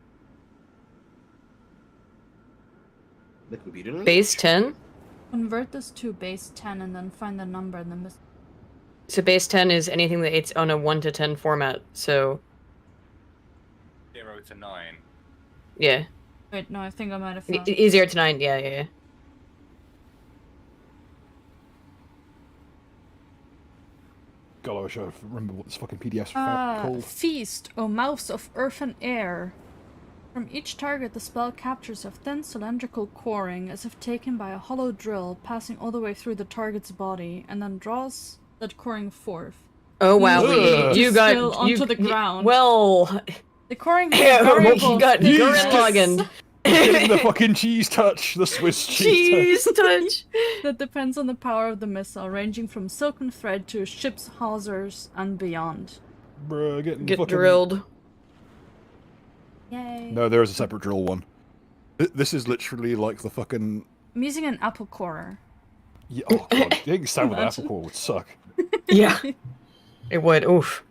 The computer link? Base 10? Convert this to base 10 and then find the number in the middle. So base 10 is anything that it's on a 1 to 10 format. So 0 to 9. Yeah. Wait, no, I think I might have found Easier to 9, yeah. God, I wish I remember what this fucking PDF's called. Feast, O mouths of earth and air. From each target, the spell captures a thin cylindrical coring, as if taken by a hollow drill, passing all the way through the target's body, and then draws that coring forth. Oh wow, you got onto the ground. Well, the coring has a variable you got Gurren Getting the fucking cheese touch, the Swiss cheese touch. That depends on the power of the missile, ranging from silken thread to ship's hawsers and beyond. Bruh, Get fucking... drilled. Yay. No, there is a separate drill one. This is literally like the fucking... I'm using an apple corer. Yeah, oh god, getting stabbed with an apple core would suck. Yeah. It would, oof.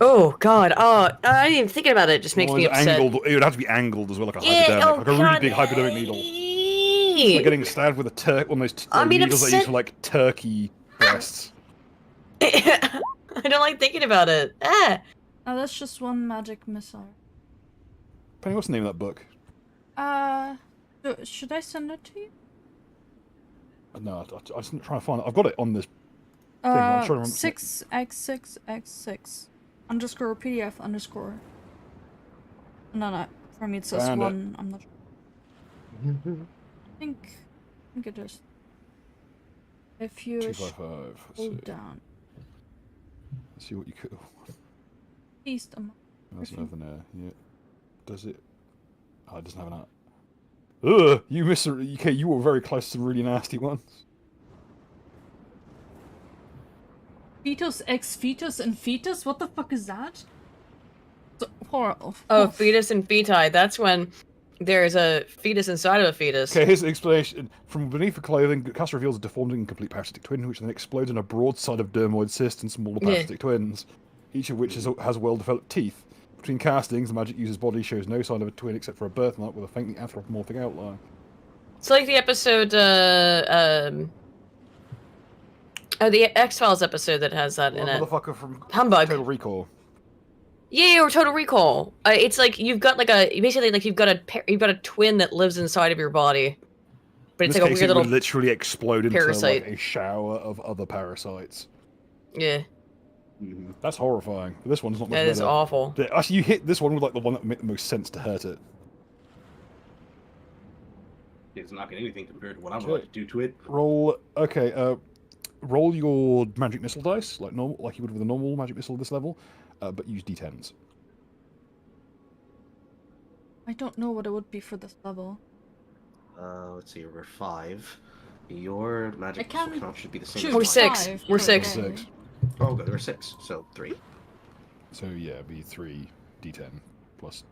Oh god, I didn't even think about it. It just makes me upset. Angled, it would have to be angled as well, like a hypodermic, like a really big hypodermic needle. It's like getting stabbed with a one of those needles that use for like turkey breasts. I don't like thinking about it. Ah. Oh, that's just one magic missile. Penny, what's the name of that book? Should I send it to you? No, I was trying to find it. I've got it on this thing. I'm trying to 6x6x6 underscore PDF underscore. No, for me it says Found one. I'm not sure. I think it is. If you 255. hold down. Let's see what you could. Feast That's nothing there. Yeah. Does it? Oh, it doesn't have an art. Ugh! You missed. Okay, you were very close to some really nasty ones. Fetus ex fetus and fetus? What the fuck is that? Horrible. Oh, fetus and feti. That's when there's a fetus inside of a fetus. Okay, here's the explanation. From beneath the clothing, Cass reveals a deformed and incomplete parasitic twin, which then explodes in a broadside of dermoid cysts and smaller parasitic twins, each of which has well-developed teeth. Between castings, the magic user's body shows no sign of a twin except for a birthmark with a faintly anthropomorphic outline. It's like the episode, the X-Files episode that has that in it. Motherfucker from Humbug. Total Recall. Yeah, or Total Recall. It's like you've got like basically like you've got a twin that lives inside of your body, but it's like a weird little. It would literally explode parasite. into like a shower of other parasites. Yeah. That's horrifying. But this one's not much better. That is awful. Actually, you hit this one with like the one that made the most sense to hurt it. It's not getting anything compared to what I'm about to do to it. Roll. Okay. Roll your magic missile dice like normal, like you would with a normal magic missile at this level, but use d10s. I don't know what it would be for this level. Let's see. We're 5. Your magic missile count should be the same. We're 6. We're 6. Oh, good. We're 6. So 3. So yeah, it'd be 3 d10 plus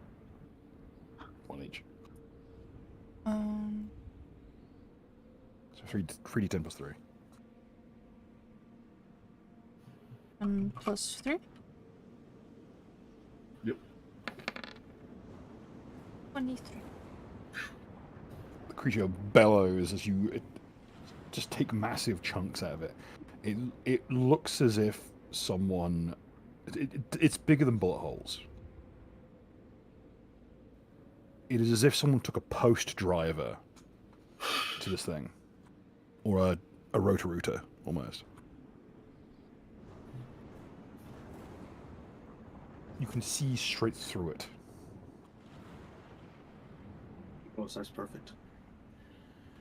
1 each. So 3 d10 plus 3. And plus 3? Yep. 23. The creature bellows as you just take massive chunks out of it. It looks as if someone... It's bigger than bullet holes. It is as if someone took a post driver to this thing. Or a rotor-rooter, almost. You can see straight through it. Oh, so that's perfect.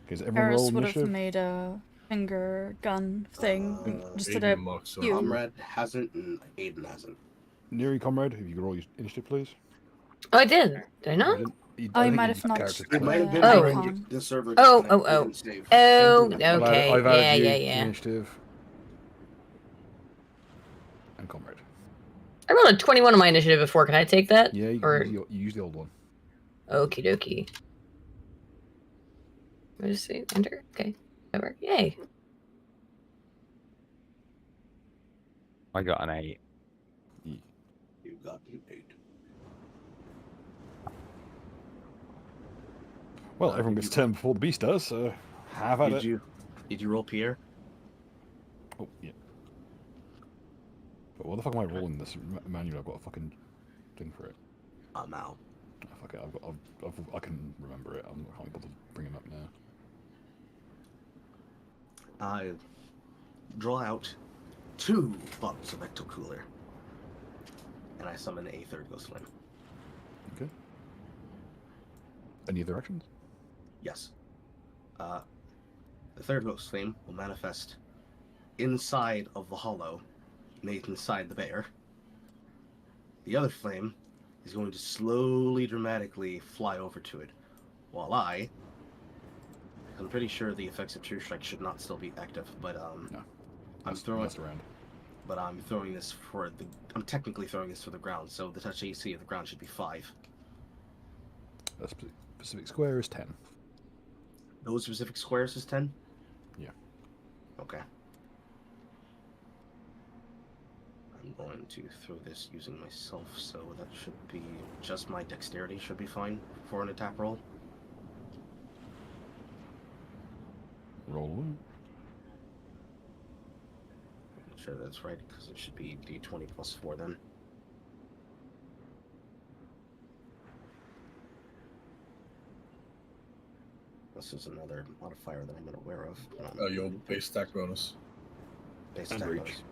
Okay, is everyone roll Paris would initiative? have made a finger gun thing. Just did a Comrade hasn't, and Aiden hasn't. Neri, comrade, if you could roll your initiative, please. Oh, I did. Did I not? You might have not. It might have been Oh. the server. Oh, okay. I've added Yeah. Initiative. And comrade. I rolled a 21 on my initiative before. Can I take that? Yeah, you use the old one. Okie dokie. What does it say? Enter? Okay. Whatever. Yay. I got an 8. You got an 8. Well, everyone gets a turn before the beast does, so have at it. Did you roll Pierre? Oh, yeah. But what the fuck am I rolling this manual? I've got a fucking thing for it. Now. Oh, fuck it, I can remember it. I can't bother to bring him up now. I draw out 2 bottles of Ecto Cooler, and I summon a 3rd Ghost Flame. Okay. Any other actions? Yes. The 3rd Ghost Flame will manifest inside of the hollow, made inside the bear. The other flame is going to slowly, dramatically fly over to it, while I'm pretty sure the effects of True Strike should not still be active, but No. I'm throwing this for the. I'm technically throwing this for the ground, so the touch AC of the ground should be 5. A specific square is 10. Those specific squares is 10? Yeah. Okay. I'm going to throw this using myself, so that should be just my dexterity should be fine for an attack roll. Roll away. I'm sure that's right, because it should be d20 plus 4 then. This is another modifier that I'm not aware of. Your base attack bonus. Base And attack reach. bonus.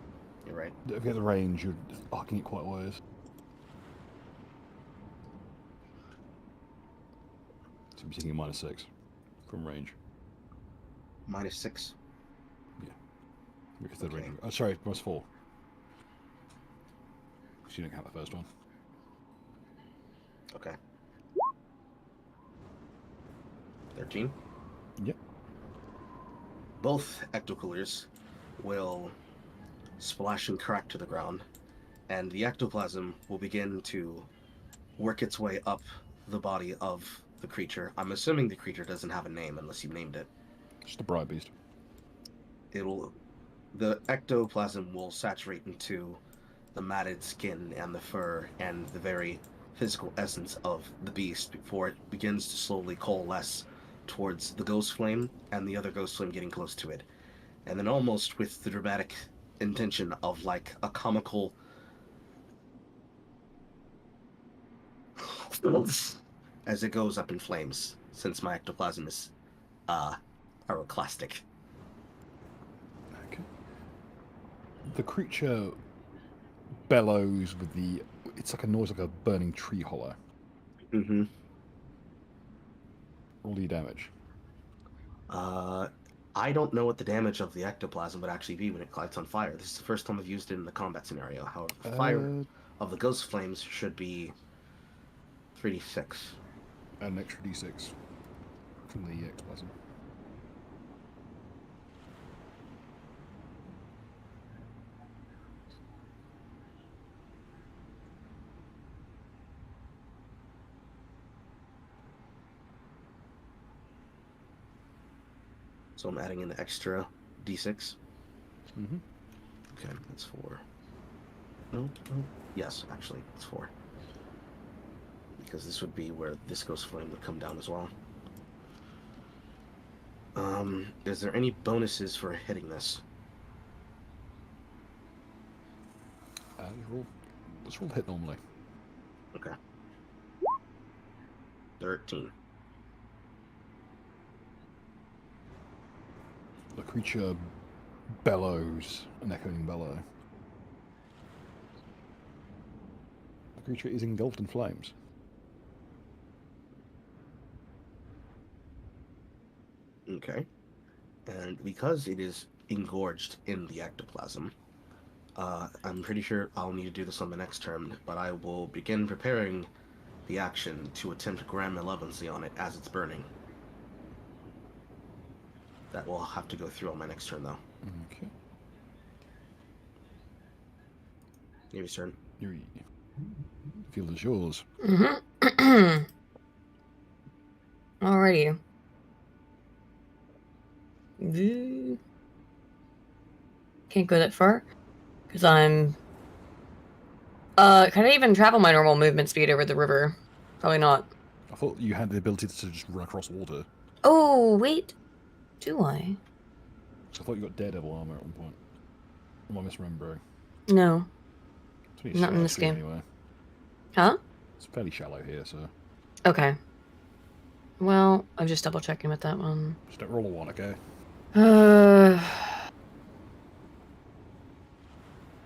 You're right. If you get the range, you're arcing it quite a ways. So I'm taking a -6 from range. -6. Your third Okay. range. Oh, sorry, +4. Because you didn't count the first one. Okay. 13. Yep. Both ectocoolers will splash and crack to the ground, and the ectoplasm will begin to work its way up the body of the creature. I'm assuming the creature doesn't have a name unless you named it. Just a bright beast. The ectoplasm will saturate into the matted skin and the fur and the very physical essence of the beast before it begins to slowly coalesce towards the ghost flame and the other ghost flame getting close to it. And then almost with the dramatic intention of like a comical as it goes up in flames, since my ectoplasm is pyroclastic. Okay. The creature bellows with it's like a noise like a burning tree hollow. Mm-hmm. Roll your damage. I don't know what the damage of the ectoplasm would actually be when it lights on fire. This is the first time I've used it in the combat scenario. However, the fire of the ghost flames should be 3d6. An extra d6 from the ectoplasm. So I'm adding an extra d6. Mm-hmm. Okay, that's 4. No? Yes, actually, it's 4. Because this would be where this ghost flame would come down as well. Is there any bonuses for hitting this? Let's roll hit normally. Okay. 13. The creature bellows, an echoing bellow. The creature is engulfed in flames. Okay. And because it is engorged in the ectoplasm, I'm pretty sure I'll need to do this on the next turn, but I will begin preparing the action to attempt Grand Malevolency on it as it's burning. That will have to go through on my next turn, though. Okay. Navy's turn. The field is yours. Mm-hmm. Alrighty. Can't go that far because I'm. Can I even travel my normal movement speed over the river? Probably not. I thought you had the ability to just run across water. Oh wait, do I? So I thought you got Daredevil armor at one point. Am I misremembering? No. It's Not in this game. Anyway. Huh? It's fairly shallow here, so. Okay. Well, I'm just double checking with that one. Just don't roll a 1, okay?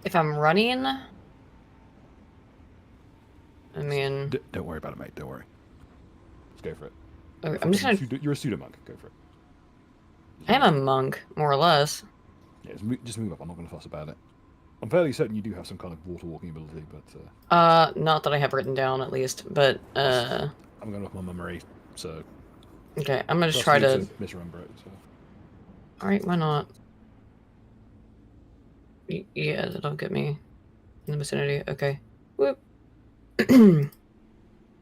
If I'm running, I mean, Don't worry about it, mate. Don't worry. Let's go for it. okay, I'm just gonna. You're a pseudo monk. Go for it. I am a monk, more or less. Yeah, just move up. I'm not going to fuss about it. I'm fairly certain you do have some kind of water walking ability, but Not that I have written down at least, but I'm going off my memory, so okay, I'm gonna just try to misremember it. So. All right, why not? Yeah, that'll get me in the vicinity. Okay. Whoop.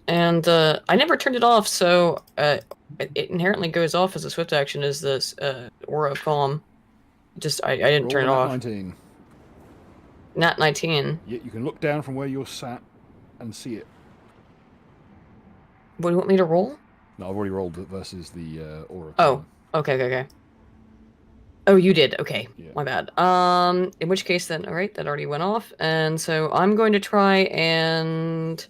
And I never turned it off, so it inherently goes off as a swift action. Is this aura of calm? Just I didn't turn it off. 19. Nat 19. Yeah, you can look down from where you're sat and see it. What do you want me to roll? No, I've already rolled it versus the aura. Oh, okay. Oh, you did. Okay, yeah. My bad. In which case then, all right, that already went off, and so I'm going to try and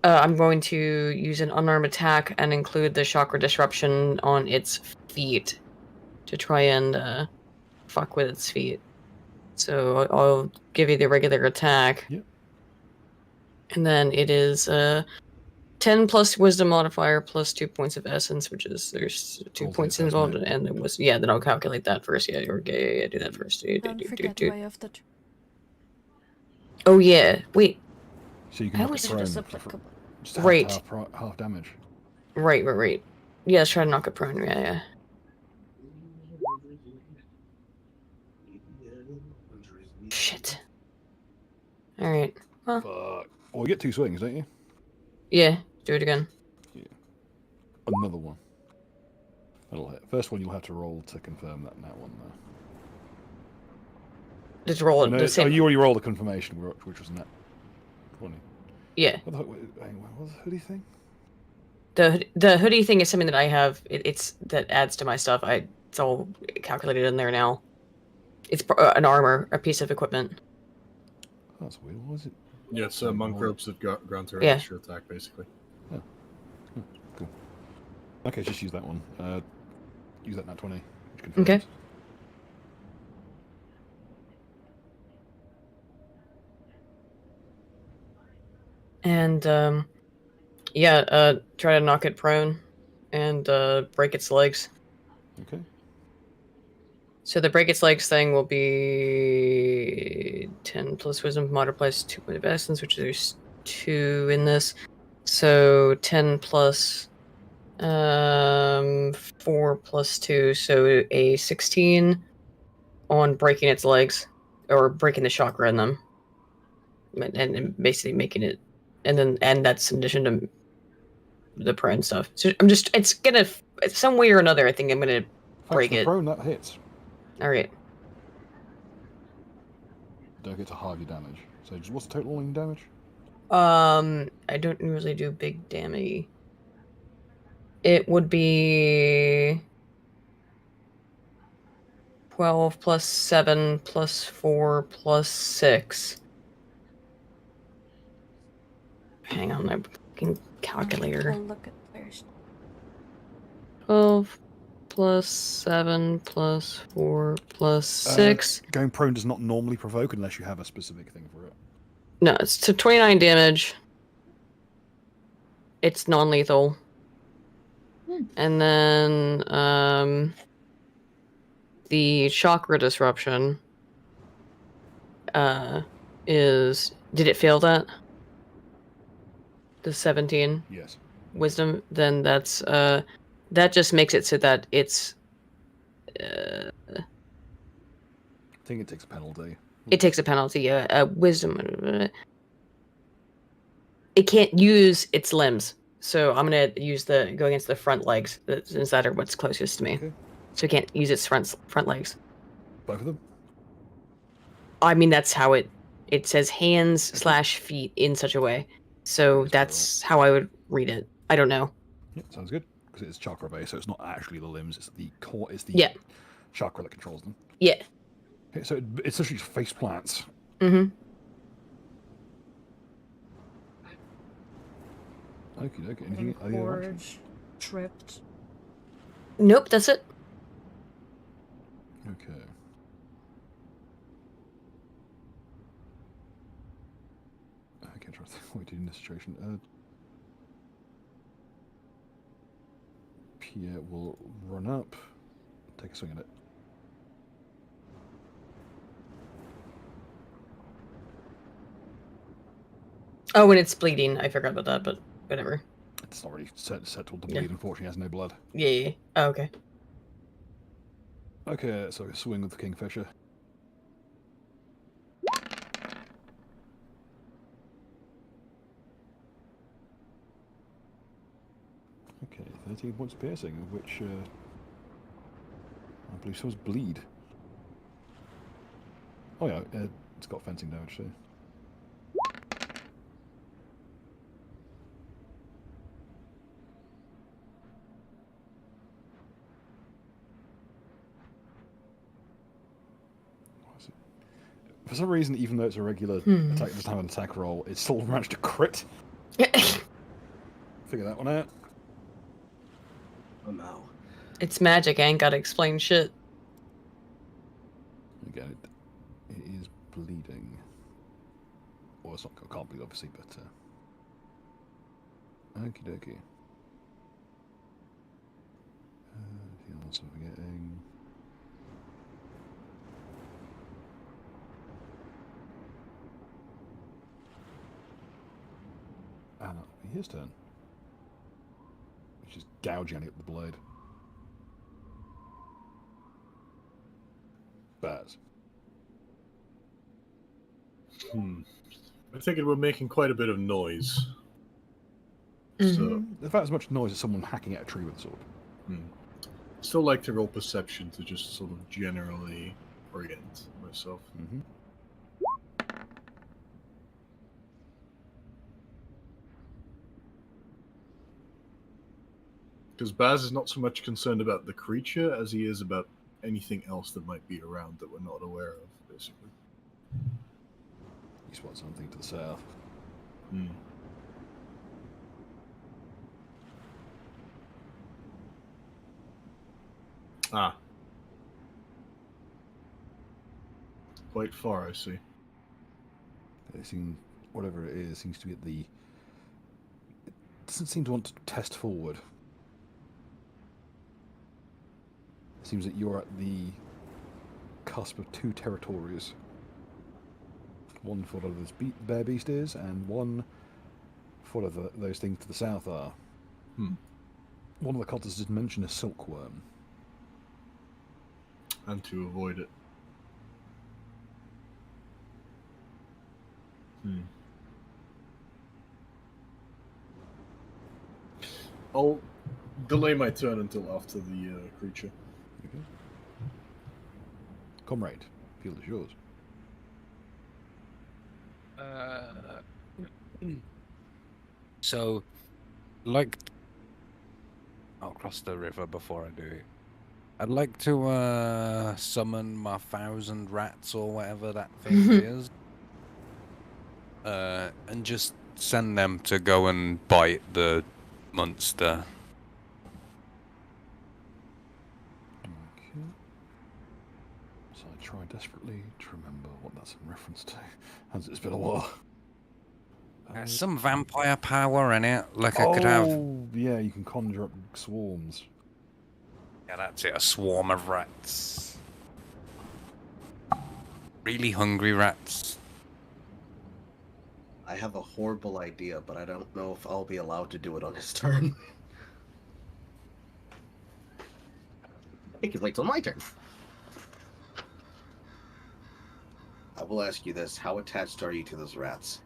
I'm going to use an unarmed attack and include the chakra disruption on its feet to try and fuck with its feet. So I'll give you the regular attack. Yep. And then it is 10 plus wisdom modifier plus 2 points of essence, which is there's 2 points involved, and it was then I'll calculate that first. Yeah, do that first. Don't forget way of the. Oh yeah, wait. So you can knock it prone. Applicable. Just right. Half damage. Right. Yeah, let's try to knock it prone. Yeah. Shit. All right. Well. Fuck. Well, you get 2 swings, don't you? Yeah. Do it again. Yeah. Another one. That'll hit. First one you'll have to roll to confirm that one though. Just roll it. No, you already rolled the confirmation, which was net 20. Yeah. What was the hoodie thing? The hoodie thing is something that I have. It's that adds to my stuff. It's all calculated in there now. It's an armor, a piece of equipment. Oh, that's weird. What was it? Yeah, it's monk ropes that grant her Yeah. extra attack, basically. Oh. Cool. Okay, just use that one. Use that nat 20. Which confirms. Okay. And try to knock it prone and break its legs. Okay. So the break its legs thing will be 10 plus wisdom modifies 2 points of essence, which there's 2 in this. So 10 plus 4 plus 2, so a 16 on breaking its legs or breaking the chakra in them, and basically making it, and that's in addition to the prone stuff. So it's some way or another. I think I'm gonna break it. Prone, that hits. All right. Don't get to halve your damage. So what's the total rolling damage? I don't usually do big damage. It would be 12 plus 7 plus 4 plus 6. Hang on, my fucking calculator. We'll look at first. 12 plus 7 plus 4 plus 6. Going prone does not normally provoke unless you have a specific thing for it. No, it's to 29 damage. It's non-lethal. And then the chakra disruption is, did it fail that? The 17? Yes. Wisdom, then that's that just makes it so that it's I think it takes a penalty. it takes a penalty. Wisdom. It can't use its limbs, so I'm gonna use go against the front legs, since that are what's closest to me. Okay. So it can't use its front legs. Both of them? I mean, that's how it says hands/feet in such a way. So that's how I would read it. I don't know. Yeah, sounds good. Because it's chakra based, so it's not actually the limbs, it's the core, it's the chakra that controls them. Yeah. Okay, so it's literally face plants. Mm-hmm. Okay. Anything? Forge, tripped. Nope, that's it. Okay. I can't try to think what we do in this situation. Pierre will run up, take a swing at it. Oh, when it's bleeding, I forgot about that, but whatever. It's not really settled to bleed, unfortunately, it has no blood. Yeah. Oh, okay. Okay, so a swing with the Kingfisher. Okay, 13 points of piercing, of which I believe so was bleed. Oh yeah, it's got fencing damage too. For some reason, even though it's a regular attack, it doesn't have an attack roll, it still managed to crit. Figure that one out. Oh no. It's magic, I ain't gotta explain shit. Again, it is bleeding. Well, it's not, it can't bleed, obviously, but... Okie dokie. Anything else I'm forgetting? His turn. Which is gouging at the blade. Baz. I think we're making quite a bit of noise. Mm-hmm. So, If that's as much noise as someone hacking at a tree with a sword. Still like to roll perception to just sort of generally orient myself. Mm-hmm. Because Baz is not so much concerned about the creature as he is about anything else that might be around that we're not aware of, basically. You spot something to the south. Ah. Quite far, I see. They seem, whatever it is, seems to be at the... It doesn't seem to want to test forward. It seems that you're at the cusp of two territories. One for whatever this bear beast is, and one for whatever those things to the south are. One of the cultists did mention a silkworm. And to avoid it. I'll delay my turn until after the creature. Okay. Comrade, field is yours. So, like, I'll cross the river before I do it. I'd like to summon my 1,000 rats or whatever that thing is, and just send them to go and bite the monster. Okay. So I try desperately to remember what that's in reference to, as it's been a while. There's some vampire power in it, like oh, I could have. Yeah, you can conjure up swarms. Yeah, that's it, a swarm of rats. Really hungry rats. I have a horrible idea, but I don't know if I'll be allowed to do it on his turn. I can wait till my turn. I will ask you this: how attached are you to those rats?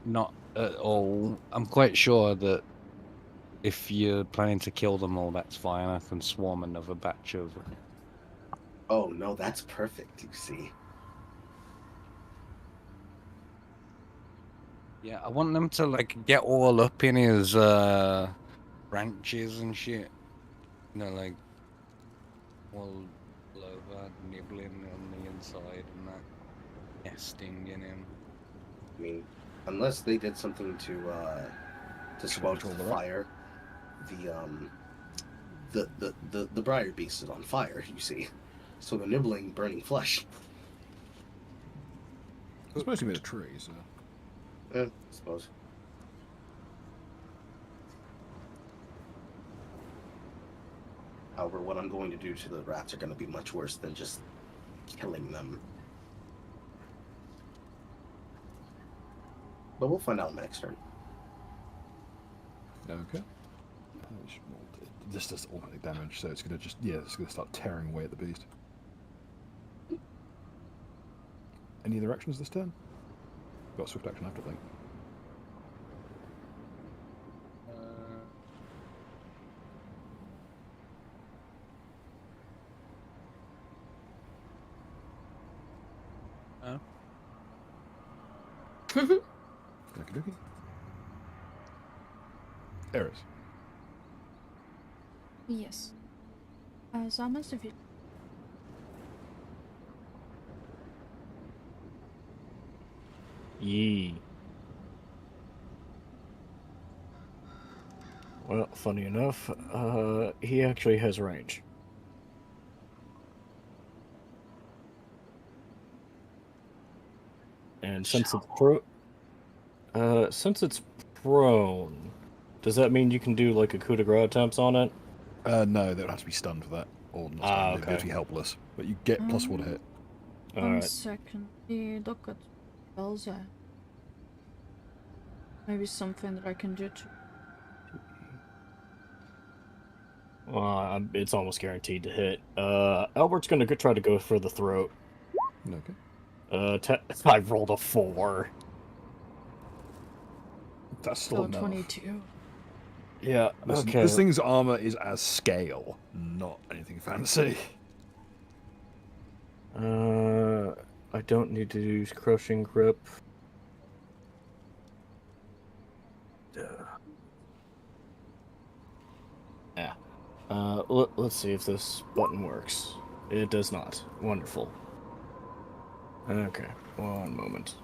Not at all. I'm quite sure that if you're planning to kill them all, that's fine. I can swarm another batch of... Oh, no, that's perfect, you see. Yeah, I want them to, like, get all up in his, branches and shit. You know, like, all over, nibbling on the inside and that. Nesting in him. I mean, Unless they did something to squelch the fire. The briar beast is on fire, you see. So they're nibbling burning flesh. It's mostly made of trees, so... I suppose. However, what I'm going to do to the rats are going to be much worse than just killing them. But we'll find out next turn. Okay. This does automatic damage, so it's going to just, it's going to start tearing away at the beast. Any other actions this turn? Got swift action after, I think. Okie dokie. Eris. Yes. Zalmas, if you... Yee. Well, funny enough, he actually has range. And since it's prone, does that mean you can do like a coup de grace attempts on it? No, they would have to be stunned for that, or not stunned. They'd have to be helpless. But you get +1 to hit. One second. Look at spells. Maybe something that I can do to... Well, it's almost guaranteed to hit. Albert's gonna try to go for the throat. Okay. I rolled a 4. That's still enough. 22. Yeah, Listen, okay. This thing's armor is as scale, not anything fancy. I don't need to use crushing grip. Yeah. Let's see if this button works. It does not. Wonderful. Okay, one moment.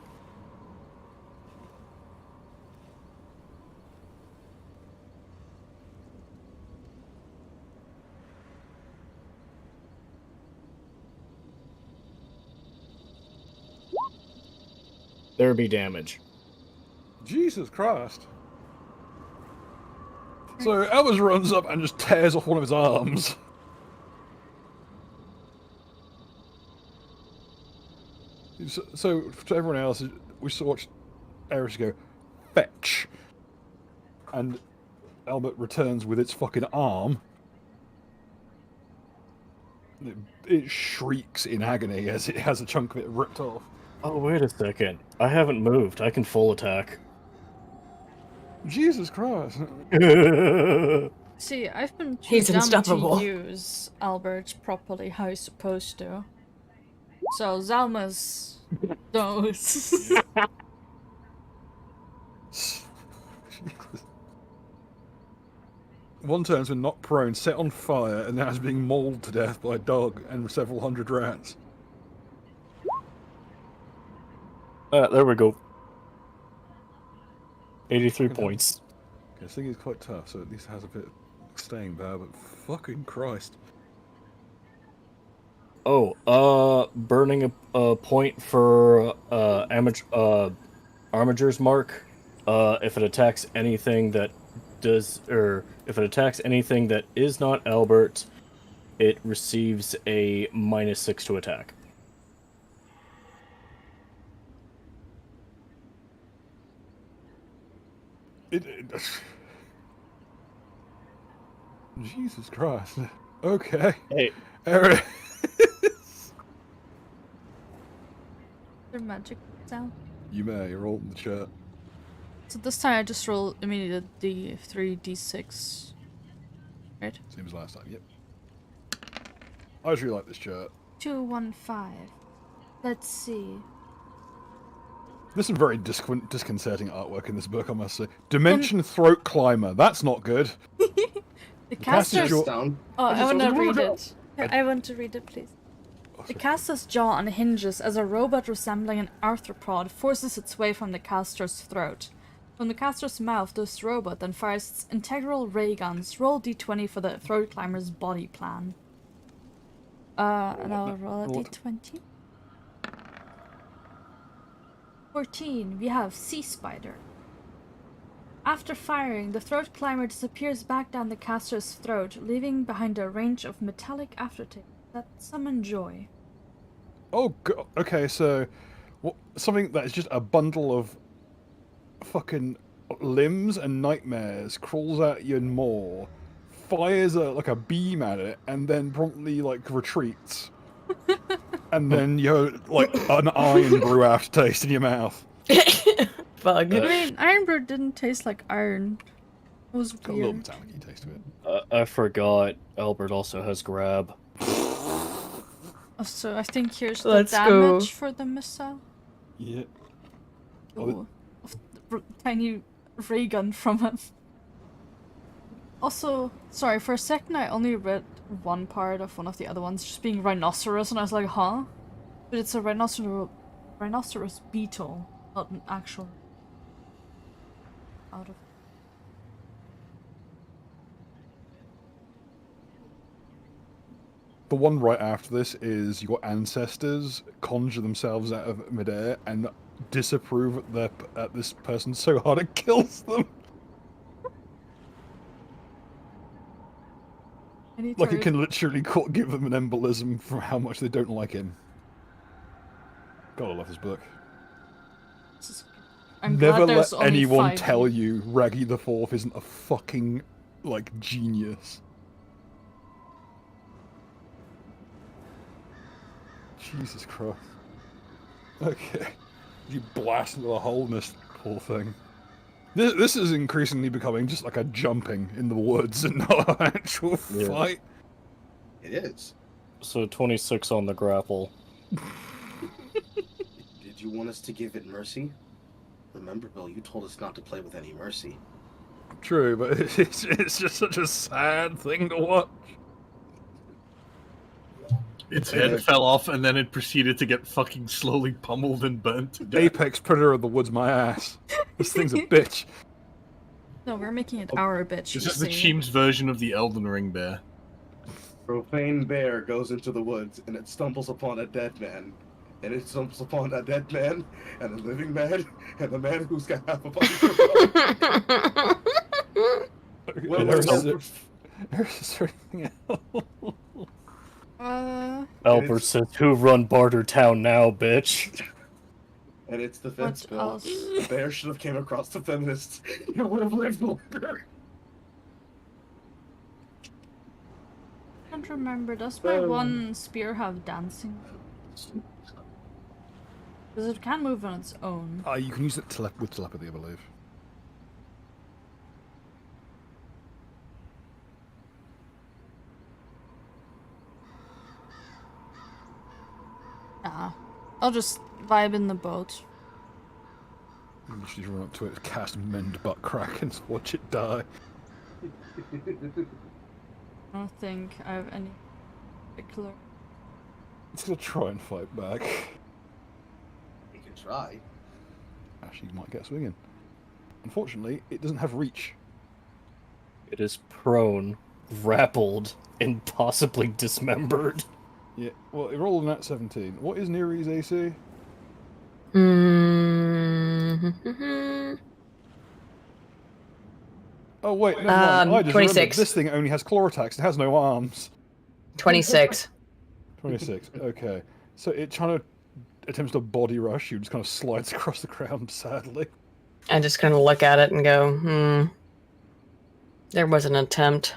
There be damage. Jesus Christ. So Elvis runs up and just tears off one of his arms. So to everyone else, we watched Eris go, fetch. And Albert returns with its fucking arm. It shrieks in agony as it has a chunk of it ripped off. Oh, wait a second. I haven't moved. I can full attack. Jesus Christ. See, I've been too He's dumb unstoppable. to use Albert properly how he's supposed to. So Zalmas knows. One turn's been knocked prone, set on fire, and now is being mauled to death by a dog and several hundred rats. There we go. 83 points. Okay, this thing is quite tough, so at least it has a bit of staying power, but fucking Christ. Oh, burning a point for Armiger's Mark. If it attacks anything that if it attacks anything that is not Albert, it receives a -6 to attack. Jesus Christ. Okay. Hey. Eric. Their magic sound. You may roll in the chat. So this time I just roll immediately D3D6. Right? Same as last time, yep. I just really like this chart. 215. Let's see. There's some very disconcerting artwork in this book, I must say. Dimension Throat Climber. That's not good. The caster's... down. Oh, I want to read it. I want to read it, please. The caster's jaw unhinges as a robot resembling an arthropod forces its way from the caster's throat. From the caster's mouth, this robot then fires its integral ray guns. Roll d20 for the throat climber's body plan. And I'll roll a d20. 14. We have Sea Spider. After firing, the throat climber disappears back down the caster's throat, leaving behind a range of metallic aftertaste that summon joy. Oh, okay, so something that is just a bundle of fucking limbs and nightmares crawls at your maw, fires like a beam at it, and then promptly like retreats. And then you have like an iron brew aftertaste in your mouth. Bug. I mean, iron brew didn't taste like iron. It was Got a weird. little metallic taste to it. I forgot Albert also has grab. So I think here's the Let's damage go. for the missile. Yeah. Oh, tiny ray gun from him. Also, sorry, for a second I only read one part of one of the other ones, just being rhinoceros, and I was like, huh? But it's a rhinoceros beetle, not an actual. Out of. The one right after this is your ancestors conjure themselves out of midair and disapprove at this person so hard it kills them. Like it can literally give them an embolism from how much they don't like him. God, I love this book. Never let anyone tell you Raggy the Fourth isn't a fucking, like, genius. Jesus Christ. Okay. You blast into a hole in this poor thing. This is increasingly becoming just like a jumping in the woods and not an actual fight. It is. So 26 on the grapple. Did you want us to give it mercy? Remember, Bill, you told us not to play with any mercy. True, but it's just such a sad thing to watch. Its head fell off, and then it proceeded to get fucking slowly pummeled and burnt to death. Apex predator of the woods, my ass. This thing's a bitch. No, we're making it our bitch. This is the Cheem's version of the Elden Ring bear. Profane bear goes into the woods, and it stumbles upon a dead man. And it stumbles upon a dead man, and a living man, and a man who's got half a body. There's anything else? Albert says, "Who run Barter Town now, bitch?" And it's the fence, What Bill. else? The bear should have came across the feminists. You would have lived longer. I can't remember. Does my one spear have dancing? Because it can move on its own. You can use it with telepathy, I believe. Nah. I'll just vibe in the boat. You literally run up to it, cast Mend Butt Crack, and watch it die. I don't think I have any particular. It's gonna try and fight back. You can try. Actually, you might get swinging. Unfortunately, it doesn't have reach. It is prone, grappled, and possibly dismembered. Yeah, well, it rolled a nat 17. What is Neri's AC? Oh, wait, never mind. I just 26. remembered this thing only has claw attacks. It has no arms. 26. 26, okay. So it trying to attempts to body rush you, just kind of slides across the ground, sadly. I just kind of look at it and go, There was an attempt.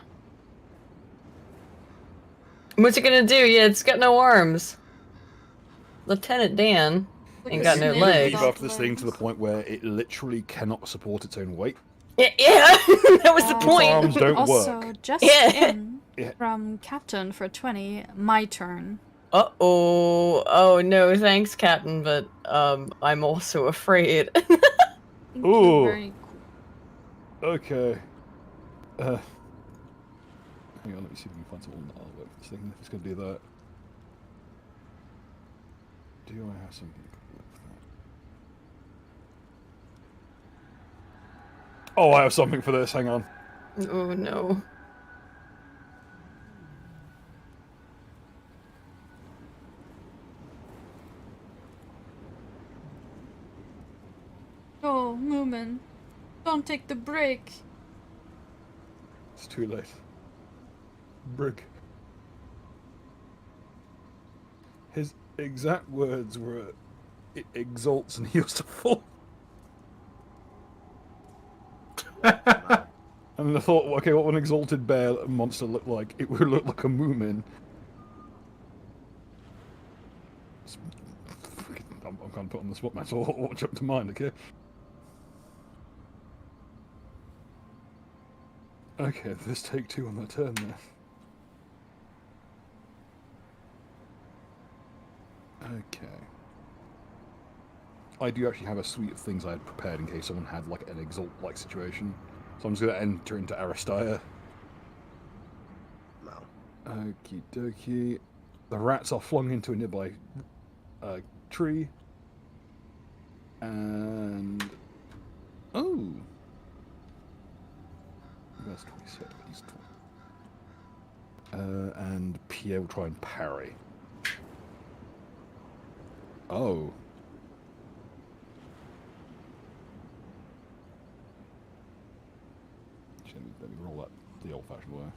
What's it gonna do? Yeah, it's got no arms. Lieutenant Dan ain't got no legs. Debuff this thing to the point where it literally cannot support its own weight. Yeah, that was the point. Its arms don't also, work. just in from Captain for 20, my turn. Uh-oh. Oh, no, thanks, Captain, but I'm also afraid. Ooh. Very cool. Okay. Hang on, let me see if we can find someone that'll work for this thing. If it's going to do that. Do I have something with that? Oh, I have something for this. Hang on. Oh no. Oh, Moomin. Don't take the break. It's too late. Brig. His exact words were, "It exalts and heals to fall." And I thought, okay, what would an exalted bear monster look like? It would look like a Moomin. I'm kind of put on the spot, man, so what jumped to mind, okay? Okay, let's take 2 on that turn there. Okay. I do actually have a suite of things I had prepared in case someone had like an exalt-like situation. So I'm just going to enter into Aristia. No. Okie dokie. The rats are flung into a nearby tree. And... oh! That's 27, but he's 20. And Pierre will try and parry. Oh. Let me roll that the old-fashioned way.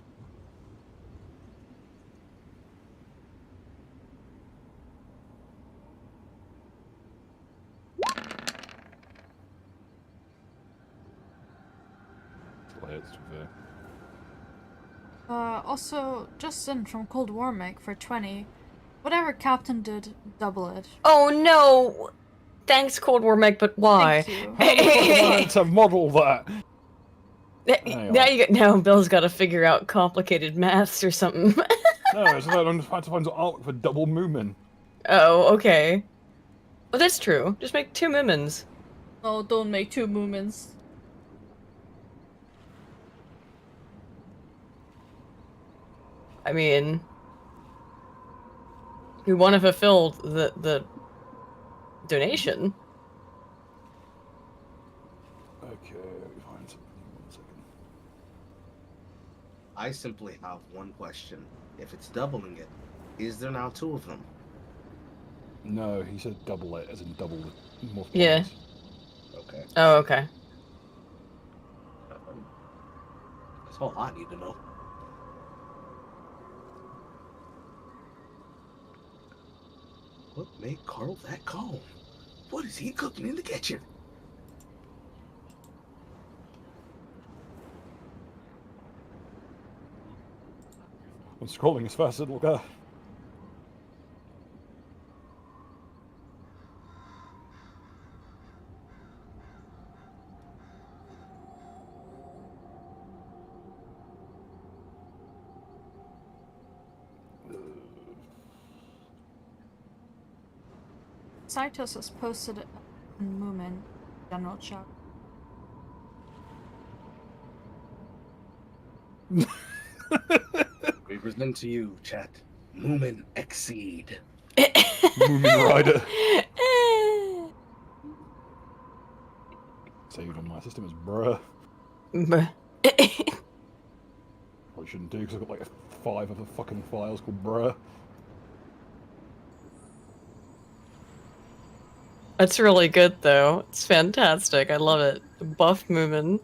Still hits, to be fair. Also, Justin from Cold War Meg for 20. Whatever Captain did, double it. Oh no! Thanks, Cold War Meg, but why? Thank you. How the fuck am I meant to model that? Now Bill's got to figure out complicated maths or something. No, it's like I'm trying to find some artwork for double Moomin. Oh, okay. Well, that's true. Just make 2 Moomins. No, don't make 2 Moomins. I mean, we want to fulfill the donation. Okay, let me find something. 1 second. I simply have one question. If it's doubling it, is there now 2 of them? No, he said double it, as in double the multipliers. Yeah. Okay. Oh, okay. That's all I need to know. What made Carl that calm? What is he cooking in the kitchen? I'm scrolling as fast as it'll go. Cytos has posted it in Moomin general chat. We present to you, chat, Moomin Exceed. Moomin Rider. Saved on my system as bruh. Probably shouldn't do because I've got like 5 of the fucking files called bruh. That's really good, though. It's fantastic. I love it. Buff Moomin.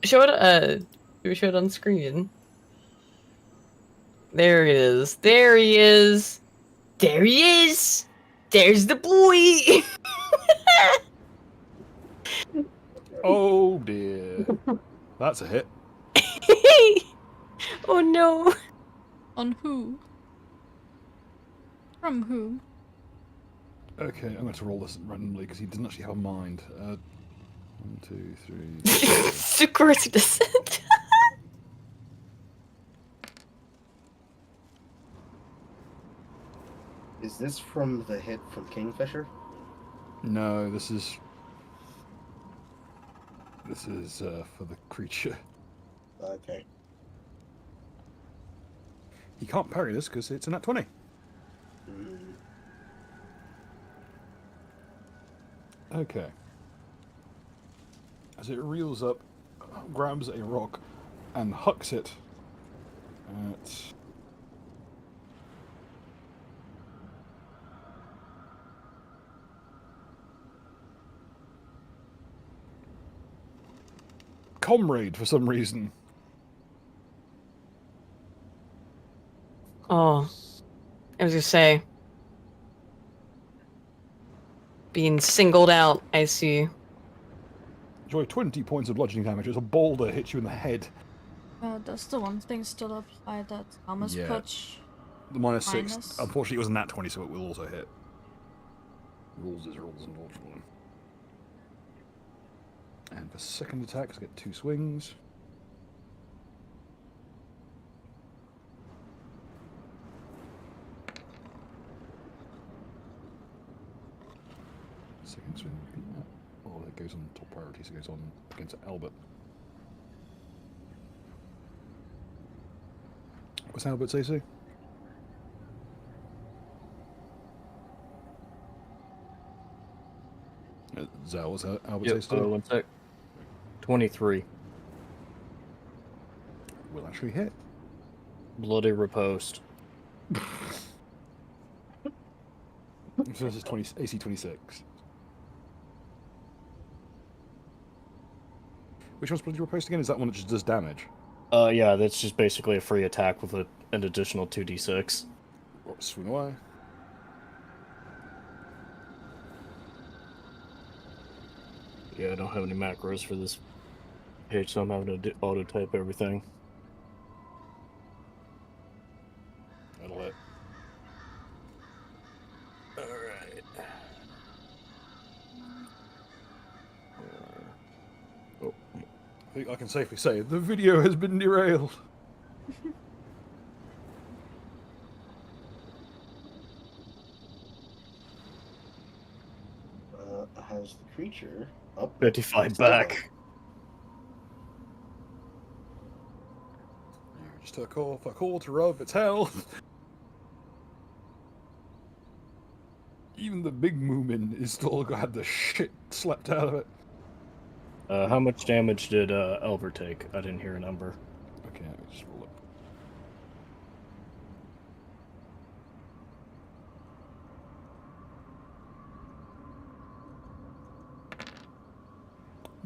Show it, do we show it on screen? There it is. There he is. There he is. There's the boy. Oh dear. That's a hit. Oh no. On who? From who? Okay, I'm going to roll this randomly because he doesn't actually have a mind. 1, 2, 3. Of course he doesn't. Is this from the hit from Kingfisher? No, this is for the creature. Okay. He can't parry this because it's a nat 20. Okay. As it reels up, grabs a rock, and hucks it at... Comrade, for some reason. Oh, I was gonna say, being singled out. I see. Enjoy 20 points of bludgeoning damage as a boulder hits you in the head. Does the one thing still apply that Thomas Yeah. Putch? The minus 6. Minus? Unfortunately, it was a nat 20, so it will also hit. Rules is rules, unfortunately. And for second attack, let's get 2 swings. Second swing. Oh, that goes on top priority, so it goes on against Albert. What's Albert's AC? Zal, what's Albert's AC? 1 sec. 23. Will actually hit. Bloody riposte. So this is AC 26. Which one's bloody riposte again? Is that one that just does damage? Yeah, that's just basically a free attack with an additional 2d6. Swing away. Yeah, I don't have any macros for this page, so I'm having to auto-type everything. That'll hit. Alright. I think I can safely say the video has been derailed. Has the creature up 55 back. You just took off a call to rub its health. Even the big Moomin is still had the shit slapped out of it. How much damage did Elver take? I didn't hear a number. Okay, let me just roll up.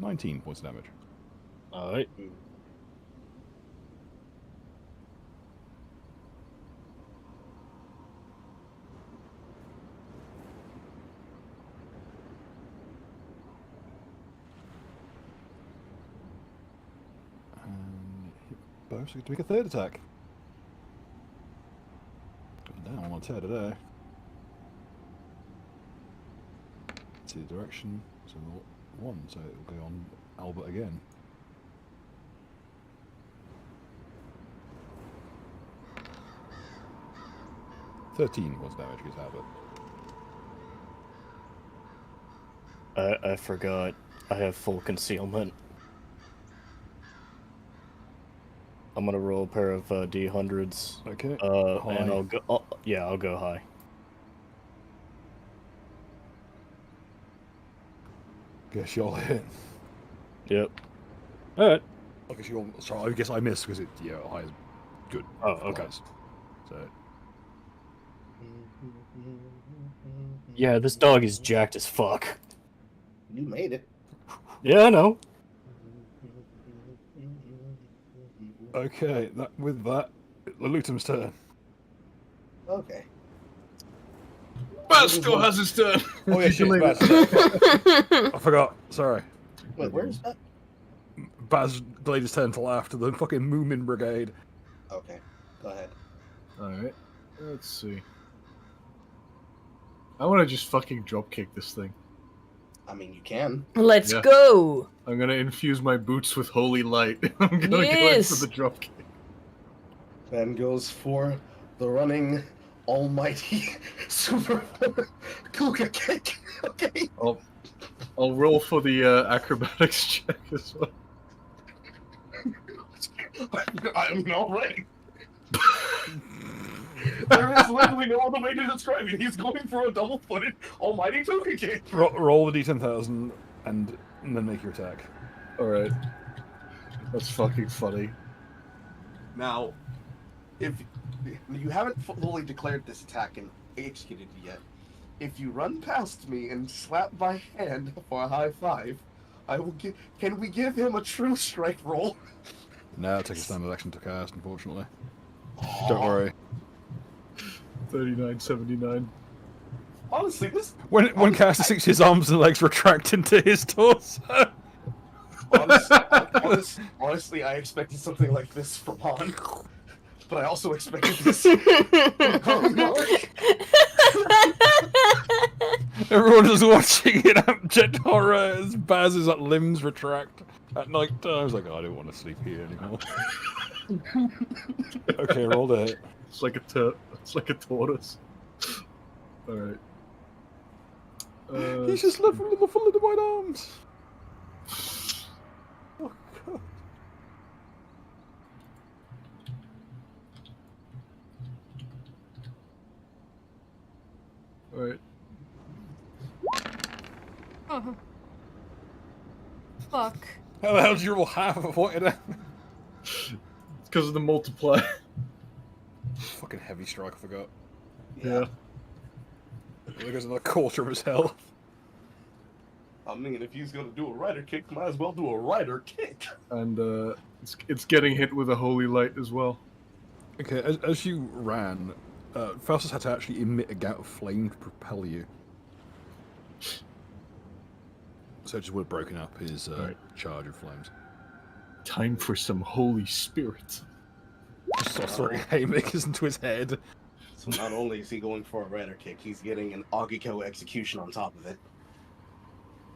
$19 points of damage. Alright. Both, so we get to make a third attack. Going down on a tear today. See the direction, so 1, so it'll go on Albert again. $13 points of damage against Albert. I forgot. I have full concealment. I'm gonna roll a pair of D100s. Okay. And I'll go. Yeah, I'll go high. Guess you'll hit. Yep. All right. I guess you'll. Sorry, I guess I missed because it. Yeah, high is good. Oh, okay. Guys. So. Yeah, this dog is jacked as fuck. You made it. Yeah, I know. Okay, with that, Lutum's turn. Okay. Baz still has his turn. Oh yeah, shit, Baz. I forgot. Sorry. Wait, where's that? Baz delayed his turn till after the fucking Moomin Brigade. Okay, go ahead. Alright, let's see. I want to just fucking dropkick this thing. I mean, you can. Let's Yeah. go. I'm gonna infuse my boots with holy light. I'm gonna go in Yes. for the dropkick. Ben goes for the running, almighty, super Kuka kick. Okay. I'll roll for the acrobatics check as well. I'm not ready. There is literally no other way to describe it. He's going for a double-footed almighty token kick. Roll the d10,000 and then make your attack. Alright. That's fucking funny. Now, if you haven't fully declared this attack and executed it yet, if you run past me and slap my hand for a high five, I will give. Can we give him a true strike roll? No, it takes a standard action to cast, unfortunately. Don't worry. 39.79. Honestly, this. When caster sinks, his arms and legs retract into his torso. Honestly, I expected something like this from Han, but I also expected this from Mark. Everyone is watching in abject horror as Baz's limbs retract at night time. I was like, oh, I don't want to sleep here anymore. Okay, roll the hit. It's like a tortoise. Alright. He's just left with the full of divine arms. Oh god. Alright. Oh. Fuck. How the hell did you roll half of what it? It's because of the multiplier. Fucking heavy strike, I forgot. Yeah. There goes another quarter of his health. I mean, if he's gonna do a rider kick, might as well do a rider kick. And it's getting hit with a holy light as well. Okay, as you ran, Faustus had to actually emit a gout of flame to propel you. So it just would have broken up his charge of flames. Time for some holy spirit. Just starts throwing haymakers into his head. So not only is he going for a rider kick, he's getting an Agiko execution on top of it.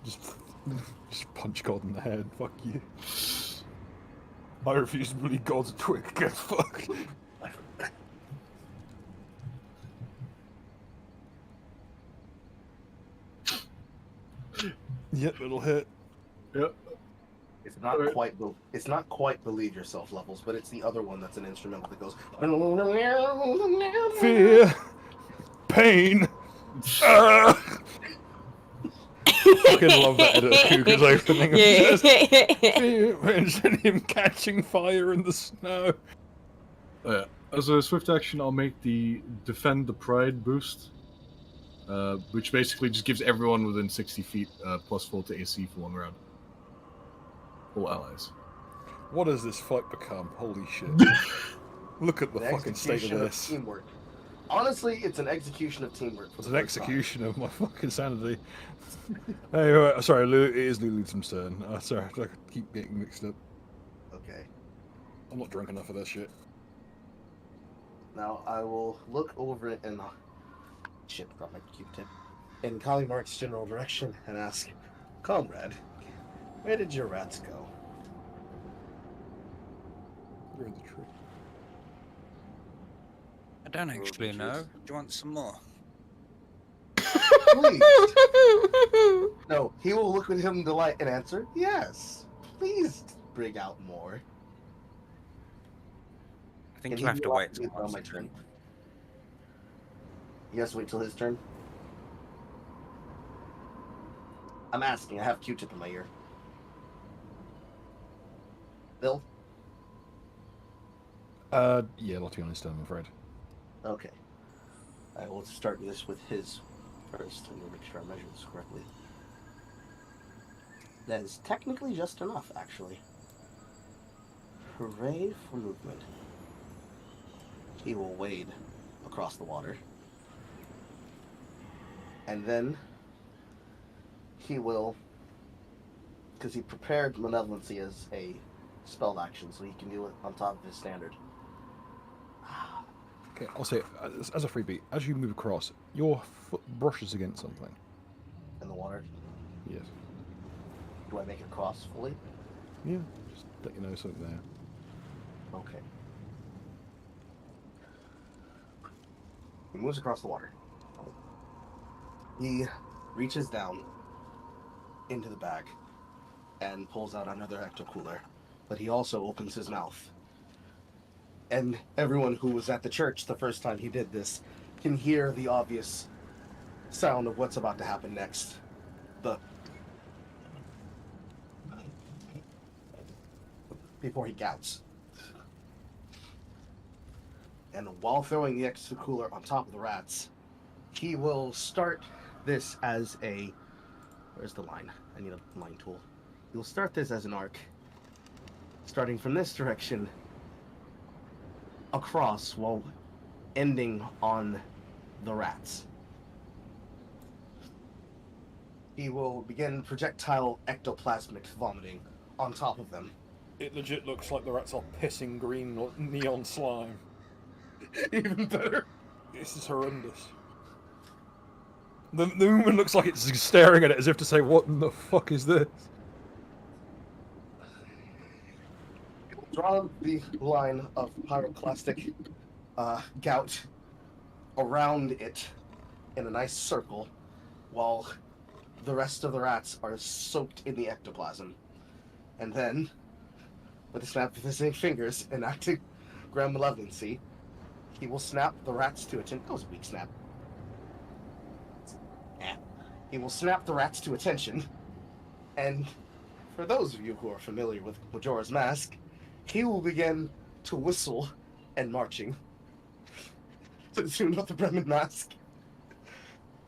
Just punch God in the head. Fuck you. I refuse to believe God's a twig. Get fucked. Yep, it'll hit. Yep. It's not quite believe yourself levels, but it's the other one that's an instrumental that goes fear, pain. I fucking love that edit of Cougar's opening. Fear, and him catching fire in the snow. As a swift action, I'll make the Defend the Pride boost, which basically just gives everyone within 60 feet +4 to AC for 1 round. All allies. What does this fight become? Holy shit. Look at the fucking state of this. Teamwork. Honestly, it's an execution of teamwork. It's an execution of my fucking sanity. Hey, sorry, it is Lulu's turn. Sorry, I keep getting mixed up. Okay. I'm not drunk enough for that shit. Now, I will look over it and... Shit, got my Q-tip. In Kali Mark's general direction and ask, Comrade, where did your rats go? They're in the tree. I don't actually know. Do you want some more? Please. No, he will look with him delight and answer, yes. Please bring out more. I think you have to wait till my turn. You guys wait till his turn? I'm asking, I have Q-tip in my ear. Bill? Yeah, not to be honest, I'm afraid. Okay. I will start this with his first. I'm going to make sure I measure this correctly. That is technically just enough, actually. Hooray for movement. He will wade across the water. And then he will, because he prepared Malevolency as a spell action, so he can do it on top of his standard. Okay, I'll say, as a freebie, as you move across, your foot brushes against something. In the water? Yes. Do I make it cross fully? Yeah, just let you know something there. Okay. He moves across the water. He reaches down into the bag and pulls out another ecto cooler, but he also opens his mouth And everyone who was at the church the first time he did this can hear the obvious sound of what's about to happen next. Before he gouts. And while throwing the extra cooler on top of the rats, he will start this as a... Where's the line? I need a line tool. He'll start this as an arc, starting from this direction across while ending on the rats. He will begin projectile ectoplasmic vomiting on top of them. It legit looks like the rats are pissing green neon slime. Even better. This is horrendous. The woman looks like it's staring at it as if to say, what in the fuck is this? Draw the line of pyroclastic gout around it in a nice circle while the rest of the rats are soaked in the ectoplasm. And then, with a snap of his fingers enacting grand malevolency, he will snap the rats to attention. That was a weak snap. He will snap the rats to attention, and for those of you who are familiar with Majora's Mask, he will begin to whistle and marching to the tune of the Bremen Mask.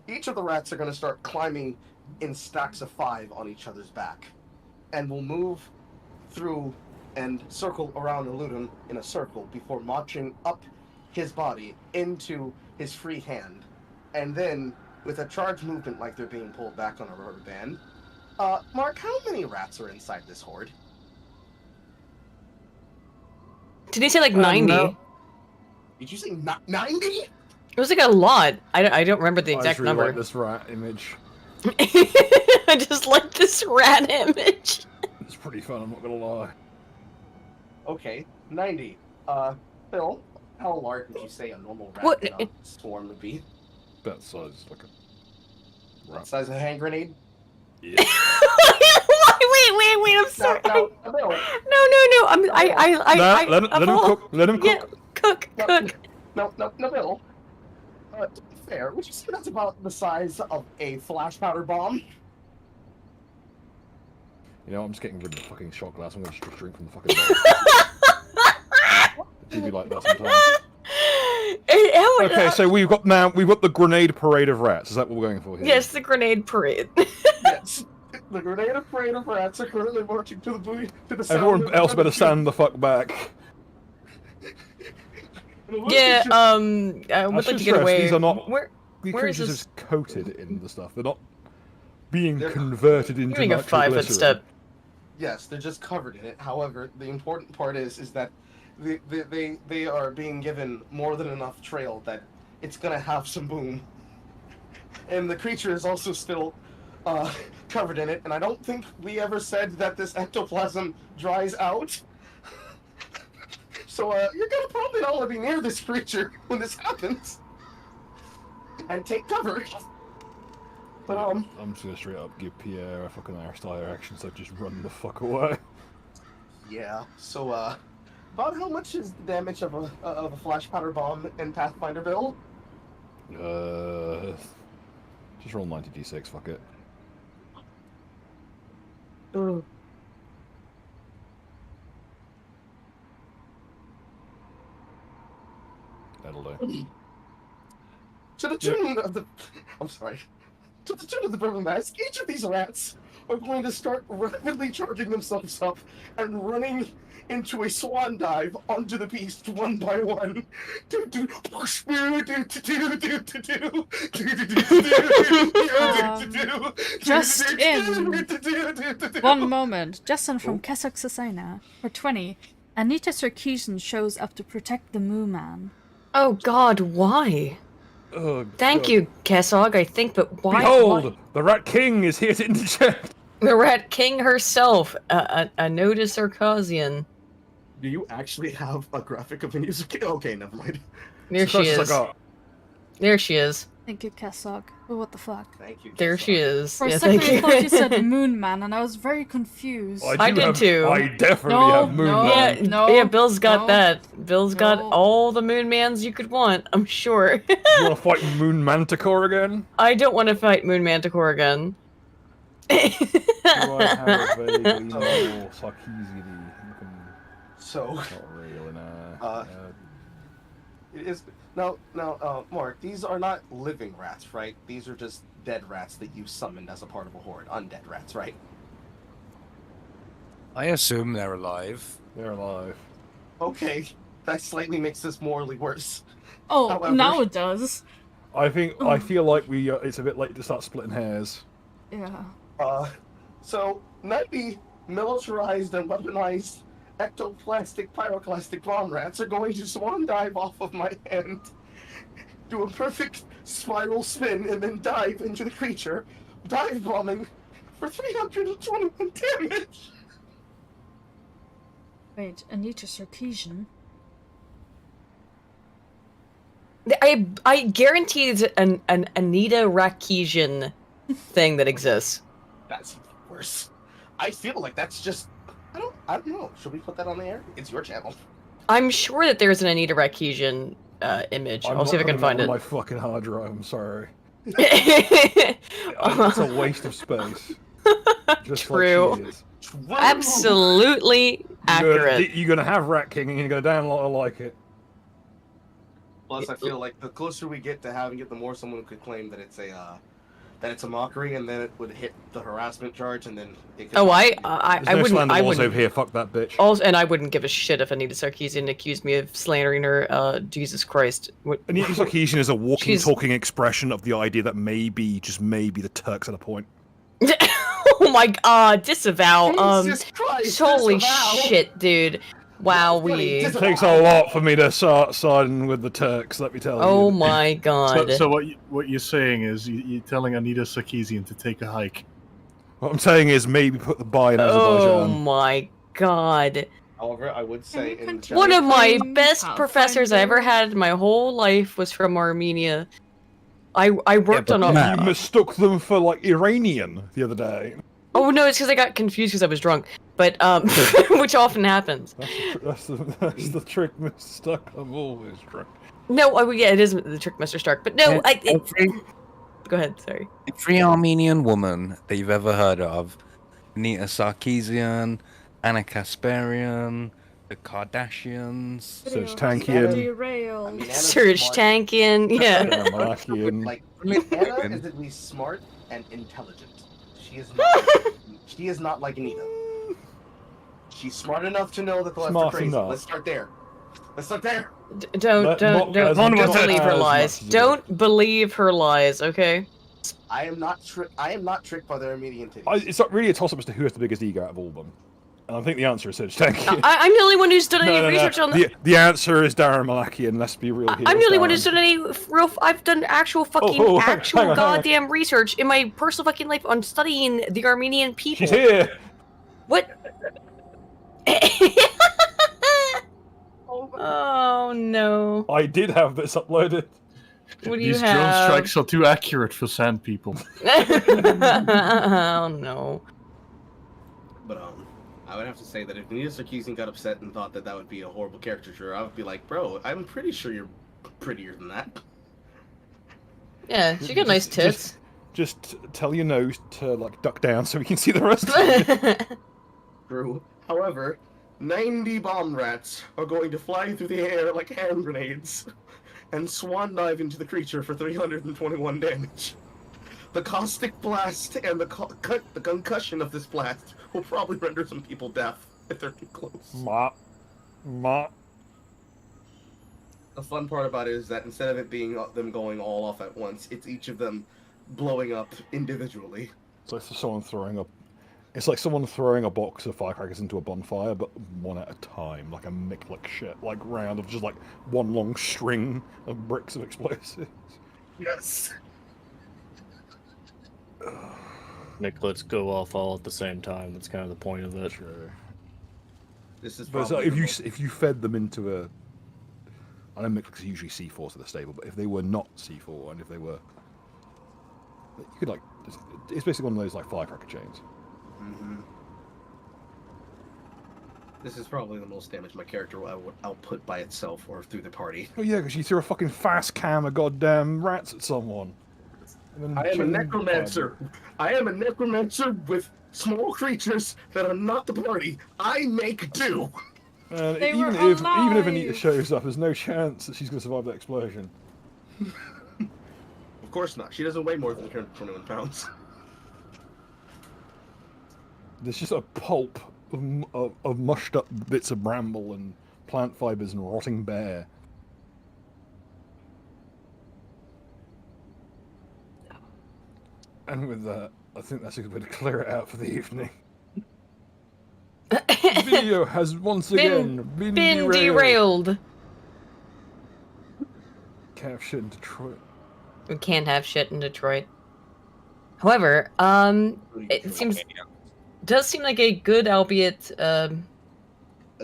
Each of the rats are going to start climbing in stacks of 5 on each other's back, and will move through and circle around Eludum in a circle before marching up his body into his free hand, and then, with a charge movement like they're being pulled back on a rubber band, Mark, how many rats are inside this horde? Did he say like 90? No. Did you say 90? It was like a lot. I don't remember the exact I just really number. like this rat image. I just like this rat image. It's pretty fun, I'm not gonna lie. Okay, 90. Phil, how large would you say a normal rat What? in a swarm would be? That size, like a rat. That size of a hand grenade? Yeah. wait, I'm sorry. No. No. Let him cook. Let him cook. Yeah, cook. No, Bill. To be fair, would you say that's about the size of a flash powder bomb? You know, I'm just getting rid of the fucking shot glass. I'm gonna just drink from the fucking bottle. It do be like that sometimes. Okay, so we've got the grenade parade of rats. Is that what we're going for here? Yes, the grenade parade. Yes. The grenade parade of rats are currently marching to the sound. Everyone else better stand the fuck back. Yeah, I would like to get away. These are not. Where These is creatures this? just coated in the stuff. They're not being converted into Doing a 5-foot step. Yes, they're just covered in it. However, the important part is that they are being given more than enough trail that it's gonna have some boom. And the creature is also still covered in it, and I don't think we ever said that this ectoplasm dries out. So you're gonna probably not want to be near this creature when this happens. And take cover. But I'm just gonna straight up give Pierre a fucking Aristotle action, so just run the fuck away. Yeah, so about how much is the damage of a flash powder bomb in Pathfinder, Bill? Just roll 90d6, fuck it. That'll do. To the tune of the... I'm sorry. To the tune of the Bremen Mask, each of these rats are going to start rapidly charging themselves up and running into a swan dive onto the beast one by one. Just in one moment, Justin from Kazakhstan for 20. Anita Sarkeesian shows up to protect the Moo Man. Oh God, why? Oh, Thank you, Kesog, I think, but why? Behold, why? the Rat King is here to interject. The Rat King herself, Anota Sarkeesian. Do you actually have a graphic of Anita? Okay, never mind. There she is. There she is. Thank you, Kessock. But what the fuck? Thank you. There she is. For a Yeah, second, thank I you. thought you said Moon Man, and I was very confused. I did too. I definitely No, have Moon no. Man. Yeah, Bill's got no, that. Bill's got no. all the Moon Mans you could want, I'm sure. You want to fight Moon Manticore again? I don't want to fight Moon Manticore again. Do I have a vaguely more Sarkeesian looking? So, Not really, nah. it is now, Mark. These are not living rats, right? These are just dead rats that you summoned as a part of a horde. Undead rats, right? I assume they're alive. They're alive. Okay, that slightly makes this morally worse. Oh, However, now it does. I feel like it's a bit late to start splitting hairs. Yeah. So 90 militarized and weaponized ectoplastic pyroclastic bomb rats are going to swan dive off of my hand, do a perfect spiral spin, and then dive into the creature, dive bombing for 321 damage. Wait, Anita Sarkeesian? I guarantee it's an Anita Rakesian thing that exists. That's worse. I feel like that's just... I don't know. Should we put that on the air? It's your channel. I'm sure that there's an Anita Rakesian image. I'll see if I can find it. My fucking hard drive. I'm sorry. It's It's a waste of space. Just True. Like she is. Absolutely accurate. You're gonna have Rat King, and you're gonna download like it. Plus, I feel like the closer we get to having it, the more someone could claim that it's a mockery, and then it would hit the harassment charge, and then it could... Oh, I There's wouldn't. slander I laws wouldn't. over here. Fuck that bitch. Also, and I wouldn't give a shit if Anita Sarkeesian accused me of slandering her. Jesus Christ. Anita Sarkeesian is a walking, She's- talking expression of the idea that maybe, just maybe, the Turks had a point. Oh my god, disavow. Jesus Christ, Holy disavow. shit, dude. Wow, It takes a lot for me to start siding with the Turks, let me tell you. Oh my god. So what you're saying is you're telling Anita Sarkeesian to take a hike. What I'm saying is maybe put the buy in Oh Azerbaijan. my god. However, I would say in the One of my Roleplaying, best professors I ever had in my whole life was from Armenia. I worked on a... You mistook them for, like, Iranian the other day. Oh no, it's because I got confused because I was drunk. But, which often happens. That's the trick, Mr. Stuck. I'm always drunk. No, yeah, it is the trick, Mr. Stark. But no, Go ahead, sorry. Every Armenian woman that you've ever heard of, Anita Sarkeesian, Anna Kasparian, the Kardashians, Serge Tankian. Serge Tankian, yeah. Like, Anna is at least smart and intelligent. She is not like Anita. She's smart enough to know that the left are crazy. Enough. Let's start there. Don't believe her lies. Don't believe her lies, okay? I am not tricked by their Armenian titties. It's not really a toss-up as to who has the biggest ego out of all of them. And I think the answer is Serge Tankian. I'm the only one who's done any research on that. The answer is Darren Malakian, let's be real here. I'm the only one who's done any real... I've done actual fucking hang on. goddamn research in my personal fucking life on studying the Armenian people. She's here! What? Oh no. I did have this uploaded. What do you These have? drone strikes are too accurate for sand people. Oh no. But I would have to say that if Anita Sarkeesian got upset and thought that would be a horrible caricature, I would be like, bro, I'm pretty sure you're prettier than that. Yeah, she got nice tits. Just tell your nose to, like, duck down so we can see the rest of it. True. However, 90 bomb rats are going to fly through the air like hand grenades and swan dive into the creature for 321 damage. The caustic blast and the concussion of this blast will probably render some people deaf if they're too close. Ma. The fun part about it is that instead of it being them going all off at once, it's each of them blowing up individually. It's like someone throwing up. It's like someone throwing a box of firecrackers into a bonfire, but one at a time, like a Mick shit, like round of just like one long string of bricks of explosives. Yes. Nicklets go off all at the same time. That's kind of the point of it. Sure. This is But probably if you fed them into a I know Mixlix are usually C4 to the stable, but if they were not C4, and if they were, you could like, it's basically one of those like firecracker chains. Mm-hmm. This is probably the most damage my character will output by itself or through the party. Oh yeah, because you threw a fucking fast cam of goddamn rats at someone. I am a necromancer. I am a necromancer with small creatures that are not the party. I make do. And They were even if alive. Anita shows up, there's no chance that she's going to survive that explosion. Of course not. She doesn't weigh more than 21 pounds. There's just a pulp of mushed up bits of bramble and plant fibers and rotting bear. And with that, I think that's a good way to clear it out for the evening. The video has once again been derailed. Can't have shit in Detroit. We can't have shit in Detroit. However, it does seem like a good, albeit a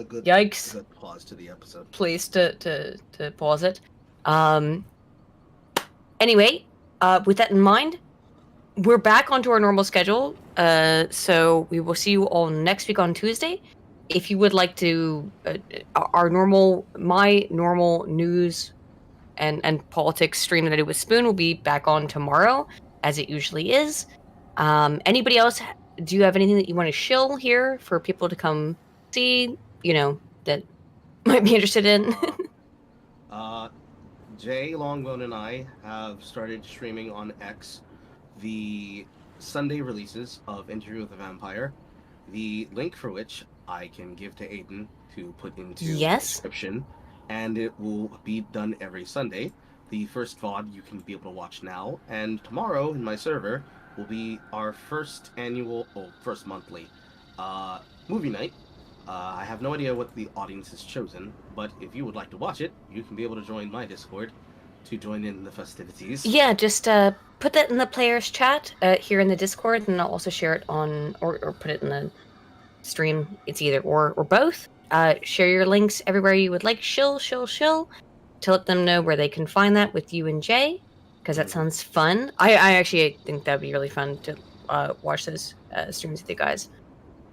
good, yikes, good pause to the episode. Place to pause it. Anyway, with that in mind, we're back onto our normal schedule. So we will see you all next week on Tuesday. If you would like to, my normal news and politics stream that I do with Spoon will be back on tomorrow, as it usually is. Anybody else? Do you have anything that you want to shill here for people to come see? You know, that might be interested in. Jay Longbone and I have started streaming on X the Sunday releases of Interview with the Vampire, the link for which I can give to Aiden to put into the description, and it will be done every Sunday. The first VOD you can be able to watch now, and tomorrow in my server will be our first monthly movie night. I have no idea what the audience has chosen, but if you would like to watch it, you can be able to join my Discord to join in the festivities. Yeah, just put that in the players chat here in the Discord, and I'll also share it on, or put it in the stream. It's either or both. Share your links everywhere you would like. Shill to let them know where they can find that with you and Jay, because that sounds fun. I actually think that'd be really fun to watch those streams with you guys.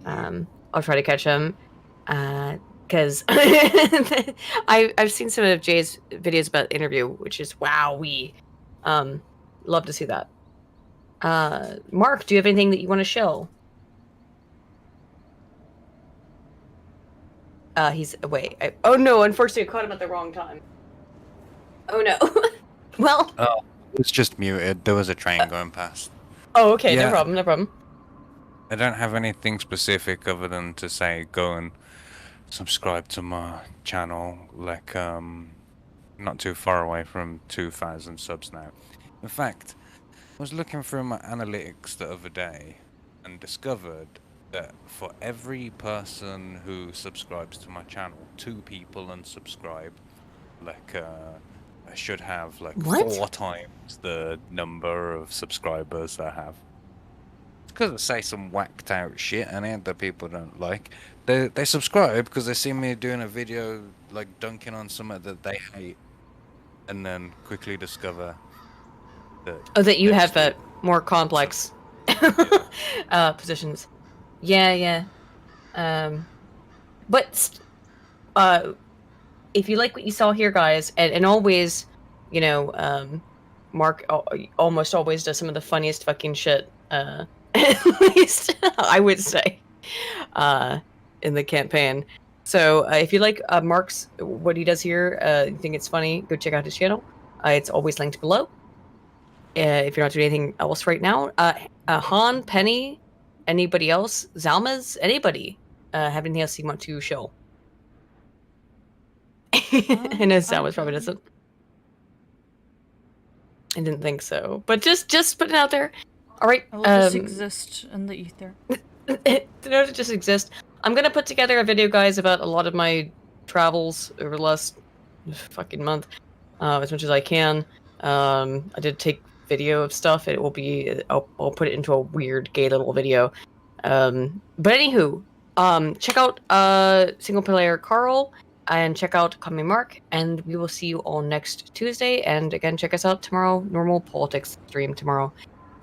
I'll try to catch them because I've seen some of Jay's videos about the interview, which is wowee. Love to see that. Mark, do you have anything that you want to show? He's away. Oh no, unfortunately I caught him at the wrong time. Oh no. Well. Oh, it's just muted. There was a train going past. Oh, okay, Yeah. no problem. I don't have anything specific other than to say go and subscribe to my channel, like not too far away from 2,000 subs now. In fact, I was looking through my analytics the other day and discovered that for every person who subscribes to my channel, 2 people unsubscribe. Like I should have like 4 times the number of subscribers I have. Because I say some whacked out shit and it that people don't like. They subscribe because they see me doing a video like dunking on something that they hate, and then quickly discover that you have more complex positions. Yeah. But if you like what you saw here, guys, and always, you know, Mark almost always does some of the funniest fucking shit. At least I would say, in the campaign. So if you like Mark's what he does here, you think it's funny, go check out his channel. It's always linked below. If you're not doing anything else right now, Han, Penny, anybody else, Zalmaz, anybody have anything else you want to show? I know Zalmaz probably doesn't. I didn't think so, but just put it out there. All right. I will just exist in the ether. To just exist. I'm gonna put together a video, guys, about a lot of my travels over the last fucking month, as much as I can. I did take video of stuff. It will be. I'll put it into a weird gay little video. But anywho, check out single player Carl. and check out Coming Mark, and we will see you all next Tuesday. And again, check us out tomorrow, normal politics stream tomorrow.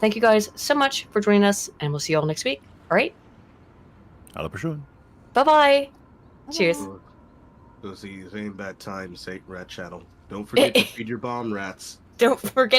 Thank you guys so much for joining us, and we'll see you all next week. All right? Bye-bye. Cheers. Go see the same bad time, Satan Rat Channel. Don't forget to feed your bomb rats. Don't forget